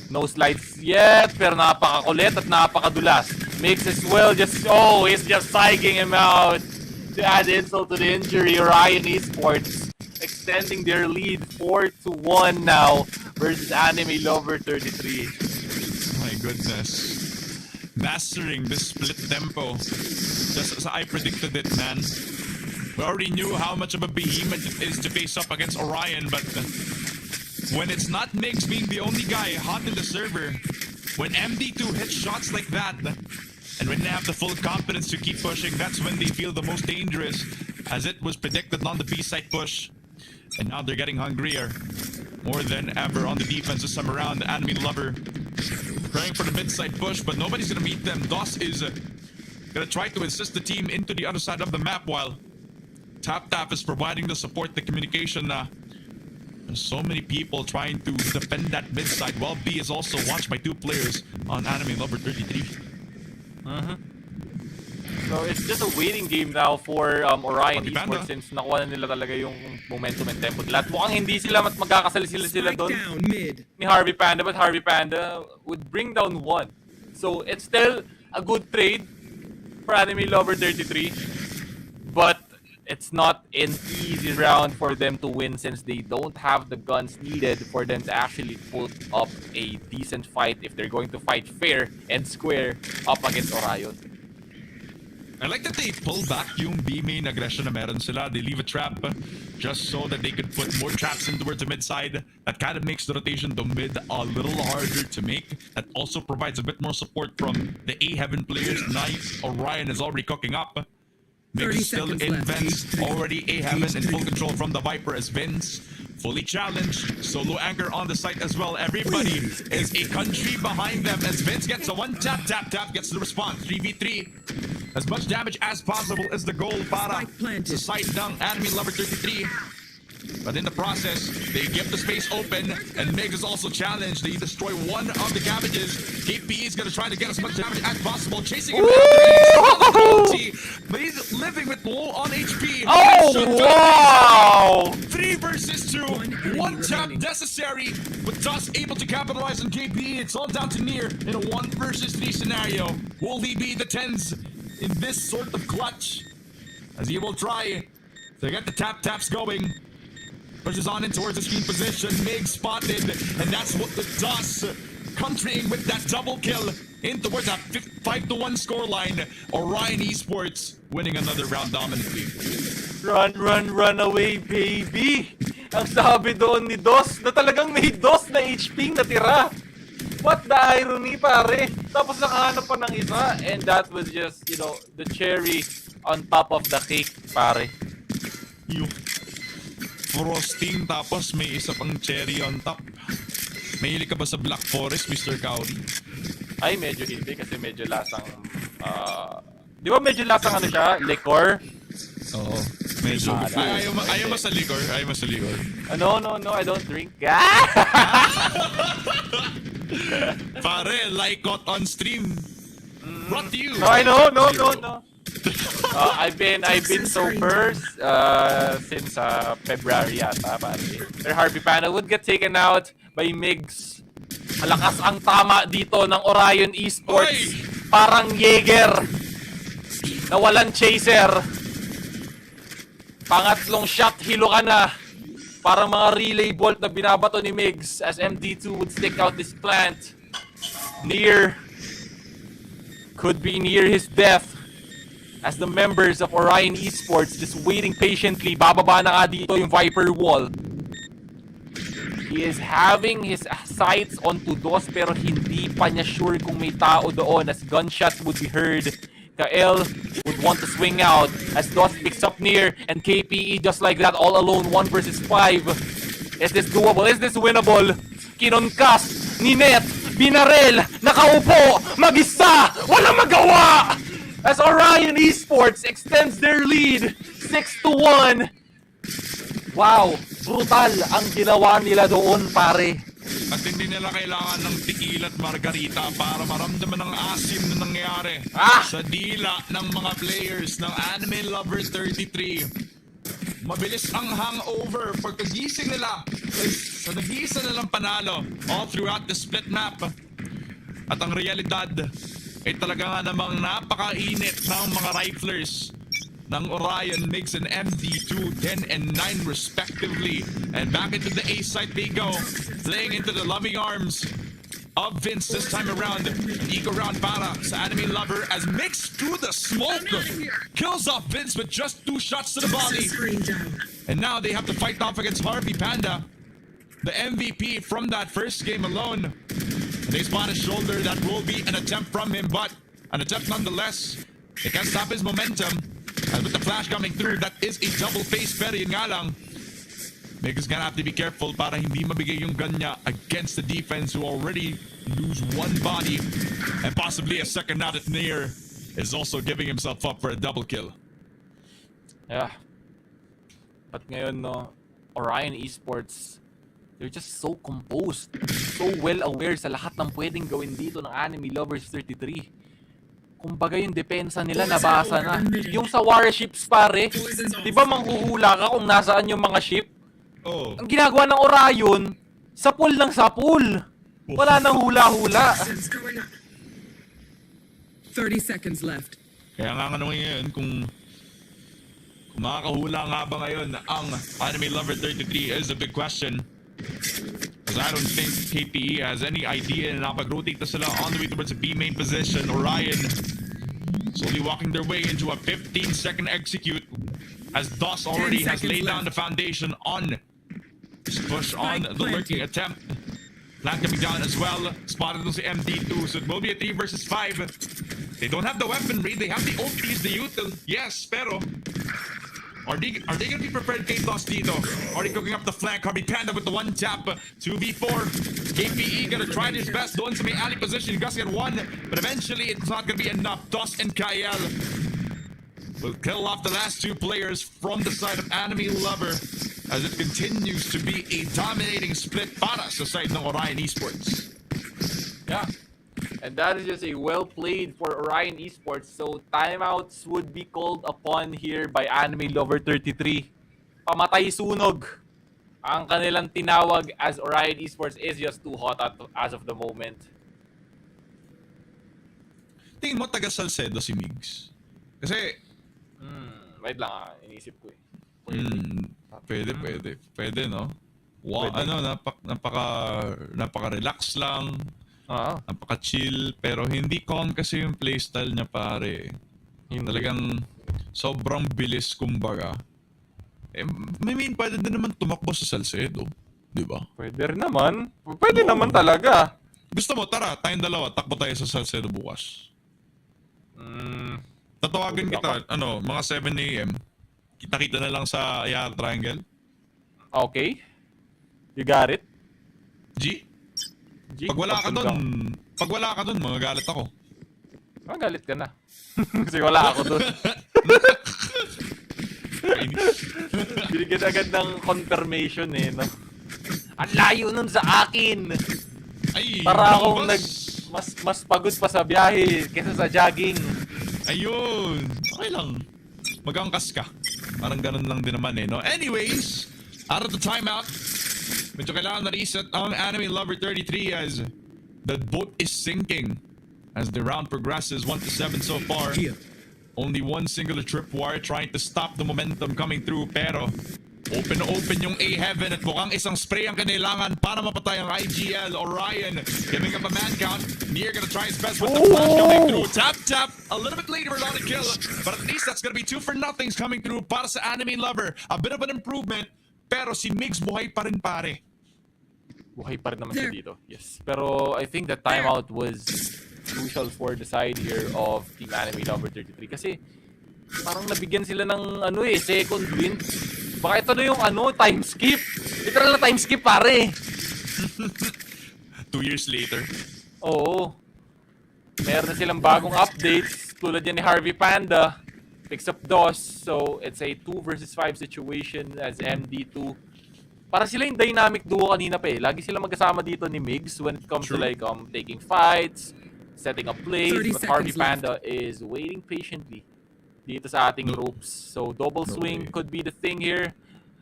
No slides yet, pero napakakulit at napakadulas. Migs as well, he's just psyching him out. To add insult to the injury, Orion Esports extending their lead 4-1 now versus Anime Lover 33. My goodness. Mastering the split tempo. Just as I predicted it, man. We already knew how much of a behemoth it is to face up against Orion, but when it's not Migs being the only guy hot in the server, when MD2 hits shots like that, and when they have the full confidence to keep pushing, that's when they feel the most dangerous, as it was predicted on the B-side push. And now they're getting hungrier. More than ever on the defense this time around. The Anime Lover praying for the mid-side push, but nobody's gonna meet them. DOS is gonna try to assist the team into the other side of the map, while TapTap is providing the support, the communication. There's so many people trying to defend that mid-side, while B is also watched by 2 players on Anime Lover 33. So it's just a waiting game now for Orion Esports, since nakuha na nila talaga yung momentum and tempo nila. At mukhang hindi sila magkakasali sila doon ni Harvey Panda, but Harvey Panda would bring down 1. So it's still a good trade for Anime Lover 33, but it's not an easy round for them to win, since they don't have the guns needed for them to actually put up a decent fight if they're going to fight fair and square up against Orion. I like that they pull back yung B main aggression na meron sila. They leave a trap just so that they could put more traps in towards the mid side. That kind of makes the rotation to mid a little harder to make. That also provides a bit more support from the A-Heaven players. Nice. Orion is already cooking up. Migs still in Vince. Already A-Heaven in full control from the Viper as Vince. Fully challenged. Solo anchor on the site as well. Everybody is a country behind them as Vince gets a 1-tap. Tap gets the response. 3v3. As much damage as possible is the goal para sa site ng Anime Lover 33. But in the process, they give the space open, and Migs is also challenged. They destroy 1 of the cabbages. KP is going to try to get as much damage as possible, chasing him after but he's living with low on HP. Oh, wow! 3 versus 2. 1 tap necessary, with DOS able to capitalize on KP. It's all down to Near in a 1 versus 3 scenario. Will he be the 10s in this sort of clutch? As he will try to get the taps going. Pushes on in towards the screen position. Mig spotted, and that's what the DOS countering with that double kill in towards that 5-1 scoreline. Orion Esports winning another round dominantly. Run away, baby! Ang sabi doon ni DOS na talagang may DOS na HP natira. What the irony, pare? Tapos nakahanap pa ng isa, and that was just, you know, the cherry on top of the cake, pare. Yung frosting, tapos may isa pang cherry on top. Mahilig ka ba sa Black Forest, Mr. Cowrie? Ay, medyo hindi kasi medyo lasang... di ba medyo lasang ano siya? Liquor? Oo. Medyo. Ayaw mo sa liquor? Ayaw mo sa liquor? No, I don't drink. Pare, Lycott on stream. Brought to you. No, I know, no. I've been sober since February yata, pare. Pero Harvey Panda would get taken out by Migs. Malakas ang tama dito ng Orion Esports. Oy! Parang Jaeger na walang chaser. Pangatlong shot, hilo ka na. Parang mga relay bolt na binabato ni Migs as MD2 would stick out this plant. Near could be near his death. As the members of Orion Esports just waiting patiently, bababa na nga dito yung Viper Wall. He is having his sights onto DOS pero hindi pa niya sure kung may tao doon as gunshots would be heard. Kael would want to swing out as DOS picks up Near and KPE just like that all alone 1 versus 5. Is this doable? Is this winnable? Kinonkas, Ninette, Binarel, nakaupo, mag-isa, walang magawa! as Orion Esports extends their lead 6-1. Wow, brutal ang ginawa nila doon, pare. At hindi nila kailangan ng tequila at margarita para maramdaman ang asim na nangyari sa dila ng mga players ng Anime Lover 33. Mabilis ang hangover pagkagising nila sa nag-iisa nilang panalo all throughout the split map. At ang realidad ay talaga nga namang napakainit ng mga riflers ng Orion makes an MD2, 10 and 9 respectively. And back into the A site they go, playing into the loving arms of Vince this time around. An eco round para sa Anime Lover as Mix through the smoke kills off Vince with just 2 shots to the body. And now they have to fight off against Harvey Panda, the MVP from that first game alone. And they spot his shoulder. That will be an attempt from him, but an attempt nonetheless. They can't stop his momentum. And with the flash coming through, that is a double face, pero yun nga lang, Mix is gonna have to be careful para hindi mabigay yung gun niya against the defense who already lose 1 body and possibly a second out at near is also giving himself up for a double kill. Yeah. But ngayon, no, Orion Esports, they're just so composed, so well aware sa lahat ng pwedeng gawin dito ng Anime Lovers 33. Kumbaga yung depensa nila nabasa na. Yung sa warships, pare, di ba manghuhula ka kung nasaan yung mga ship? Oh. Ang ginagawa ng Orion, sapul ng sapul. Wala nang hula-hula. 30 seconds left. Kaya nga ngayon kung makakahula nga ba ngayon ang Anime Lover 33 is a big question. Because I don't think KPE has any idea na napag-rotate na sila on the way towards the B main position. Orion slowly walking their way into a 15-second execute as DOS already has laid down the foundation on this push on the lurking attempt. Plant coming down as well. Spotted on the MD2, so it will be a 3 versus 5. They don't have the weaponry, they have the ultis, the util. Yes, pero Are they gonna be prepared kay DOS dito? Already cooking up the flank. Harvey Panda with the 1 tap. 2v4. KPE gonna try his best. Doon sa may alley position. Gus get 1. But eventually it's not gonna be enough. DOS and Kael will kill off the last 2 players from the side of Anime Lover as it continues to be a dominating split para sa side ng Orion Esports. Yeah. And that is just a well played for Orion Esports. So timeouts would be called upon here by Anime Lover 33. Pamatay sunog. Ang kanilang tinawag as Orion Esports is just too hot as of the moment. Tingin mo taga Salcedo si Migs? Kasi wait lang, inisip ko eh. Pwede no? Wow, Pwede. napaka-relax lang. Napaka-chill, pero hindi calm kasi yung playstyle niya, pare. Talagang sobrang bilis, kumbaga. Pwede din naman tumakbo sa Salcedo. Di ba? Pwede rin naman. Pwede naman talaga. Gusto mo, tara, tayong dalawa, takbo tayo sa Salcedo bukas. Tatawagan kita, mga 7 AM. Kita-kita na lang sa Ayala Triangle. Okay. You got it? G? Pag wala ka dun, magagalit ako. Magalit ka na. Kasi wala ako dun. Binigyan agad ng confirmation eh, no? Ang layo nun sa akin! Ay, para akong mas pagod pa sa biyahe kesa sa jogging. Ayun! Okay lang. Mag-angkas ka. Parang ganun lang din naman eh, no? Anyways, out of the timeout, medyo kailangan na reset ang Anime Lover 33 as the boat is sinking as the round progresses 1-7 so far. Only one singular tripwire trying to stop the momentum coming through, pero open na open yung A-Heaven at mukhang isang spray ang kailangan para mapatay ang IGL. Orion giving up a man count. Nier gonna try his best with the flash coming through. Tap, a little bit later on the kill, but at least that's gonna be 2 for nothings coming through para sa Anime Lover. A bit of an improvement, pero si Migs buhay pa rin, pare. Buhay pa rin naman siya dito. Yes. Pero I think the timeout was crucial for the side here of Team Anime Lover 33 kasi parang nabigyan sila ng second win. Baka ito na yung time skip. Literal na time skip, pare. 2 years later. Oo. Meron na silang bagong updates. tulad yan ni Harvey Panda, picks up DOS, so it's a 2 versus 5 situation as MD2. Para sila yung dynamic duo kanina pa eh. Lagi sila magkasama dito ni Migs when it comes to like taking fights, setting up plays, but Harvey Panda is waiting patiently dito sa ating ropes. So double swing could be the thing here.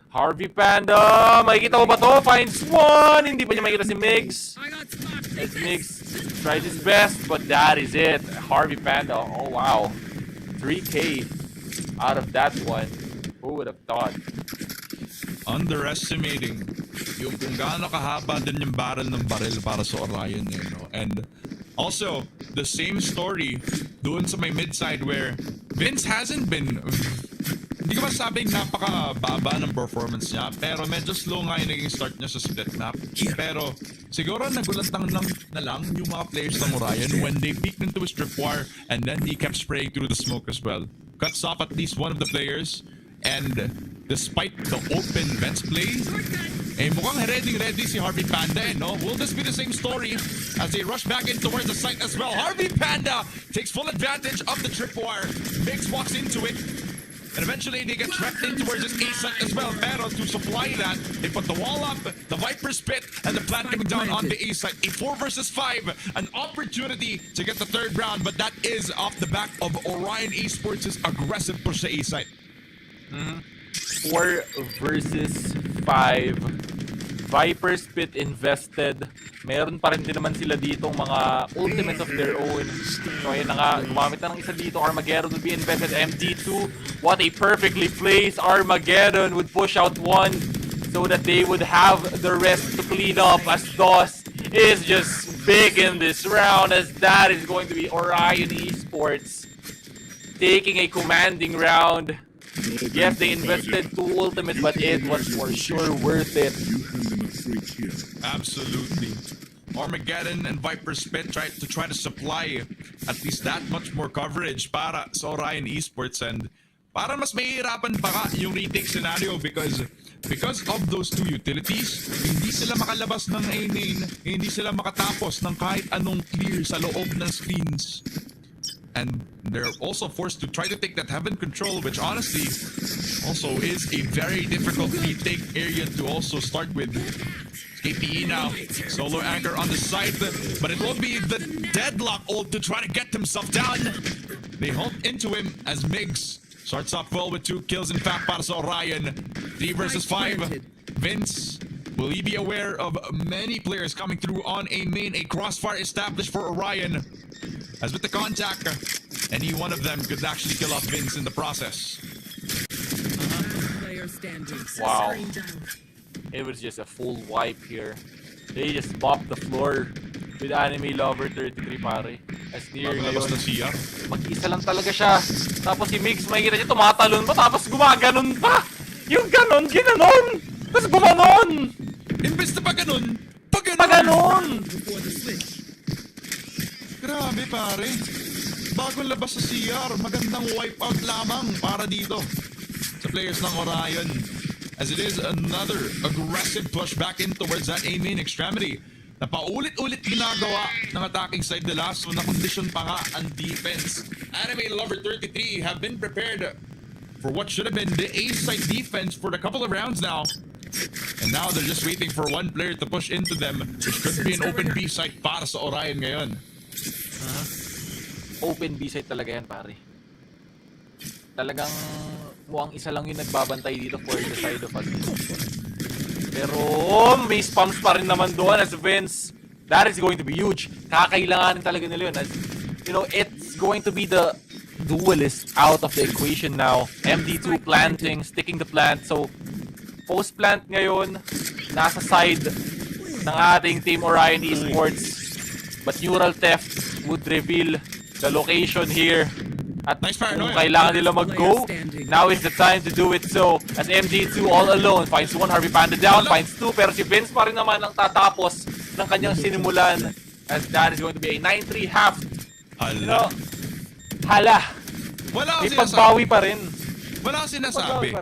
Harvey Panda, makikita mo ba to? Finds one! Hindi pa niya makikita si Migs. As Migs tries his best, but that is it. Harvey Panda, oh wow. 3K out of that one. Who would have thought? Underestimating yung kung gaano kahaba din yung barrel ng baril para sa Orion eh, no? And also, the same story doon sa may mid-side where Vince hasn't been... Hindi ko masabing napaka-baba ng performance niya, pero medyo slow nga yung naging start niya sa split map. Pero siguro nagulantang na lang yung mga players ng Orion when they peeked into his tripwire and then he kept spraying through the smoke as well. Cuts off at least one of the players, and despite the open vents play, mukhang ready si Harvey Panda, no? Will this be the same story as they rush back in towards the site as well? Harvey Panda takes full advantage of the tripwire. Migs walks into it, and eventually they get trapped in towards this A site as well. Pero to supply that, they put the wall up, the Viper's pit, and the plant coming down on the A site. A 4 versus 5, an opportunity to get the third round, but that is off the back of Orion Esports' aggressive push to A site. 4 versus 5. Viper's Pit invested. Meron pa rin din naman sila ditong mga ultimates of their own. So ayun na nga, gumamit na ng isa dito. Armageddon would be invested. MD2, what a perfectly placed Armageddon would push out one so that they would have the rest to clean up, as DOS is just big in this round, as that is going to be Orion Esports taking a commanding round. Yes, they invested 2 ultimates, but it was for sure worth it. Absolutely. Armageddon and Viper's Pit try to supply at least that much more coverage para sa Orion Esports, and para mas mahihirapan pa ka yung retake scenario because of those 2 utilities, hindi sila makalabas ng A-main, hindi sila makatapos ng kahit anong clear sa loob ng screens. And they're also forced to try to take that heaven control, which honestly also is a very difficult retake area to also start with. KPE now, solo anchor on the side, but it will be the deadlock ult to try to get himself down. They halt into him as Migs starts off well with 2 kills in fact para sa Orion. 3 versus 5. Vince, will he be aware of many players coming through on a main? A crossfire established for Orion. As with the contact, any one of them could actually kill off Vince in the process. Wow. It was just a full wipe here. They just mopped the floor with Anime Lover 33, pare. As near ngayon, mag-isa lang talaga siya. Tapos si Migs, makikita niya tumatalon pa, tapos gumaganon pa! Yung ganon, ginanon! Tapos gumanon! Imbes na paganon, paganon! Grabe pare. Bagong labas sa CR, magandang wipeout lamang para dito sa players ng Orion. As it is another aggressive push back in towards that A-main extremity. Na paulit-ulit ginagawa ng attacking side nila, so na-condition pa nga ang defense. Anime Lover 33 have been prepared for what should have been the A-side defense for a couple of rounds now. And now they're just waiting for one player to push into them, which could be an open B site para sa Orion ngayon. Open B site talaga yan, pare. Talagang mukhang isa lang yung nagbabantay dito for the side of us. Pero may spams pa rin naman doon as Vince. That is going to be huge. Kakailanganin talaga nila yun. As, you know, it's going to be the duelist out of the equation now. MD2 planting, sticking the plant. So, post-plant ngayon, nasa side ng ating Team Orion Esports. But Neural Theft would reveal the location here. At nice kung kailangan nila mag-go, now is the time to do it so. As MD2 all alone, finds 1, Harvey Panda down, finds 2, pero si Vince pa rin naman ang tatapos ng kanyang sinimulan. As that is going to be a 9-3 half. Hala. Hala. Wala may pagbawi pa rin. Wala akong sinasabi.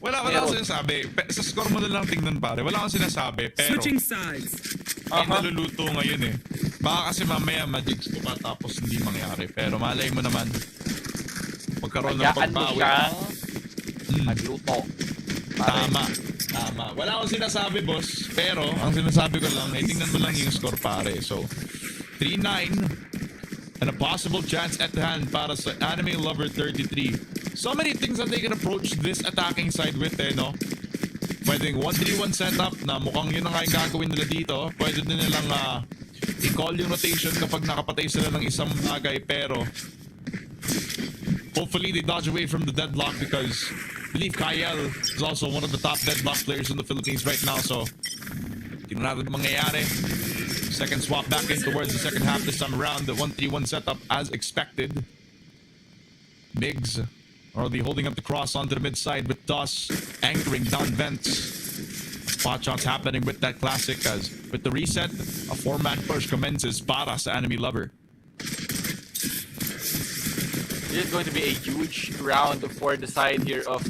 Wala akong sinasabi. Sa score mo na lang tingnan pare. Wala akong sinasabi. Pero switching sides. Naluluto ngayon eh. Baka kasi mamaya ma-jigs ko pa tapos hindi mangyari. Pero malay mo naman, magkaroon ng pagbawi. Magluto. Tama. Wala akong sinasabi, boss. Pero, ang sinasabi ko lang, tingnan mo lang yung score, pare. So, 3-9. And a possible chance at hand para sa Anime Lover 33. So many things that they can approach this attacking side with, no? Pwedeng 1-3-1 setup na mukhang yun ang kaya gagawin nila dito. Pwede din nilang i-call yung rotation kapag nakapatay sila ng isang bagay. Pero, hopefully they dodge away from the deadlock because I believe Kyle is also one of the top deadlock players in the Philippines right now. So, tingnan natin ang mangyayari. Second swap back in towards the second half this time around. The 1-3-1 setup as expected. Migs already holding up the cross onto the mid side with Dust anchoring down vents. Spot shots happening with that classic as with the reset, a 4-man push commences para sa Anime Lover. This is going to be a huge round for the side here of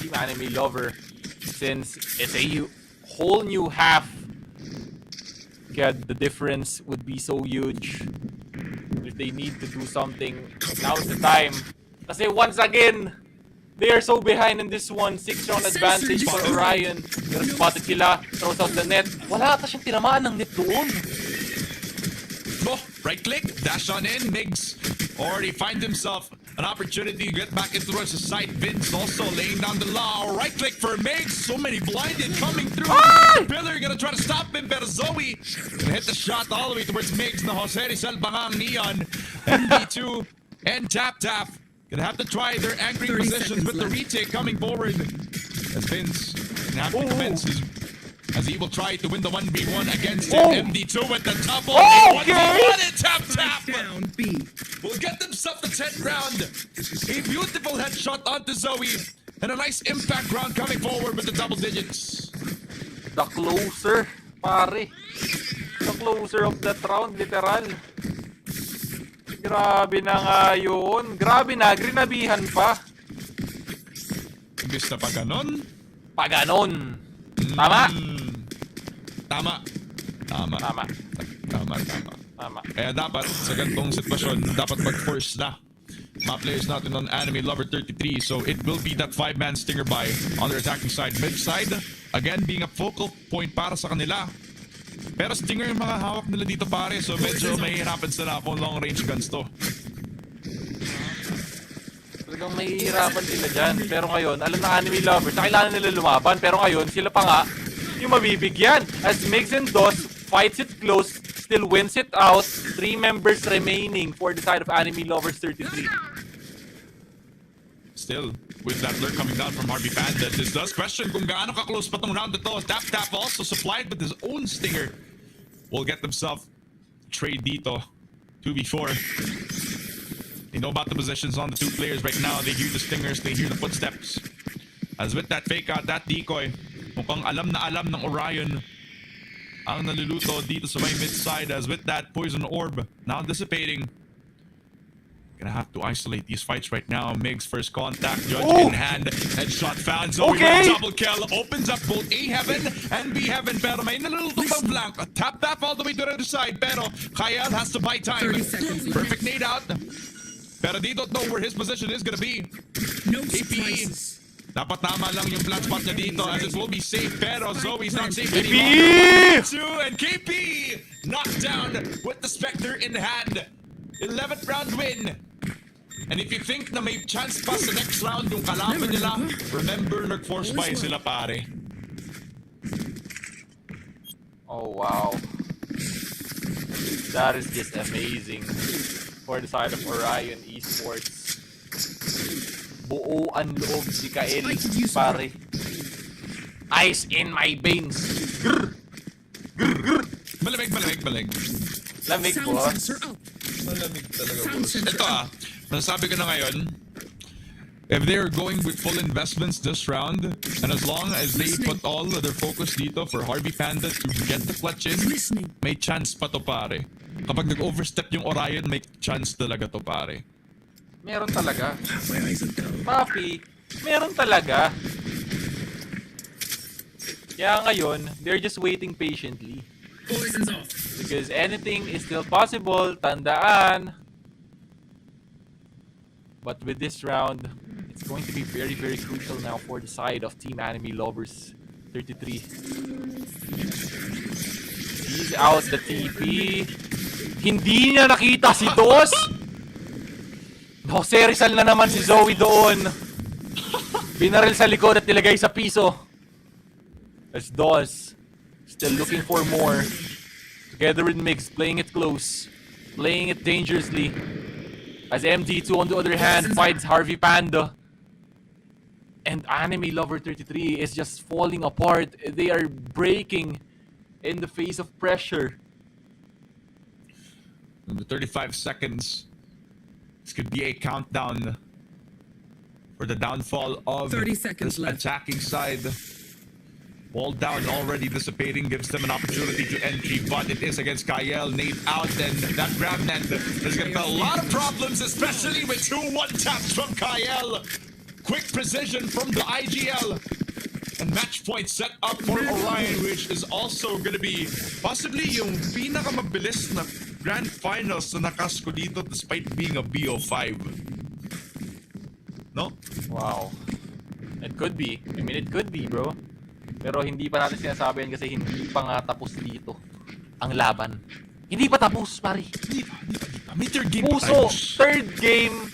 Team Anime Lover since it's a whole new half. God, the difference would be so huge if they need to do something. Now's the time. Kasi once again, they are so behind in this one. 6-round advantage for Orion. Pero spotted sila. Throws out the net. Wala ata siyang tinamaan ng net doon. Oh, right click, dash on in. Migs already finds himself an opportunity to get back in towards the side. Vince also laying down the law. Right click for Migs. So many blinded coming through. Pillar gonna try to stop him, but Zoe gonna hit the shot all the way towards Migs. Na Jose Rizal Bangang Neon. MB2 and Tap gonna have to try their anchoring positions with the retake coming forward. As Vince gonna have to commence as he will try to win the 1v1 against MD2 with the double. Okay. 1v1 and Tap Down B. will get themselves the 10th round. A beautiful headshot onto Zoe and a nice impact round coming forward with the double digits. The closer, pare. The closer of that round, literal. Grabe na nga yun. Grabe na, grinabihan pa. Imbis na pa ganon. Tama. Kaya dapat sa ganitong sitwasyon, dapat mag-force na mga players natin on Anime Lover 33. So it will be that 5-man stinger buy on their attacking side. Mid side, again being a focal point para sa kanila. Pero stinger yung mga hawak nila dito, pare. So medyo may hirapan sila kung long range guns to. Talagang may hirapan sila dyan. Pero ngayon, alam na Anime Lovers na kailangan nila lumaban. Pero ngayon, sila pa nga yung mabibigyan. As Migs and Dos fights it close, still wins it out. 3 members remaining for the side of Anime Lovers 33. Still, with that lurk coming down from Harvey Panda, this does question kung gaano ka-close pa tong round ito. Tap also supplied with his own stinger. Will get themselves trade dito. 2v4. They know about the positions on the two players right now. They hear the stingers, they hear the footsteps. As with that fake out, that decoy, mukhang alam na alam ng Orion ang naluluto dito sa may mid side. As with that poison orb now dissipating. Gonna have to isolate these fights right now. Migs first contact, Judge in hand, headshot found. Zoe with a double kill, opens up both A heaven and B heaven. Pero may nalulutong pang blank. Tap all the way to the other side. Pero Kyle has to buy time. Perfect nade out. Pero they don't know where his position is gonna be. No KPE. Dapat tama lang yung flat spot niya dito as it will be safe. Pero Zoe's not safe KP! anymore. And KP knocked down with the Spectre in hand. 11th round win. And if you think na may chance pa sa next round yung kalaban nila, remember nag-force buy sila, pare. Oh wow. That is just amazing for the side of Orion Esports. Buo ang loob si Kael, pare. Ice in my veins. Grr! Grr! Grr! Malamig. Lamig po. Malamig talaga, boss. Ito masasabi ko na ngayon, if they're going with full investments this round, and as long as they put all of their focus dito for Harvey Panda to get the clutch in, may chance pa to, pare. Kapag nag-overstep yung Orion, may chance talaga to, pare. Meron talaga. Papi, meron talaga. Kaya ngayon, they're just waiting patiently. Poison's off. Because anything is still possible, tandaan. But with this round, it's going to be very, very crucial now for the side of Team Anime Lovers 33. He's out the TP. Hindi niya nakita si Dos. Jose Rizal na naman si Zoe doon. Binaril sa likod at nilagay sa piso. As Dos still looking for more. Together with Migs, playing it close. Playing it dangerously. As MD2 on the other hand fights Harvey Panda. And Anime Lover 33 is just falling apart. They are breaking in the face of pressure. In the 35 seconds, this could be a countdown for the downfall of 30 seconds this left. attacking side. Wall down already dissipating gives them an opportunity to entry, but it is against Kyle. Nate out, and that grab net is going to a lot of problems, especially with 2 one-taps from Kyle. Quick precision from the IGL. And match point set up for Orion, which is also going to be possibly yung pinakamabilis na Grandfinals na nakasko dito despite being a BO5. No? Wow. It could be. I mean, it could be, bro. Pero hindi pa natin sinasabi yan kasi hindi pa nga tapos dito ang laban. Hindi pa tapos, pare. Hindi pa. May third game pa Puso, tayo. third game,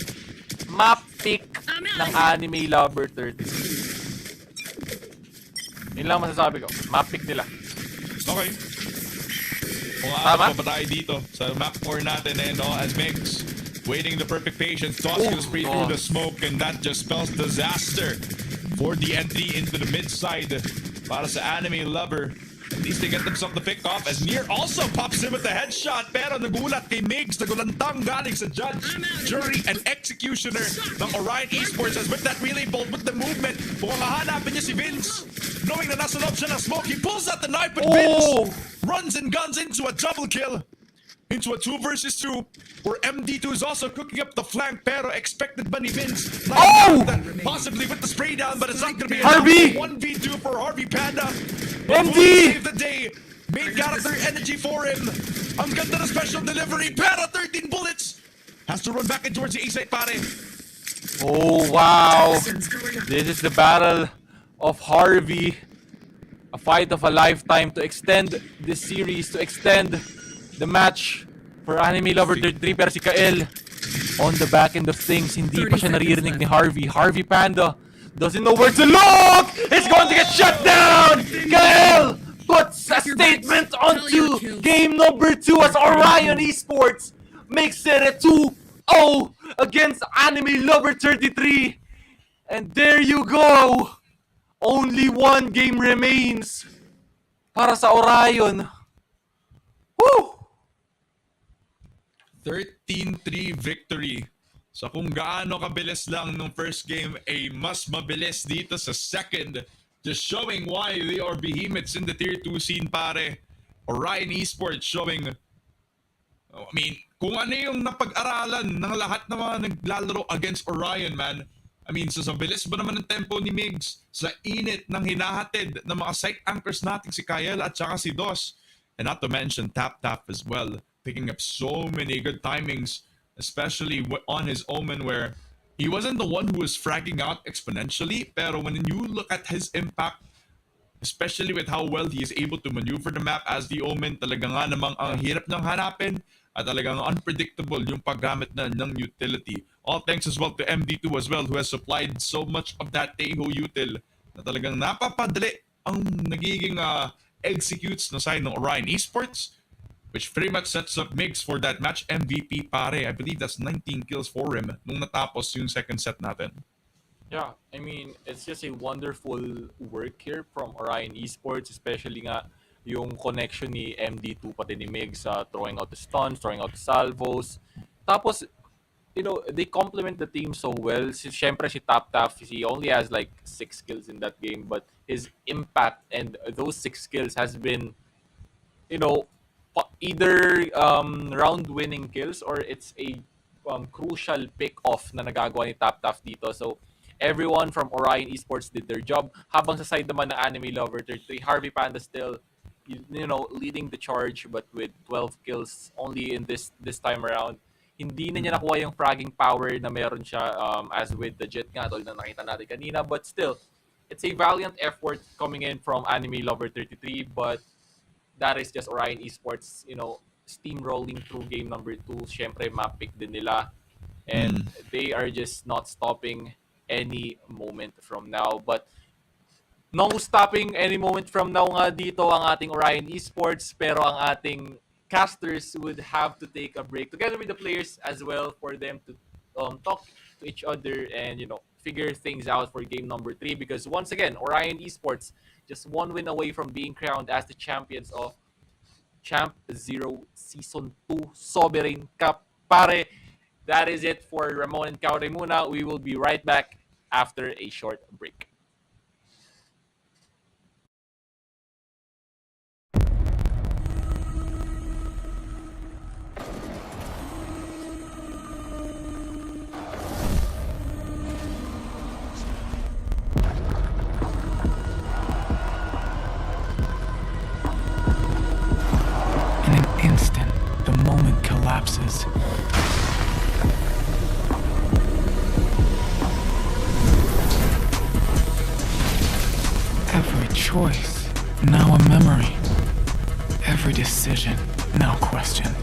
map pick ng Anime Lover 33. Yun lang masasabi ko. Map pick nila. Okay. Kung Tama? pa tayo dito sa map core natin no, as Migs waiting the perfect patience, toss will spray through the smoke, and that just spells disaster for the entry into the mid side para sa Anime Lover. At least they get themselves the pick off as Nier also pops in with the headshot, pero nagulat kay Migs, nagulantang galing sa judge, jury, and executioner ng Orion Esports as with that relay bolt with the movement, mukhang hahanapin niya si Vince. Knowing na nasa loob siya ng smoke, he pulls out the knife, but Vince runs and guns into a double kill. Into a 2 versus 2, where MD2 is also cooking up the flank, pero expected ba ni Vince? Possibly with the spray down, but it's not gonna be Harvey! 1v2 for Harvey Panda. MD! Save the day. Main character energy for him. Ang ganda na special delivery, pero 13 bullets. Has to run back in towards the A-site, pare. Oh, wow. This is the battle of Harvey. A fight of a lifetime to extend this series, to extend the match for Anime Lover 33. Pero si Kael, on the back end of things, hindi pa siya naririnig ni Harvey. Harvey Panda doesn't know where to look! He's going to get shut down! Kael puts a statement onto game number 2 as Orion Esports makes it a 2-0 against Anime Lover 33. And there you go! Only 1 game remains para sa Orion. Woo! 13-3 victory. So kung gaano kabilis lang nung first game, mas mabilis dito sa second. Just showing why they are behemoths in the tier 2 scene, pare. Orion Esports showing, I mean, kung ano yung napag-aralan ng lahat ng mga naglalaro against Orion, man. I mean, sa bilis ba naman ng tempo ni Migs, sa init ng hinahatid ng mga site anchors natin si Kyle at saka si Dos. And not to mention Tap as well, picking up so many good timings, especially on his Omen, where he wasn't the one who was fragging out exponentially, pero when you look at his impact, especially with how well he is able to maneuver the map as the Omen, talaga nga namang ang hirap niyang hanapin at talagang unpredictable yung paggamit na ng utility. All thanks as well to MD2 as well, who has supplied so much of that Teho util na talagang napapadali ang nagiging executes na side ng Orion Esports, which pretty much sets up Migs for that match MVP, pare. I believe that's 19 kills for him nung natapos yung second set natin. Yeah, I mean, it's just a wonderful work here from Orion Esports, especially nga yung connection ni MD2 pati ni Migs, throwing out the stuns, throwing out the salvos. Tapos, you know, they complement the team so well. Siyempre si Tap, he only has like 6 kills in that game, but his impact and those 6 kills has been, you know, either round-winning kills or it's a crucial pick-off na nagagawa ni Tap dito. So, everyone from Orion Esports did their job. Habang sa side naman ng Anime Lover 33, Harvey Panda still leading the charge, but with 12 kills only in this time around. Hindi na niya nakuha yung fragging power na meron siya as with the Jet nga, tulad na nakita natin kanina. But still, it's a valiant effort coming in from Anime Lover 33, but that is just Orion Esports, steamrolling through game number 2. Syempre, map-pick din nila. And they are just not stopping any moment from now. But no stopping any moment from now nga dito ang ating Orion Esports, pero ang ating casters would have to take a break together with the players as well for them to talk to each other and figure things out for game number 3, because once again Orion Esports just one win away from being crowned as the champions of Champzero Season 2 Sovereign Cup. Pare, that is it for Ramon and Kaure muna. We will be right back after a short break. Collapses. Every choice, now a memory. Every decision, now questioned.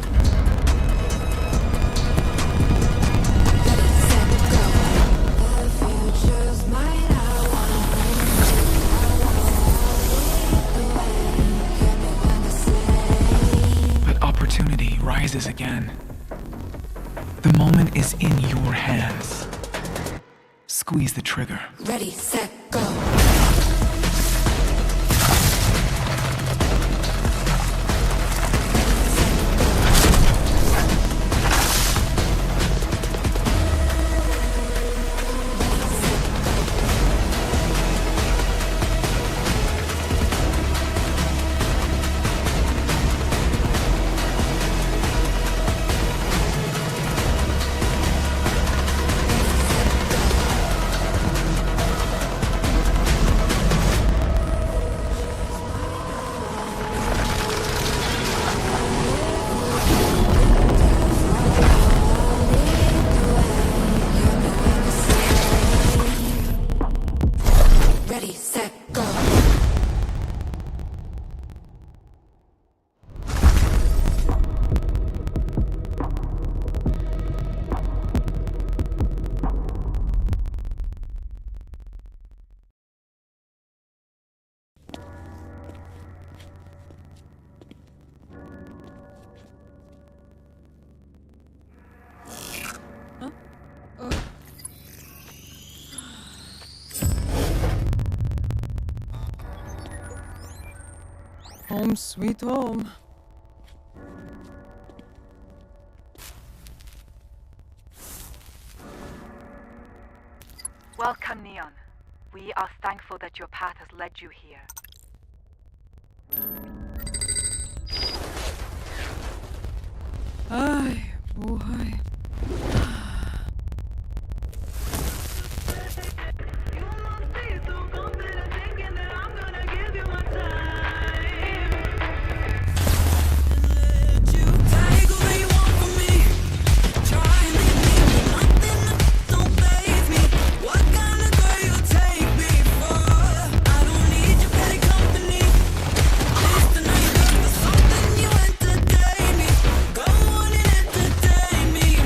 Opportunity rises again. The moment is in your hands. Squeeze the trigger. Ready, set, go. Home sweet home. Welcome, Neon. We are thankful that your path has led you here. Ay, buhay. Go on and entertain me.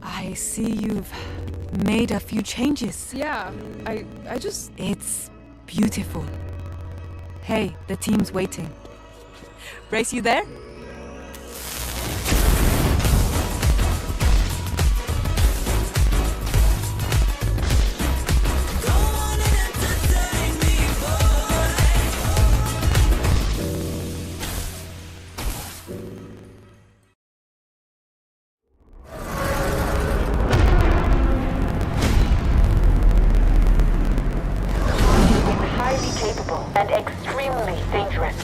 I see you've made a few changes. Yeah, I just... It's beautiful. Hey, the team's waiting. Race, you there? And extremely dangerous.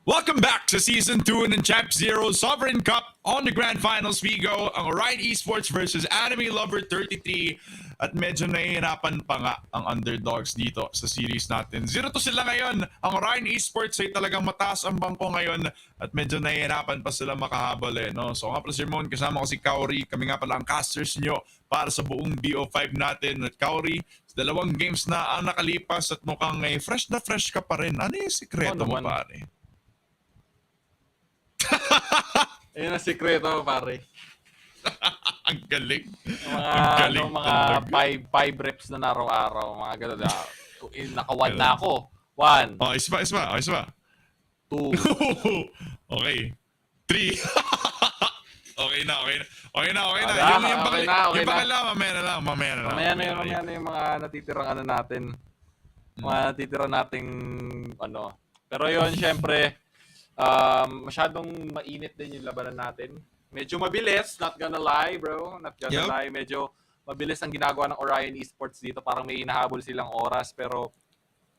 Welcome back to Season 2 ng Champzero Sovereign Cup. On the Grandfinals we go, ang Orion Esports versus Anime Lover 33. At medyo nahihirapan pa nga ang underdogs dito sa series natin. 0-2 sila ngayon. Ang Orion Esports ay talagang mataas ang bangko ngayon at medyo nahihirapan pa sila makahabol no? So nga pala si Mon, kasama ko si Kaori. Kami nga pala ang casters nyo para sa buong BO5 natin. At Kaori, 2 games na ang nakalipas at mukhang fresh na fresh ka pa rin. Ano yung sikreto mo, pare? Ayun ang sikreto mo, pare. Ang galing. Ang galing mga 5 reps na araw-araw. Mga gano'n na. Naka-1 na ako. 1. Oh, isa pa. 2. Okay. 3. Okay na. Yung pakala, mamaya na. Yung mga natitirang natin. Mga natitirang nating Pero yun, syempre, masyadong mainit din yung labanan natin. Medyo mabilis, not gonna lie, bro. Not gonna lie. Medyo mabilis ang ginagawa ng Orion Esports dito. Parang may inahabol silang oras. Pero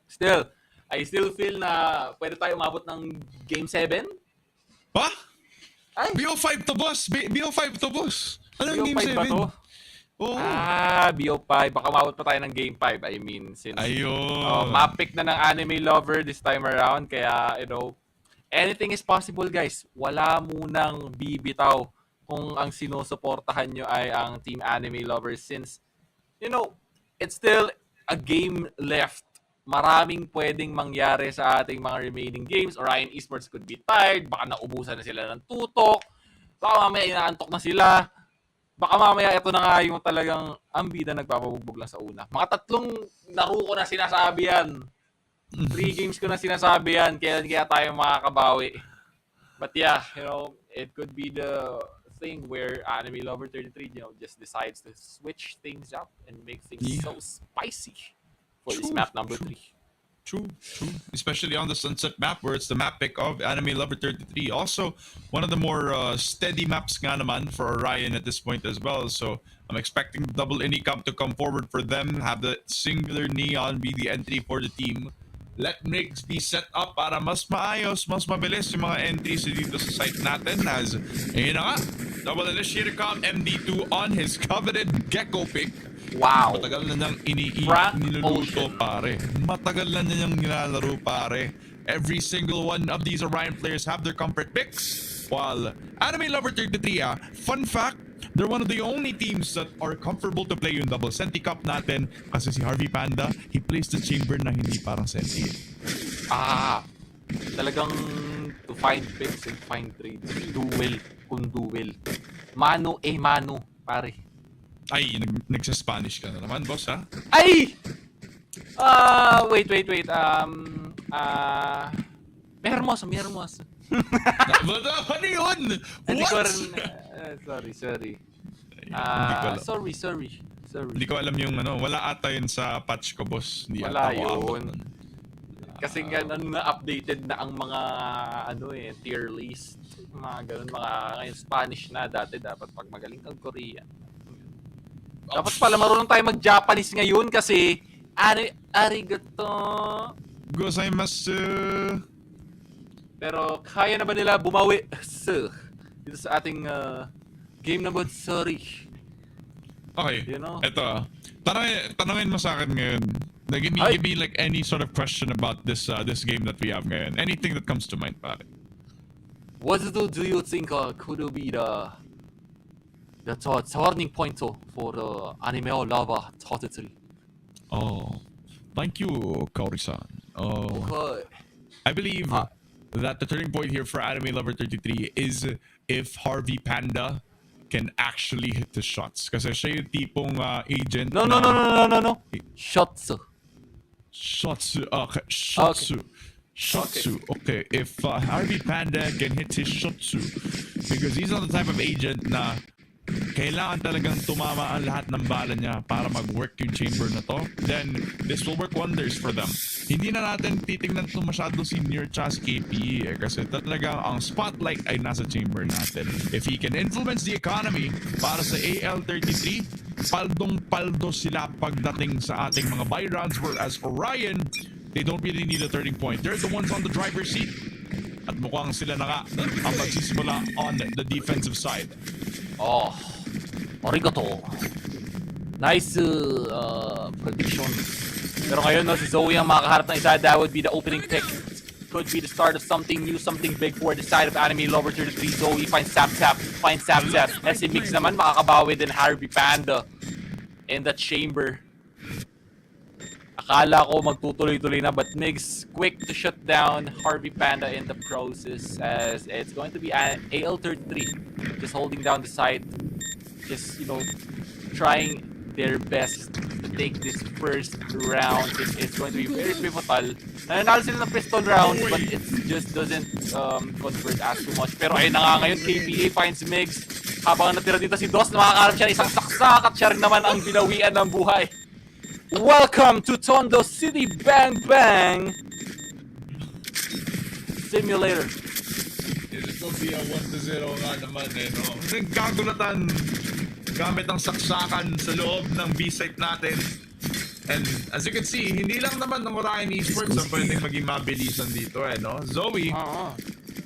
still, I still feel na pwede tayo umabot ng Game 7. Pa? Ay. BO5 to, boss. BO5 to, boss. Anong Game 7? Ba to? Oh. BO5. Baka umabot pa tayo ng Game 5. I mean, since map pick na ng Anime Lover this time around. Kaya, anything is possible, guys. Wala munang bibitaw kung ang sinusuportahan nyo ay ang Team Anime Lovers since, it's still a game left. Maraming pwedeng mangyari sa ating mga remaining games. Orion Esports could be tired. Baka naubusan na sila ng tutok. Baka mamaya inaantok na sila. Baka mamaya ito na nga yung talagang ang bida nagpapabugbog lang sa una. Mga 3 laro ko na sinasabi yan. 3 games ko na sinasabi yan, kaya tayo makakabawi. But yeah, it could be the thing where Anime Lover 33, just decides to switch things up and make things so spicy for this map number 3. True. Especially on the Sunset map where it's the map pick of Anime Lover 33. Also, one of the more steady maps nga naman for Orion at this point as well. So, I'm expecting double Inicam to come forward for them, have the singular Neon be the entry for the team. Let rigs be set up para mas maayos, mas mabilis yung mga entries dito sa site natin as, double initiator comp MD2 on his coveted Gecko pick. Wow. Matagal na niyang niluluto, pare. Matagal na niyang nilalaro, pare. Every single one of these Orion players have their comfort picks. While Anime Lover 33, fun fact, they're one of the only teams that are comfortable to play yung double Senti Cup natin kasi si Harvey Panda, he plays the chamber na hindi parang Senti. Talagang to find picks and find trades. Duel kung duel. Mano mano, pare. Ay, nagsa-Spanish ka na naman, boss, ha? Ay! Wait. Mermos. Ano yun? What? Sorry. Sorry. Hindi ko alam yung wala ata yun sa patch ko, boss. Hindi wala ata yun. Kasi na-updated na ang mga tier list. Mga ganun, ngayon Spanish na. Dati dapat pag magaling kang Korean. Dapat pala marunong tayo mag-Japanese ngayon kasi arigato gozaimasu. Pero kaya na ba nila bumawi dito sa ating game number 3? Okay, eto. Tanungin mo sa akin ngayon. Give me like any sort of question about this game that we have ngayon. Anything that comes to mind, pare. What do you think could be the turning point for the Anime Lover 33? Oh, thank you, Kaori-san. Okay. I believe that the turning point here for Anime Lover 33 is if Harvey Panda can actually hit the shots. Kasi siya yung tipong agent No. Shotsu. Okay. Shotsu. Okay. If Harvey Panda can hit his Shotsu, because he's not the type of agent na kailangan talagang tumama ang lahat ng bala niya para mag-work yung chamber na to, then this will work wonders for them. Hindi na natin titingnan ito masyado si Nier tsaka si KPE kasi talagang ang spotlight ay nasa chamber natin. If he can influence the economy para sa AL33, paldong-paldo sila pagdating sa ating mga buy rounds, whereas Orion, they don't really need a turning point. They're the ones on the driver's seat at mukhang sila na nga ang magsisimula on the defensive side. Oh, arigato. Nice prediction. Pero ngayon, no, si Zoe ang makaharap ng isa. That would be the opening pick. Could be the start of something new, something big for the side of Anime Lover 33. Zoe finds Tap. And si Mix naman makakabawi din Harvey Panda in the chamber. Akala ko magtutuloy-tuloy na, but Migs quick to shut down Harvey Panda in the process, as it's going to be AL33 just holding down the side, just trying their best to take this first round. It's going to be very pivotal. Nananalo sila ng pistol round, but it just doesn't convert as too much. Pero ayun na nga ngayon, KPA finds Migs. Habang natira dito si Dos, makakaharap siya ng isang saksak at siya rin naman ang binawian ng buhay. Welcome to Tondo City Bang Bang Simulator. It will be a 1-0 nga naman no? Nagkagulatan gamit ang saksakan sa loob ng B-site natin. And as you can see, hindi lang naman ng Orion Esports ang pwedeng maging mabilisan dito no? Zoe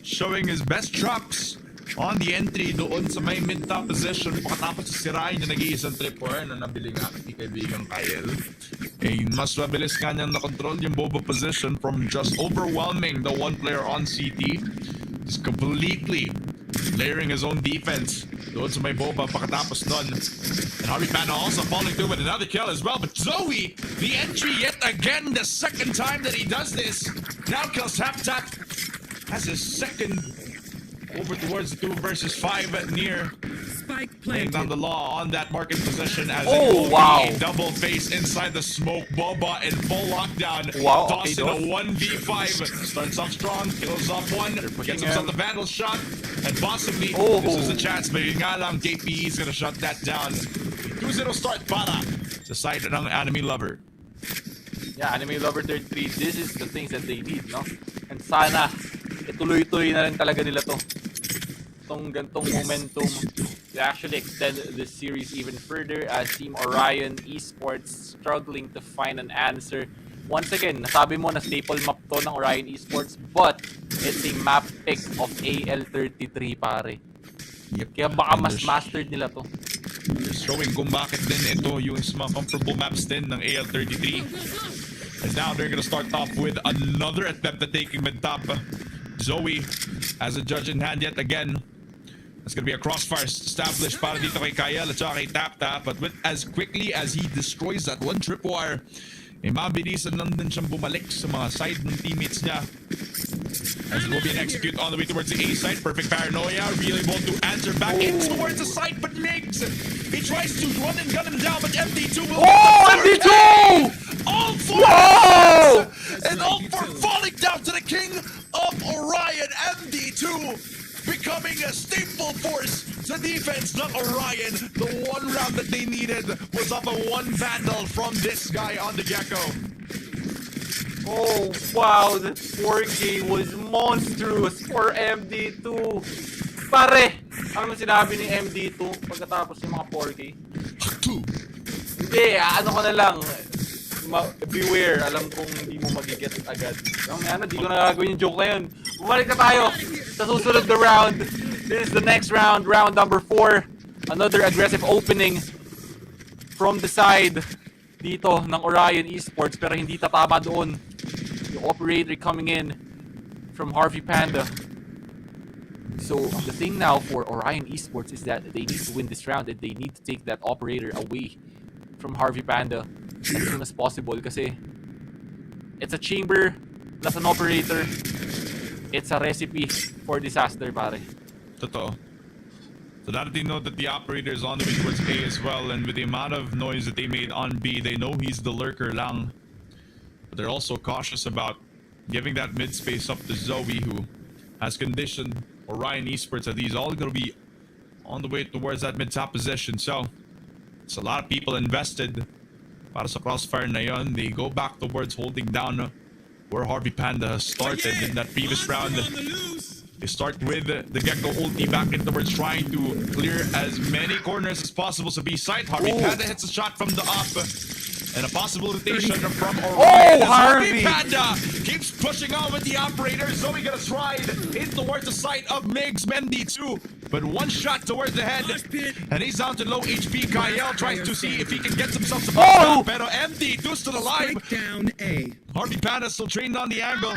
showing his best chops on the entry doon sa may mid-top position pagkatapos sirain niya nag-iisang tripper na nabili nga kay kaibigang Kyle. Mas mabilis nga niyang na-control yung boba position from just overwhelming the one player on CT. Just completely layering his own defense doon sa may boba pagkatapos nun. And Harvey Panda also falling through with another kill as well. But Zoe, the entry yet again, the second time that he does this. Now kills Tap. Has his second over towards the 2 versus 5 Nier. Spike laying planted. down the law on that market position as wow. double face inside the smoke. Boba in full lockdown. Wow, Toss in okay, a 1v5. Starts off strong, kills off one, gets himself the vandal shot, and possibly this is a chance. But nga lang, KPE is gonna shut that down. 2-0 start para sa side ng Anime Lover. Yeah, Anime Lover 33, this is the things that they need, no? And sana ituloy-tuloy na rin talaga nila to. Itong gantong momentum to actually extend the series even further as Team Orion Esports struggling to find an answer. Once again, nasabi mo na staple map to ng Orion Esports, but it's a map pick of AL33 pare. Yep. Kaya baka mas mastered nila to. Showing kung bakit din ito yung mga comfortable maps din ng AL33. And now they're gonna start off with another attempt at taking mid-top. Zoe has a judge in hand yet again. It's gonna be a crossfire established para dito kay Kyle at saka kay Tap, but with as quickly as he destroys that one tripwire, mabilisan lang din siyang bumalik sa mga side ng teammates niya. As it will be an execute on the way towards the A side. Perfect paranoia, really able to answer back in towards the side, but Migs, he tries to run and gun him down, but MD2 will MD2! All four and all four falling down to the king of Orion, MD2, becoming a staple force to defense ng Orion. The one round that they needed was off a one vandal from this guy on the Gecko. Oh wow, that 4K was monstrous for MD2. Pare, ano sinabi ni MD2 pagkatapos ng mga 4K? Hindi, ano ko na lang. Beware, alam kong hindi mo magigets agad. Di ko na gagawin yung joke na yun. Bumalik na tayo sa susunod na round. This is the next round, round number 4. Another aggressive opening from the side dito ng Orion Esports, pero hindi tatama doon. The operator coming in from Harvey Panda. So the thing now for Orion Esports is that they need to win this round and they need to take that operator away from Harvey Panda as soon as possible kasi it's a chamber plus an operator. it's a recipe for disaster, pare. Totoo. So now that they know that the operator is on the way towards A as well, and with the amount of noise that they made on B, they know he's the lurker lang. But they're also cautious about giving that mid space up to Zoe, who has conditioned Orion Esports that he's all going to be on the way towards that mid-top position. So it's a lot of people invested para sa crossfire na yun. They go back towards holding down where Harvey Panda started in that previous round. They start with the Gecko ulti back in towards trying to clear as many corners as possible to be side. Harvey Panda hits a shot from the up. And a possible rotation from Orion. Harvey Panda keeps pushing on with the operator. Zoe gonna slide in towards the side of Migs Mendy too. But one shot towards the head. And he's down to low HP. Kyle tries to see if he can get himself some pero MD, two still alive. Down A. Harvey Panda still trained on the angle.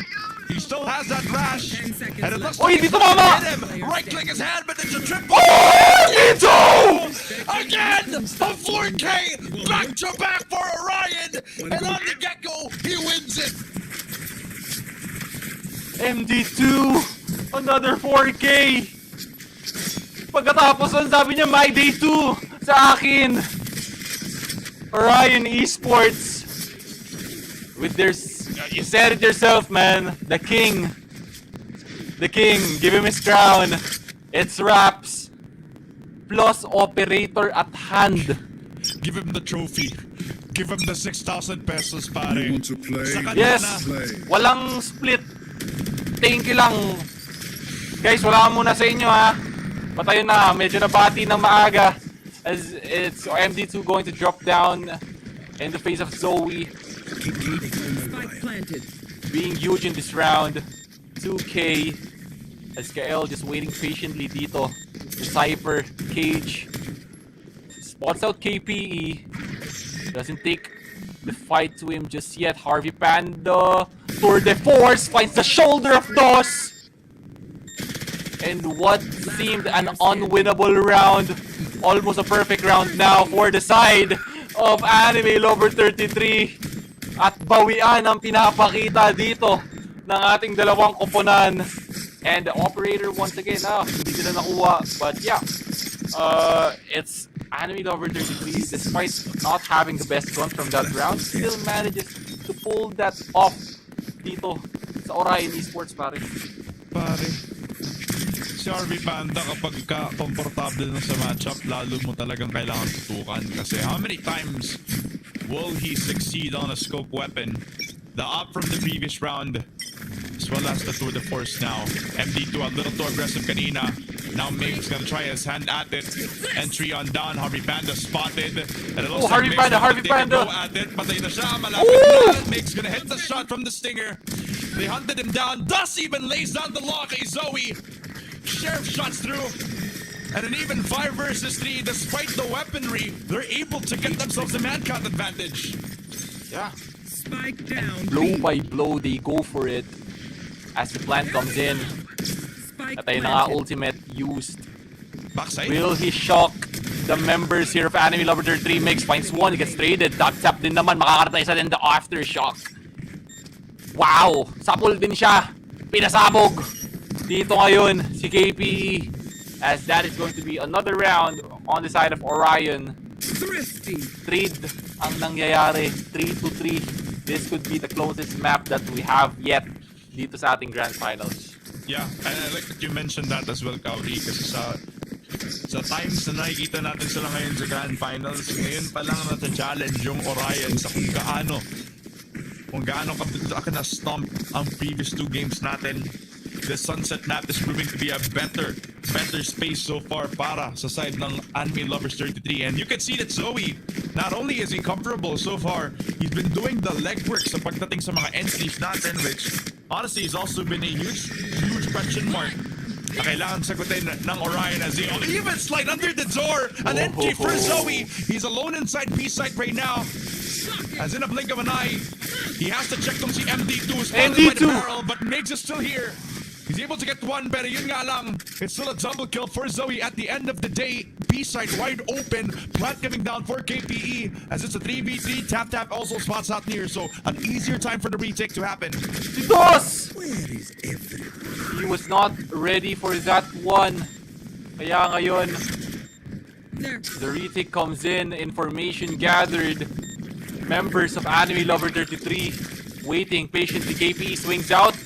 He still has that rash. And it looks like he's gonna hit him. Right click his hand, but it's a triple. Oh, again! A 4K back to back for Orion. And on the get-go, he wins it. MD2, another 4K. Pagkatapos nun, sabi niya, my day 2 sa akin. Orion Esports. With their, you said it yourself, man. The king. The king. Give him his crown. It's Raps. Plus operator at hand. Give him the trophy. Give him the 6,000 pesos, pare. You want to play? Yes. Walang split. Thank you lang. Guys, wala muna sa inyo, ha. Patayo na. Medyo nabati ng maaga. As it's MD2 going to drop down in the face of Zoe. Spike planted. Being huge in this round. 2K. As KL just waiting patiently dito. Cypher, Cage. Spots out KPE. Doesn't take the fight to him just yet. Harvey Panda. Tour de force finds the shoulder of DOS. And what seemed an unwinnable round. Almost a perfect round now for the side of Anime Lover 33. At bawian ang pinapakita dito ng ating dalawang koponan. And the operator once again, hindi sila nakuha. But yeah, it's Anime Lover 33, despite not having the best run from that round, still manages to pull that off dito sa Orion Esports, pare. Pare, si Harvey Panda kapag ka-comfortable na sa matchup, lalo mo talagang kailangan tutukan. Kasi how many times will he succeed on a scope weapon? The up from the previous round, as well as the tour de force now. MD2 a little too aggressive kanina. Now Mig's gonna try his hand at it. Entry on down, Harvey Panda spotted. And it looks like Harvey Panda! Go at it, patay na siya, malapit na. Mig's gonna hit the shot from the stinger. They hunted him down. Dust even lays down the lock. Hey, Zoe. Sheriff shots through. And an even 5 versus 3, despite the weaponry, they're able to get themselves a man count advantage. Yeah. Spike down. Blow by blow, they go for it. As the plant comes in. Spike At ayun na nga, ultimate used. Backside. Will he shock the members here of Anime Lover 33? Mix finds one, he gets traded. Tap tap din naman, makakaratay sa din the aftershock. Wow! Sapul din siya. Pinasabog. Dito ngayon, si KPE. As that is going to be another round on the side of Orion. Thrifty. Trade ang nangyayari. 3-3. This could be the closest map that we have yet dito sa ating Grandfinals. Yeah, and I like that you mentioned that as well, Kauri, kasi sa times na nakikita natin sila ngayon sa Grandfinals, ngayon pa lang nata-challenge yung Orion sa kung gaano ka na-stomp ang previous 2 games natin. The Sunset map is proving to be a better space so far para sa side ng Anime Lovers 33. And you can see that Zoe, not only is he comfortable so far, he's been doing the legwork sa pagdating sa mga entries natin, which honestly has also been a huge question mark na kailangan sagutin ng Orion as he even slide under the door. An entry for Zoe. He's alone inside B site right now. As in a blink of an eye, he has to check kung si MD2 is spotted by the barrel, but Migs is still here. He's able to get one, pero yun nga lang, it's still a double kill for Zoe at the end of the day. B-side wide open, plant coming down for KPE as it's a 3v3. Tap also spots out near, so an easier time for the retake to happen. Dos! He was not ready for that one. Kaya ngayon, the retake comes in, information gathered. Members of Anime Lover 33 waiting patiently. KPE swings out.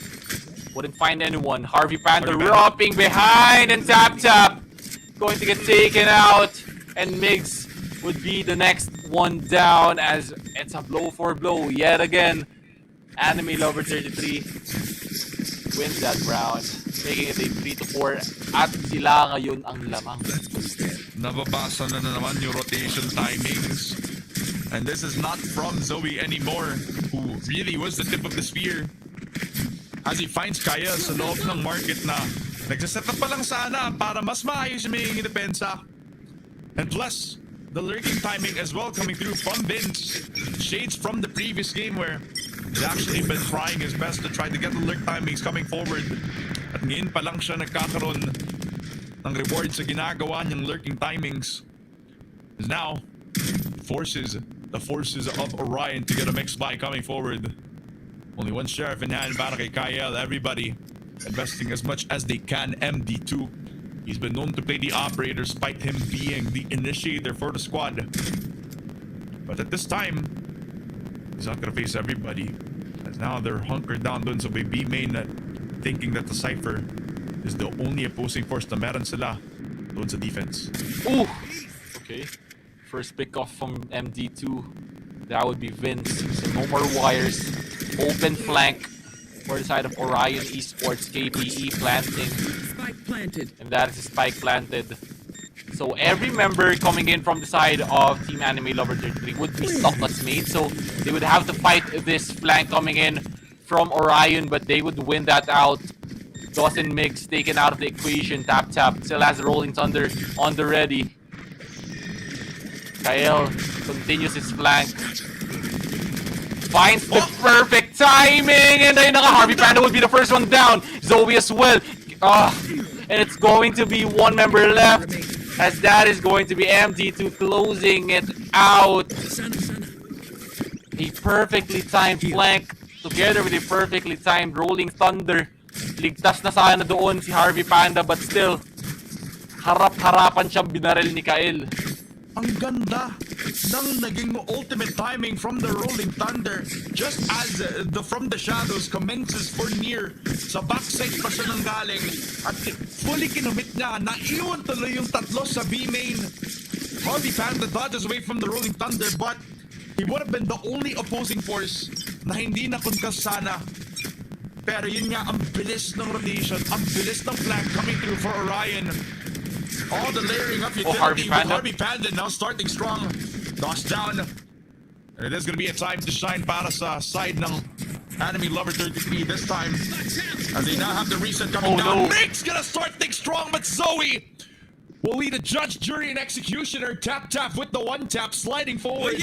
Wouldn't find anyone. Harvey Panda dropping behind, and Tap going to get taken out, and Migs would be the next one down as it's a blow for blow yet again. Anime Lover 33 wins that round, making it a 3-4 at sila ngayon ang lamang. Nababasa na naman yung rotation timings. And this is not from Zoe anymore, who really was the tip of the spear. As he finds Kaya sa loob ng market na nagsaset up pa lang sana para mas maayos yung magiging depensa. And plus, the lurking timing as well coming through from Vince. Shades from the previous game where he's actually been trying his best to try to get the lurk timings coming forward. At ngayon pa lang siya nagkakaroon ng reward sa ginagawa niyang lurking timings. As now, the forces of Orion to get a mixed buy coming forward. Only one sheriff in hand para kay Kyle. Everybody investing as much as they can. MD2. He's been known to play the operator despite him being the initiator for the squad. But at this time, he's not gonna face everybody. As now they're hunkered down dun sa B main, thinking that the Cypher is the only opposing force na meron sila dun sa defense. Ooh! Okay. First pick off from MD2. That would be Vince. So no more wires. Open flank for the side of Orion Esports. KPE planting. Spike planted. And that is a spike planted. So every member coming in from the side of Team Anime Lover 33 would be stuck as mates. So they would have to fight this flank coming in from Orion, but they would win that out. Dawson Mix taken out of the equation. Tap still has Rolling Thunder on the ready. Kyle continues his flank. Finds the perfect timing, and then Harvey Panda would be the first one down. Zoe as well. And it's going to be one member left, as that is going to be MD2 closing it out. A perfectly timed flank together with a perfectly timed Rolling Thunder. Ligtas na sana doon si Harvey Panda, but still, harap-harapan siyang binaril ni Kyle. Ang ganda ng naging ultimate timing from the Rolling Thunder. Just as from the shadows commences for near, sa backside pa siya nang galing. At fully kinumit niya, naiwan tuloy yung tatlo sa B-main. Harvey Panda dodges away from the Rolling Thunder, but he would have been the only opposing force na hindi nakunkas sana. Pero yun nga, ang bilis ng rotation, ang bilis ng flank coming through for Orion. All the layering up utility with Harvey Panda now starting strong. Knocks down. And it is going to be a time to shine para sa side ng Anime Lover 33 this time. As they now have the reset coming down. Nick's going to start things strong, but Zoe will lead a judge, jury, and executioner. Tap with the one tap, sliding forward.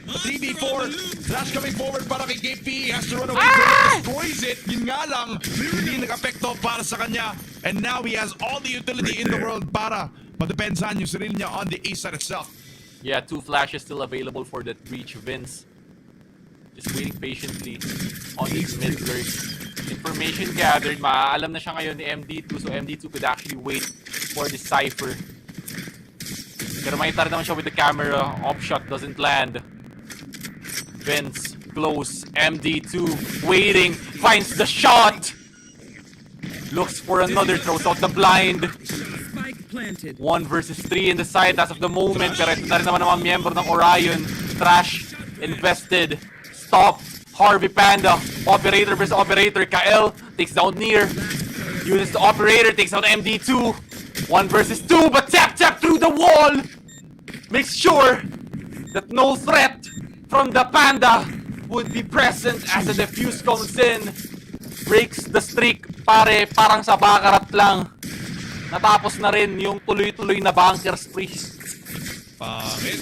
3v4, flash coming forward para kay KP. Has to run away from it, destroys it. Yun nga lang, hindi nag-apekto para sa kanya. And now he has all the utility in the world para madepensahan yung sarili niya on the A side itself. Yeah, 2 flashes still available for that breach. Vince just waiting patiently on his mid-lurk. Information gathered, maaalam na siya ngayon ni MD2, so MD2 could actually wait for the Cypher. Pero may tara naman siya with the camera. Off shot doesn't land. Vince close. MD2 waiting. Finds the shot. Looks for another. Throws out the blind. 1 versus 3 in the side as of the moment. Pero ito na rin naman ang mga miyembro ng Orion. Trash. Invested. Stop. Harvey Panda. Operator versus operator. Kael takes down near. Uses the operator. Takes out MD2. 1 versus 2. But tap through the wall. Makes sure that no threat from the Panda would be present as the defuse comes in. Breaks the streak. Parang sa bakarat lang. Natapos na rin yung tuloy-tuloy na bunker spree. Pangit.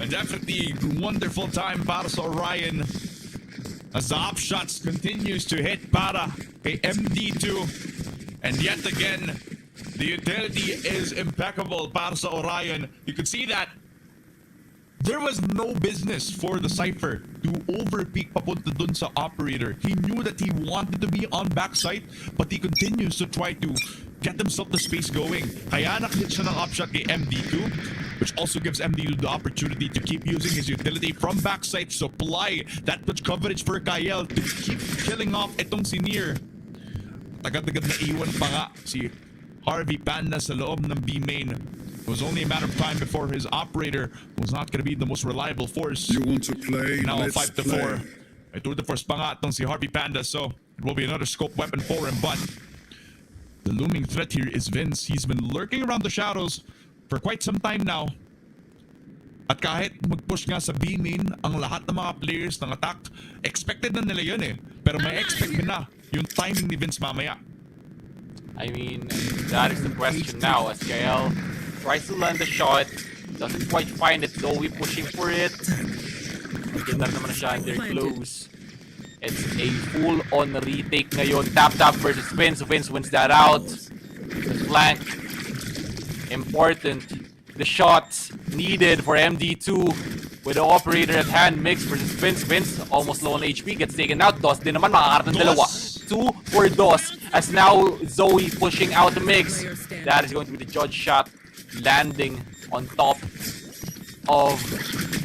And definitely wonderful time para sa Orion. as the op shots continues to hit para kay MD2. And yet again, the utility is impeccable para sa Orion. You could see that there was no business for the Cypher to overpeak papunta dun sa operator. He knew that he wanted to be on backside, but he continues to try to get himself the space going. Kaya nakahit siya ng opshot kay MD2, which also gives MD2 the opportunity to keep using his utility from backside, supply that much coverage for Kyle to keep killing off itong si Nier. Agad-agad na iwan pa nga si Harvey Panda sa loob ng B main. It was only a matter of time before his operator was not going to be the most reliable force. You want to play? Now a Let's 5-4. play. May tour de force pa nga itong si Harvey Panda, so it will be another scope weapon for him. But the looming threat here is Vince. He's been lurking around the shadows for quite some time now. At kahit mag-push nga sa B main ang lahat ng mga players ng attack, expected na nila yun eh. Pero may expect na yung timing ni Vince mamaya. I mean, that is the question now as Kael tries to land the shot, doesn't quite find it, Zoe pushing for it. Ganda naman na siya and they're close. It's a full-on retake ngayon. Tap versus Vince. Vince wins that out. The flank. Important. The shots needed for MD2 with the operator at hand. Mix versus Vince. Vince almost low on HP. Gets taken out. DOS din naman makakarat ng dalawa. 2 for DOS. As now Zoe pushing out the Mix. That is going to be the judge shot. Landing on top of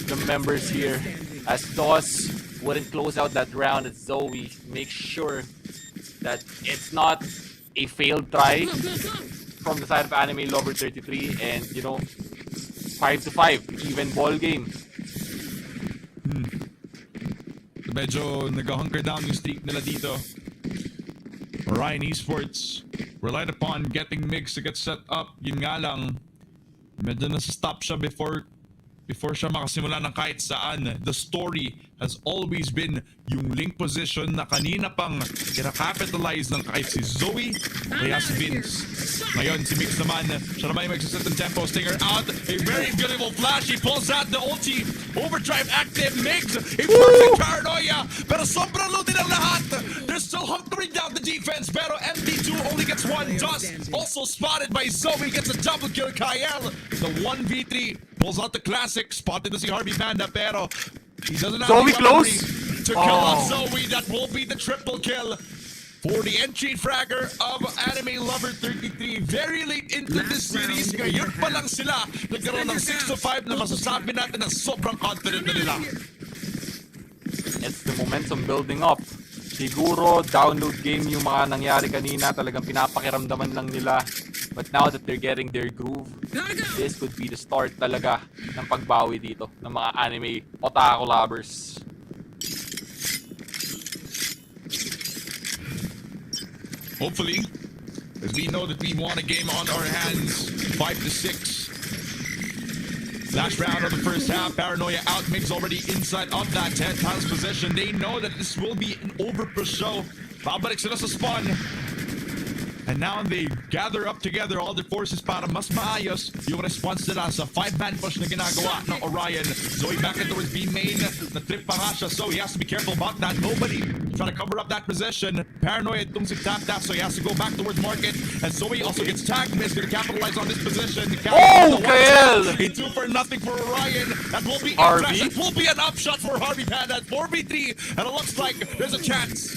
the members here. As DOS wouldn't close out that round, as Zoe makes sure that it's not a failed try from the side of Anime Lover 33, and you know, 5-5, even ball game. Medyo nag-hunker down yung streak nila dito. Orion Esports relied upon getting Migs to get set up. Yun nga lang, medyo nasa-stop siya before siya makasimula ng kahit saan. The story has always been yung link position na kanina pang kinakapitalize ng kahit si Zoe kaya si Vince. Ngayon si Mix naman, siya naman yung magsaset ng tempo. Stinger out, a very beautiful flash. He pulls out the ulti. Overdrive active, Mix. He perfect paranoia. Pero sobrang low din ang lahat. They're still hunkering down the defense. Pero MD2 only gets one. Dust also spotted by Zoe. Gets a double kill. Kyle, the 1v3. Pulls out the classic. Spotted to si Harvey Panda. Pero he doesn't have Zoe the close to kill off Zoe. That will be the triple kill for the entry fragger of Anime Lover 33. Very late into this series. Ngayon pa lang sila nagkaroon ng 6-5 na masasabi natin na sobrang confident na nila. It's the momentum building up. Siguro download game yung mga nangyari kanina, talagang pinapakiramdaman lang nila. But now that they're getting their groove, this could be the start talaga ng pagbawi dito ng mga anime otaku lovers. Hopefully, as we know that we want a game on our hands, 5-6. Last round of the first half, Paranoia out. Migs already inside of that 10 times possession. They know that this will be an overpush show. Babalik sila sa spawn. And now they gather up together all their forces para mas maayos yung response nila sa 5-man push na ginagawa ng Orion. Zoe back in towards B main. Na-trip pa nga siya, so he has to be careful about that. Nobody trying to cover up that possession. Paranoia itong si Tap, so he has to go back towards Market. And Zoe also gets tagged. Miss gonna capitalize on this position. Oh, Kael! A 2 for nothing for Orion. That will be Harvey? That will be an upshot for Harvey Panda at 4v3. And it looks like there's a chance.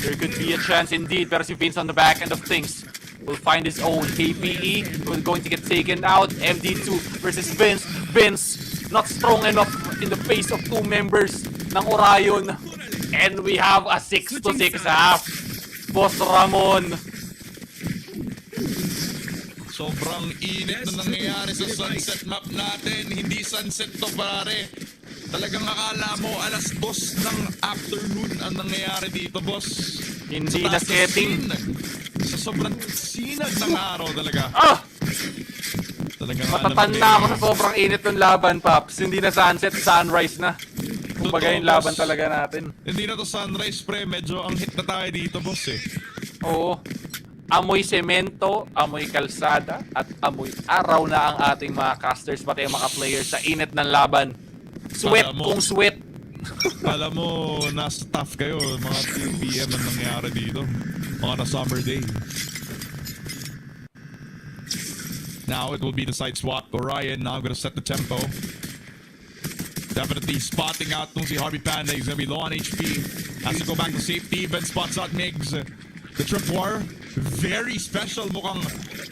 There could be a chance indeed, pero si Vince on the back end of things will find his own. KPE will going to get taken out. MD2 versus Vince. Vince not strong enough in the face of 2 members ng Orion. And we have a 6-6 half. Boss Ramon. Sobrang init na nangyayari sa sunset map natin. Hindi sunset to pare. Talagang akala mo alas 2 ng afternoon ang nangyayari dito, boss. Hindi na setting. Sa sobrang sinag ng araw talaga. Talagang Matatanda ako sa sobrang init ng laban, Paps. Hindi na sunset, sunrise na. Kumbaga yung laban talaga natin. Hindi na to sunrise, pre. Medyo ang hit na tayo dito, boss eh. Oo. Amoy semento, amoy kalsada, at amoy araw na ang ating mga casters, pati ang mga players sa init ng laban. Sweat kung sweat. Alam mo, nasa tough kayo. Mga 2 PM ang nangyari dito. Mga na summer day. Now it will be the side swap. Orion now gonna set the tempo. Definitely spotting out nung si Harvey Panda. He's gonna be low on HP. Has to go back to safety. Ben spots out Migs. The trip war, very special. Mukhang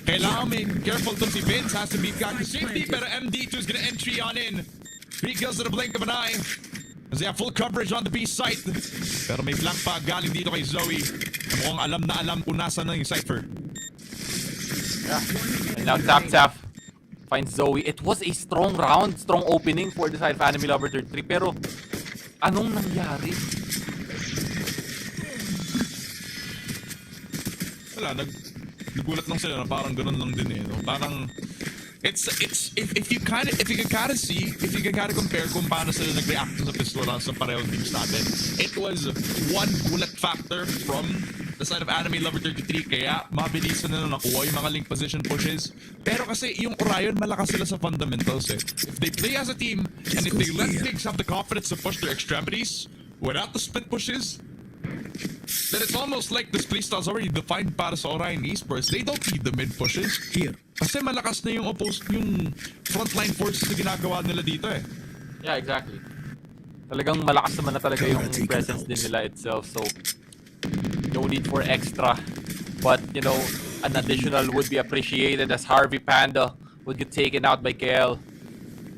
kailangan may careful tong si Vince. Has to beat back to safety. Pero MD2 is gonna entry on in. 3 kills in the blink of an eye. As they have full coverage on the B site. Pero may flank pa galing dito kay Zoe. Mukhang alam na alam kung nasa na yung Cypher. Yeah. And now Tap finds Zoe. It was a strong round, strong opening for the side of Anime Lover 33. Pero, anong nangyari? Wala, nagulat lang sila na parang ganun lang din eh. No? Parang, it's if you can compare kung paano sila nag-react sa pistola sa parehong teams natin. It was one gulat factor from the side of Anime Lover 33, kaya mabilisan na nakuha yung mga link position pushes. Pero kasi yung Orion, malakas sila sa fundamentals eh. If they play as a team, and if they let Pigs have the confidence to push their extremities, without the split pushes, then it's almost like this playstyle's already defined para sa Orion Esports. They don't need the mid pushes. Kasi malakas na yung frontline forces na ginagawa nila dito eh. Yeah, exactly. Talagang malakas naman na talaga yung presence din nila itself, so no need for extra, but you know, an additional would be appreciated as Harvey Panda would get taken out by KL.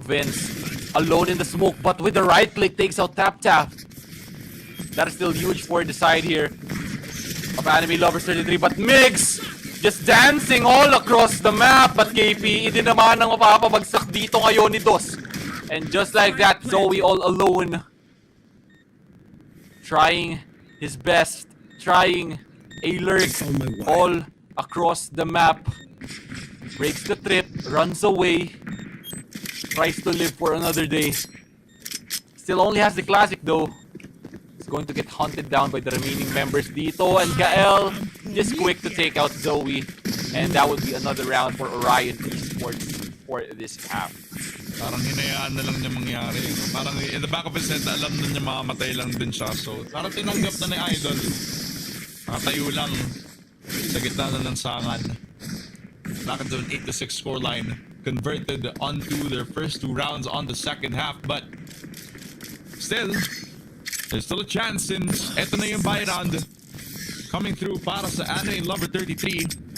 Vince alone in the smoke, but with the right click takes out Tap. That is still huge for the side here of Anime Lovers 33, but Migs just dancing all across the map, but KPE din naman ang mapapabagsak dito ngayon ni Dos. And just like that, Zoe all alone, trying his best, trying a lurk all across the map. Breaks the trip, runs away, tries to live for another day. Still only has the classic though. He's going to get hunted down by the remaining members dito, and Gael just quick to take out Zoe. And that would be another round for Orion Esports for this half. Parang hinayaan na lang niya mangyari. Parang in the back of his head, alam na niya makamatay lang din siya. So, parang tinanggap na ni Idol. Nakatayo lang sa gitna na ng sangan. Back into an 8-6 scoreline. Converted onto their first 2 rounds on the second half. But still, there's still a chance since eto na yung buy round coming through para sa Anime Lover 33.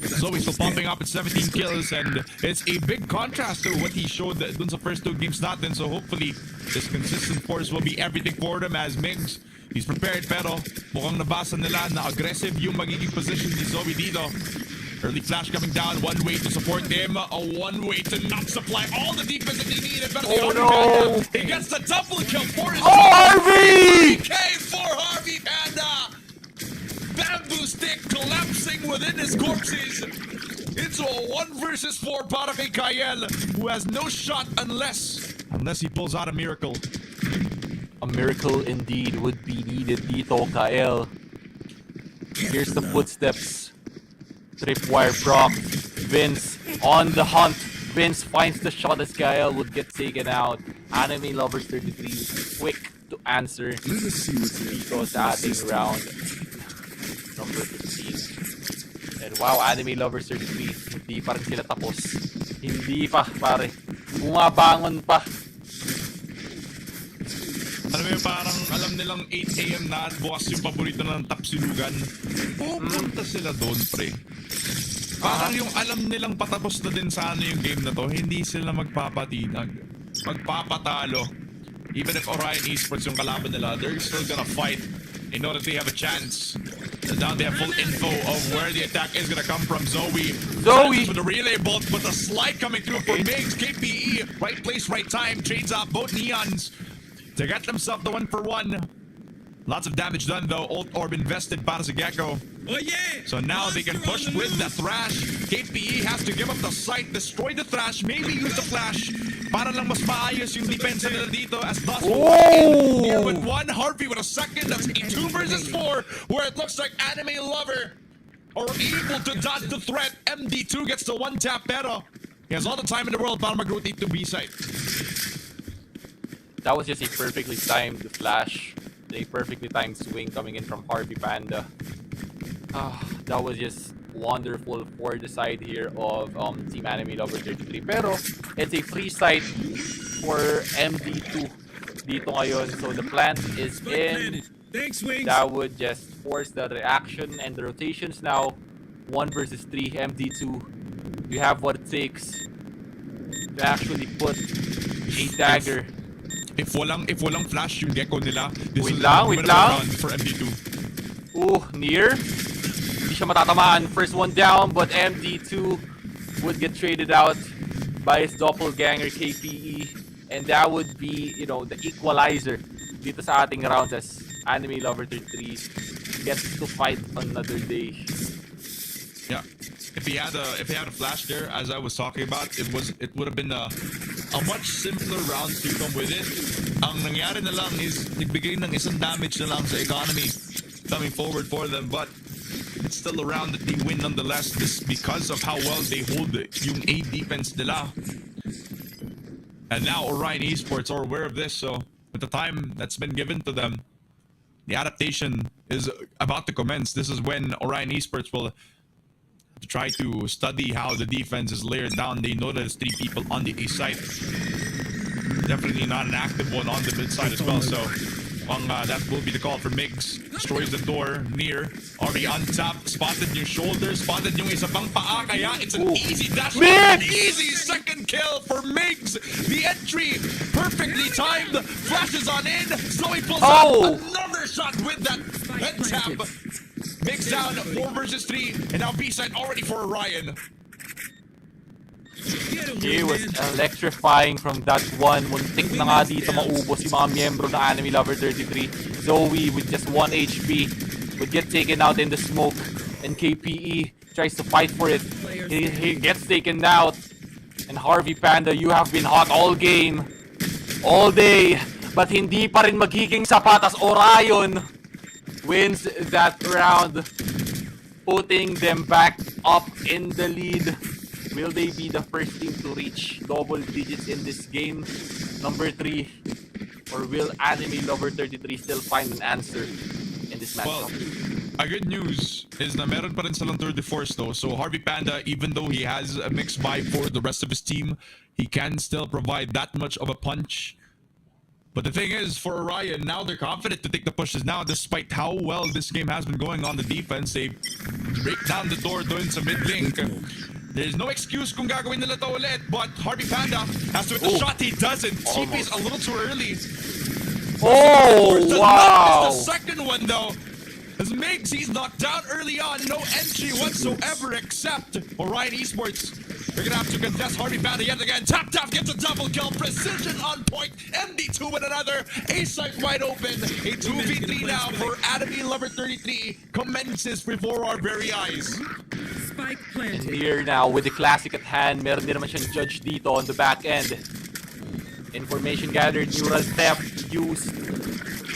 Zoe still popping up at 17 kills, and it's a big contrast to what he showed dun sa first 2 games natin. So hopefully, this consistent force will be everything for them as Migs. He's prepared, pero mukhang nabasa nila na aggressive yung magiging position ni Zoe dito. Early flash coming down, one way to support him, a one way to not supply all the defense that he needed. But no! He gets the double kill for his Harvey! K for Harvey Panda! Bamboo stick collapsing within his corpses into a 1 versus 4 para kay Kyle, who has no shot unless he pulls out a miracle. A miracle indeed would be needed dito, Kyle. Here's the footsteps. Tripwire Brock. Vince on the hunt. Vince finds the shot as Kyle would get taken out. Anime Lovers 33 quick to answer dito sa ating round number 15. And wow, Anime Lovers 33, hindi pa rin sila tapos. Hindi pa, pare. Bumabangon pa. Alam mo, parang alam nilang 8 AM na at bukas yung paborito ng tapsilugan. Pupunta sila doon, pre. Parang yung alam nilang patapos na din sana yung game na to, hindi sila magpapatinag. Magpapatalo. Even if Orion Esports yung kalaban nila, they're still gonna fight in order to have a chance. And now they have full info of where the attack is gonna come from. Zoe with the relay bolt, but the slide coming through for Migs. KPE, right place, right time, trades out both Neons to get themselves the 1-for-1. Lots of damage done though. Ult Orb invested para sa Gecko. Oh yeah! So now they can push with the Thrash. KPE has to give up the sight, destroy the Thrash, maybe use the Flash para lang mas maayos yung defense nila dito as Dust in here with 1. Harvey with a second. That's a 2 versus 4 where it looks like Anime Lover are able to dodge the threat. MD2 gets the 1 tap pero he has all the time in the world para mag-rotate to B side. That was just a perfectly timed flash. A perfectly timed swing coming in from Harvey Panda. That was just wonderful for the side here of Team Anime Lover 33. Pero it's a free site for MD2 dito ngayon. So the plant is in. Thanks, Wings. That would just force the reaction and the rotations now. 1 versus 3, MD2. You have what it takes to actually put a dagger. If walang flash yung Gecko nila, this Wait is lang. round for MD2. Ooh, near. Hindi siya matatamaan. First one down, but MD2 would get traded out by his doppelganger KPE. And that would be, you know, the equalizer dito sa ating rounds as Anime Lover 33 gets to fight another day. Yeah. If he had a flash there, as I was talking about, it would have been a much simpler round to come with it. Ang nangyari na lang is nagbigay ng isang damage na lang sa economy coming forward for them, but it's still a round that they win nonetheless, just because of how well they hold yung A defense nila. And now Orion Esports are aware of this, so with the time that's been given to them, the adaptation is about to commence. This is when Orion Esports will try to study how the defense is layered down. They know there's 3 people on the A side. Definitely not an active one on the mid side as well. So that will be the call for Migs. Destroys the door near. Already on top. Spotted yung shoulder. Spotted yung isa pang paa. Kaya it's an easy dash. Easy second kill for Migs. The entry perfectly timed. Flashes on in. Slowly pulls out another shot with that head tap. Migs down 4 versus 3, and now B-side already for Orion. He was electrifying from that one. Muntik na nga dito maubos yung mga miyembro ng Anime Lover 33. Zoe with just 1 HP would get taken out in the smoke, and KPE tries to fight for it. He gets taken out, and Harvey Panda, you have been hot all game, all day, but hindi pa rin magiging sapat as Orion wins that round, putting them back up in the lead. Will they be the first team to reach double digits in this game, number 3? Or will Anime Lover 33 still find an answer in this matchup? Well, a good news is na meron pa rin silang third force though. So Harvey Panda, even though he has a mixed vibe for the rest of his team, he can still provide that much of a punch. But the thing is, for Orion, now they're confident to take the pushes now, despite how well this game has been going on the defense. They break down the door doon sa mid-link. There's no excuse kung gagawin nila to ulit, but Harvey Panda has to hit the shot. He doesn't. TP's a little too early. Wow! The second one, though. As Migs, he's knocked out early on. No entry whatsoever except Orion Esports. They're gonna have to contest Harvey Panda yet again. Tap gets a double kill. Precision on point. MD2 with another. A-site wide open. A 2v3 now for Anime Lover 33 commences before our very eyes. Spike planted. And here now with the classic at hand, meron din naman siyang judge dito on the back end. Information gathered, neural theft used.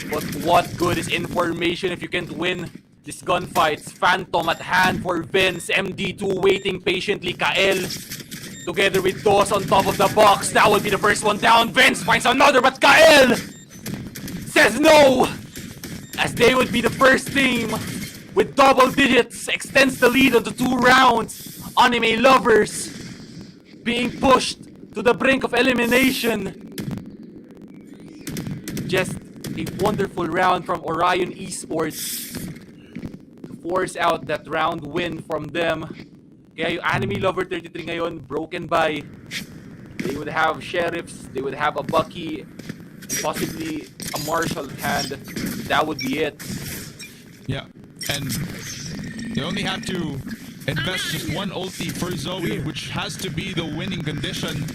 But what good is information if you can't win this gunfight? Phantom at hand for Vince. MD2 waiting patiently. Kael together with Dos on top of the box. That will be the first one down. Vince finds another, but Kael says no, as they would be the first team with double digits. Extends the lead onto 2 rounds. Anime Lovers being pushed to the brink of elimination. Just a wonderful round from Orion Esports to force out that round win from them. Kaya yung Anime Lover 33 ngayon, broken by, they would have Sheriffs, they would have a Bucky, possibly a Marshall hand. That would be it. Yeah, and they only have to invest just 1 ulti for Zoe, which has to be the winning condition.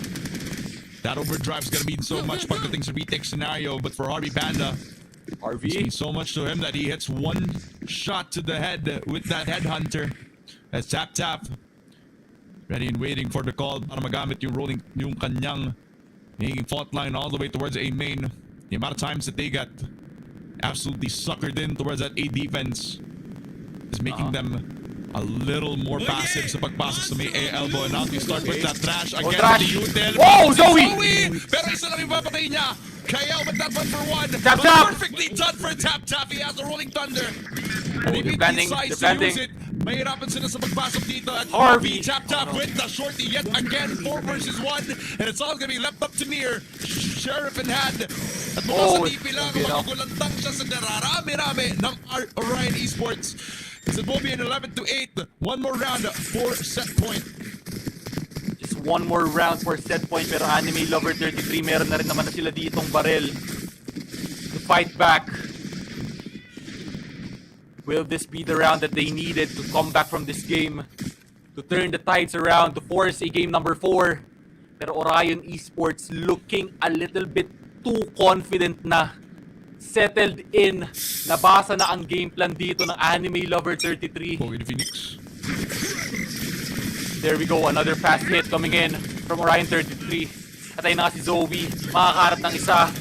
That overdrive's gonna mean so much pagdating sa retake scenario, but for Harvey Panda, it means so much to him that he hits 1 shot to the head with that headhunter. As tap, ready and waiting for the call para magamit yung kanyang making fault line all the way towards A main. The amount of times that they got absolutely suckered in towards that A defense is making them a little more passive sa pagpasok sa may A elbow. And now they start with that trash against the Utel. Whoa, Zoe! Pero isa lang yung papatay niya. Kyle with that one for one. Tap tap. Perfectly done for Tap Tap. He has a rolling thunder. And he they're decides to use it. Mahirapan sila sa pagpasok dito. At Harvey. Tap Tap with the shorty yet again. 4 versus 1. And it's all gonna be left up to Near. Sheriff in hand. At mukha sa DP lang. Magugulantang siya sa dararami-rami ng Orion Esports. It will be an 11-8. One more round for set point. Just one more round for set point. Pero Anime Lover 33, meron na rin naman na sila ditong barrel to fight back. Will this be the round that they needed to come back from this game? To turn the tides around, to force a game number 4. Pero Orion Esports looking a little bit too confident na. Settled in. Nabasa na ang game plan dito ng Anime Lover 33. Phoenix. There we go, another fast hit coming in from Orion 33. At ayun na nga si Zoe, makakaharap ng isa.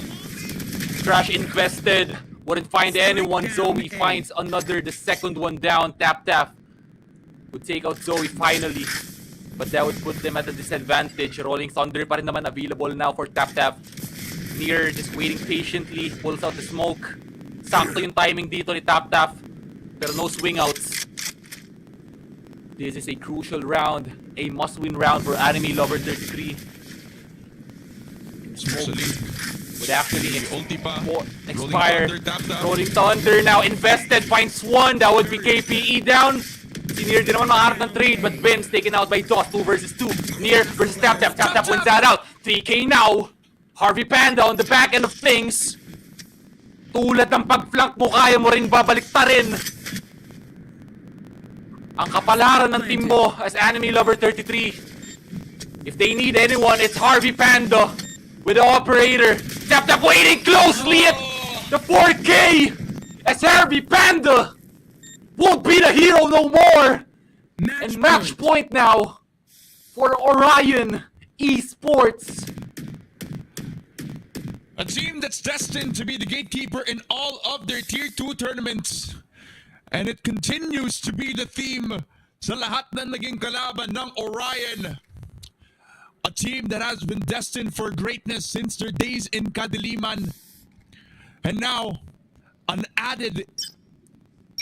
Crash infested, wouldn't find anyone. Zoe finds another, the second one down. Tap Tap would take out Zoe finally. But that would put them at a disadvantage. Rolling Thunder pa rin naman available now for Tap Tap. Near just waiting patiently, pulls out the smoke. Sakto yung timing dito ni Tap Tap. Pero no swing outs. This is a crucial round, a must-win round for Anime Lover 33. Smoke would actually expire. Rolling Thunder now invested, finds one. That would be KPE down. Si Near din naman makaharap ng trade, but Vince taken out by DOS. 2 versus 2. Near versus Tap Tap. Tap Tap wins that out. 3K now. Harvey Panda on the back end of things. Tulad ng pag-flank mo, kaya mo rin babaliktarin ang kapalaran ng team mo as Anime Lover 33. If they need anyone, it's Harvey Panda with the operator. Tap Tap waiting closely at the 4K as Harvey Panda won't be the hero no more. And match point now for Orion Esports. A team that's destined to be the gatekeeper in all of their Tier 2 tournaments. And it continues to be the theme sa lahat ng naging kalaban ng Orion. A team that has been destined for greatness since their days in Kadiliman. And now, an added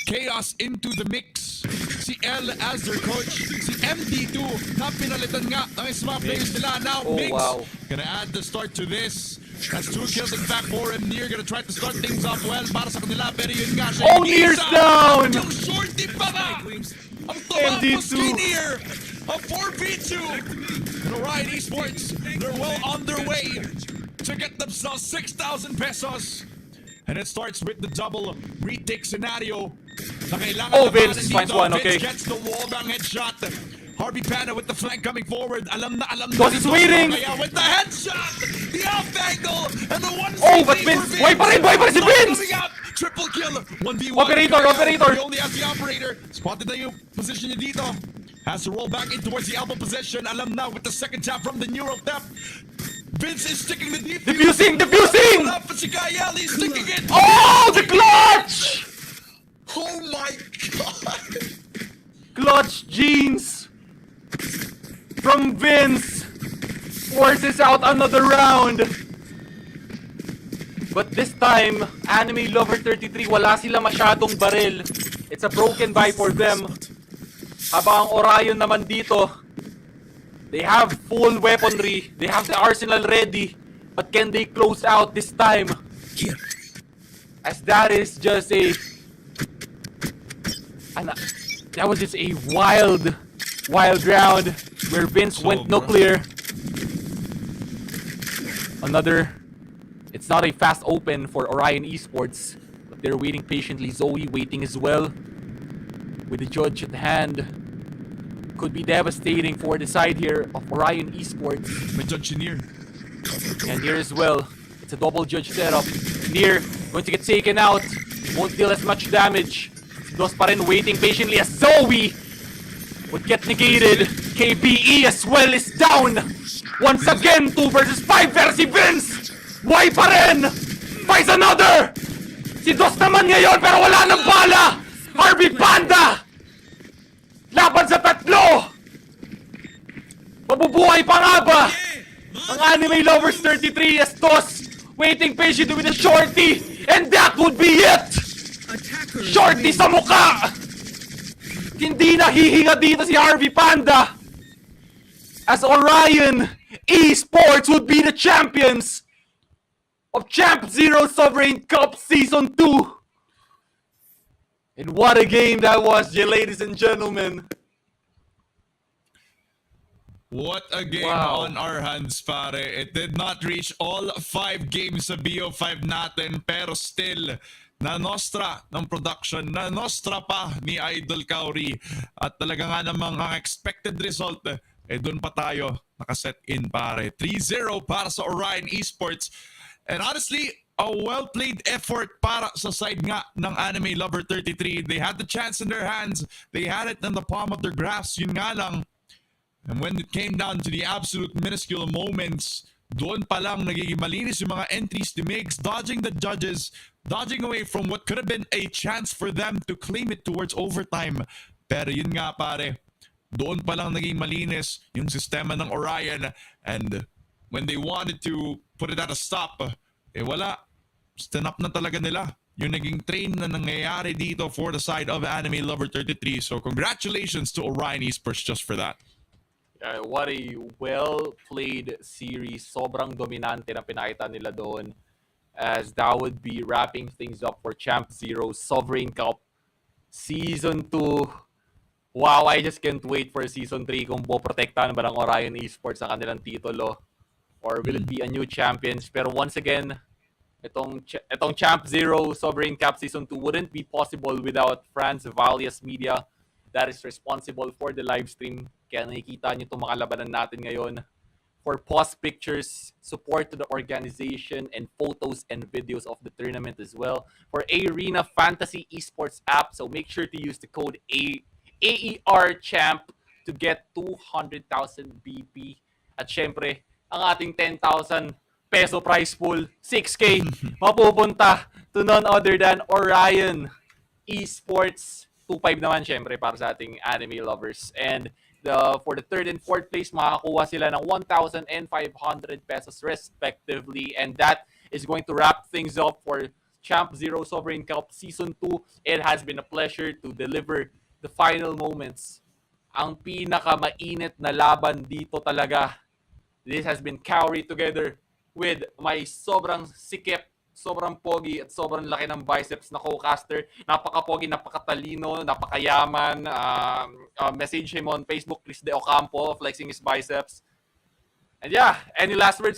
chaos into the mix. Si L as their coach. Si MD2 na pinalitan nga ng mga players nila. Now, Mix gonna add the start to this. That's 2 kills in fact for him. Near gonna try to start things off well para sa kanila. Pero yun nga siya. Oh, Near's down! Yung shorty pa nga! Ang tumapos kay Near! A 4v2! And Orion Esports, they're well on their way to get themselves 6,000 pesos. And it starts with the double retake scenario. Na kailangan Vince finds one, okay. Vince gets the wallbang headshot. Harvey Panda with the flank coming forward. Alam na. He's waiting! With the headshot! The off angle! And the one but Vince! Why pa rin si Vince! Triple kill! 1v1. Operator! He only has the operator. Spotted na yung position niya dito. Has to roll back in towards the elbow position. Alam na with the second tap from the Neuro tap. Vince is sticking the defuse! Defusing! He's sticking it! Oh, the clutch! Oh my god! Clutch jeans from Vince forces out another round. But this time, Anime Lover 33, wala sila masyadong baril. It's a broken buy for them. Habang ang Orion naman dito, they have full weaponry. They have the arsenal ready. But can they close out this time? As that is just a... that was just a wild round where Vince went nuclear. Another... It's not a fast open for Orion Esports, but they're waiting patiently. Zoe waiting as well. With the judge at hand. Could be devastating for the side here of Orion Esports. May judge Near. And Near as well. It's a double judge setup. Near going to get taken out. Won't deal as much damage. Dos pa rin waiting patiently as Zoe would get negated. KPE as well is down. Once again, 2 versus 5 versus Vince. Why pa rin? Finds another. Si Dos naman ngayon pero wala ng bala. Harvey Panda. Laban sa tatlo. Mabubuhay pa nga ba ang Anime Lovers 33 as Dos waiting patiently with a shorty, and that would be it! Shorty sa mukha! Hindi nahihinga dito si Harvey Panda! As Orion Esports would be the champions of Champzero Sovereign Cup Season 2! And what a game that was, ladies and gentlemen! What a game on our hands, pare. It did not reach all 5 games sa BO5 natin, pero still, na-nostra ng production, na-nostra pa ni Idol Kauri. At talaga nga namang ang expected result, doon pa tayo nakaset in, pare. 3-0 para sa Orion Esports. And honestly, a well-played effort para sa side nga ng Anime Lover 33. They had the chance in their hands. They had it in the palm of their grasp. Yun nga lang. And when it came down to the absolute minuscule moments, doon pa lang nagiging malinis yung mga entries ni Migs, dodging the judges, dodging away from what could have been a chance for them to claim it towards overtime. Pero yun nga pare, doon pa lang naging malinis yung sistema ng Orion. And when they wanted to put it at a stop, wala. Stand-up na talaga nila yung naging train na nangyayari dito for the side of Anime Lover 33. So congratulations to Orion Esports just for that. What a well-played series. Sobrang dominante na pinakita nila doon. As that would be wrapping things up for Champzero Sovereign Cup Season 2. Wow, I just can't wait for Season 3 kung poprotektahan ba ng Orion Esports ang kanilang titulo. Or will it be a new champions? Pero once again, itong Champzero Sovereign Cup Season 2 wouldn't be possible without Franz Valias Media that is responsible for the live stream. Kaya nakikita nyo itong mga labanan natin ngayon. For post pictures, support to the organization, and photos and videos of the tournament as well. For Arena Fantasy Esports app, so make sure to use the code AERCHAMP to get 200,000 BP. At syempre, ang ating 10,000 peso prize pool, 6K, mapupunta to none other than Orion Esports. 2.5 naman syempre para sa ating anime lovers. And for the third and fourth place, makakuha sila ng 1,500 pesos respectively. And that is going to wrap things up for Champzero Sovereign Cup Season 2. It has been a pleasure to deliver the final moments. Ang pinaka-mainit na laban dito talaga. This has been Kauri together with my sobrang sikip, sobrang pogi at sobrang laki ng biceps na co-caster. Napaka-pogi, napakatalino, napakayaman. Message him on Facebook, Chris De Ocampo, flexing his biceps. And yeah, any last words from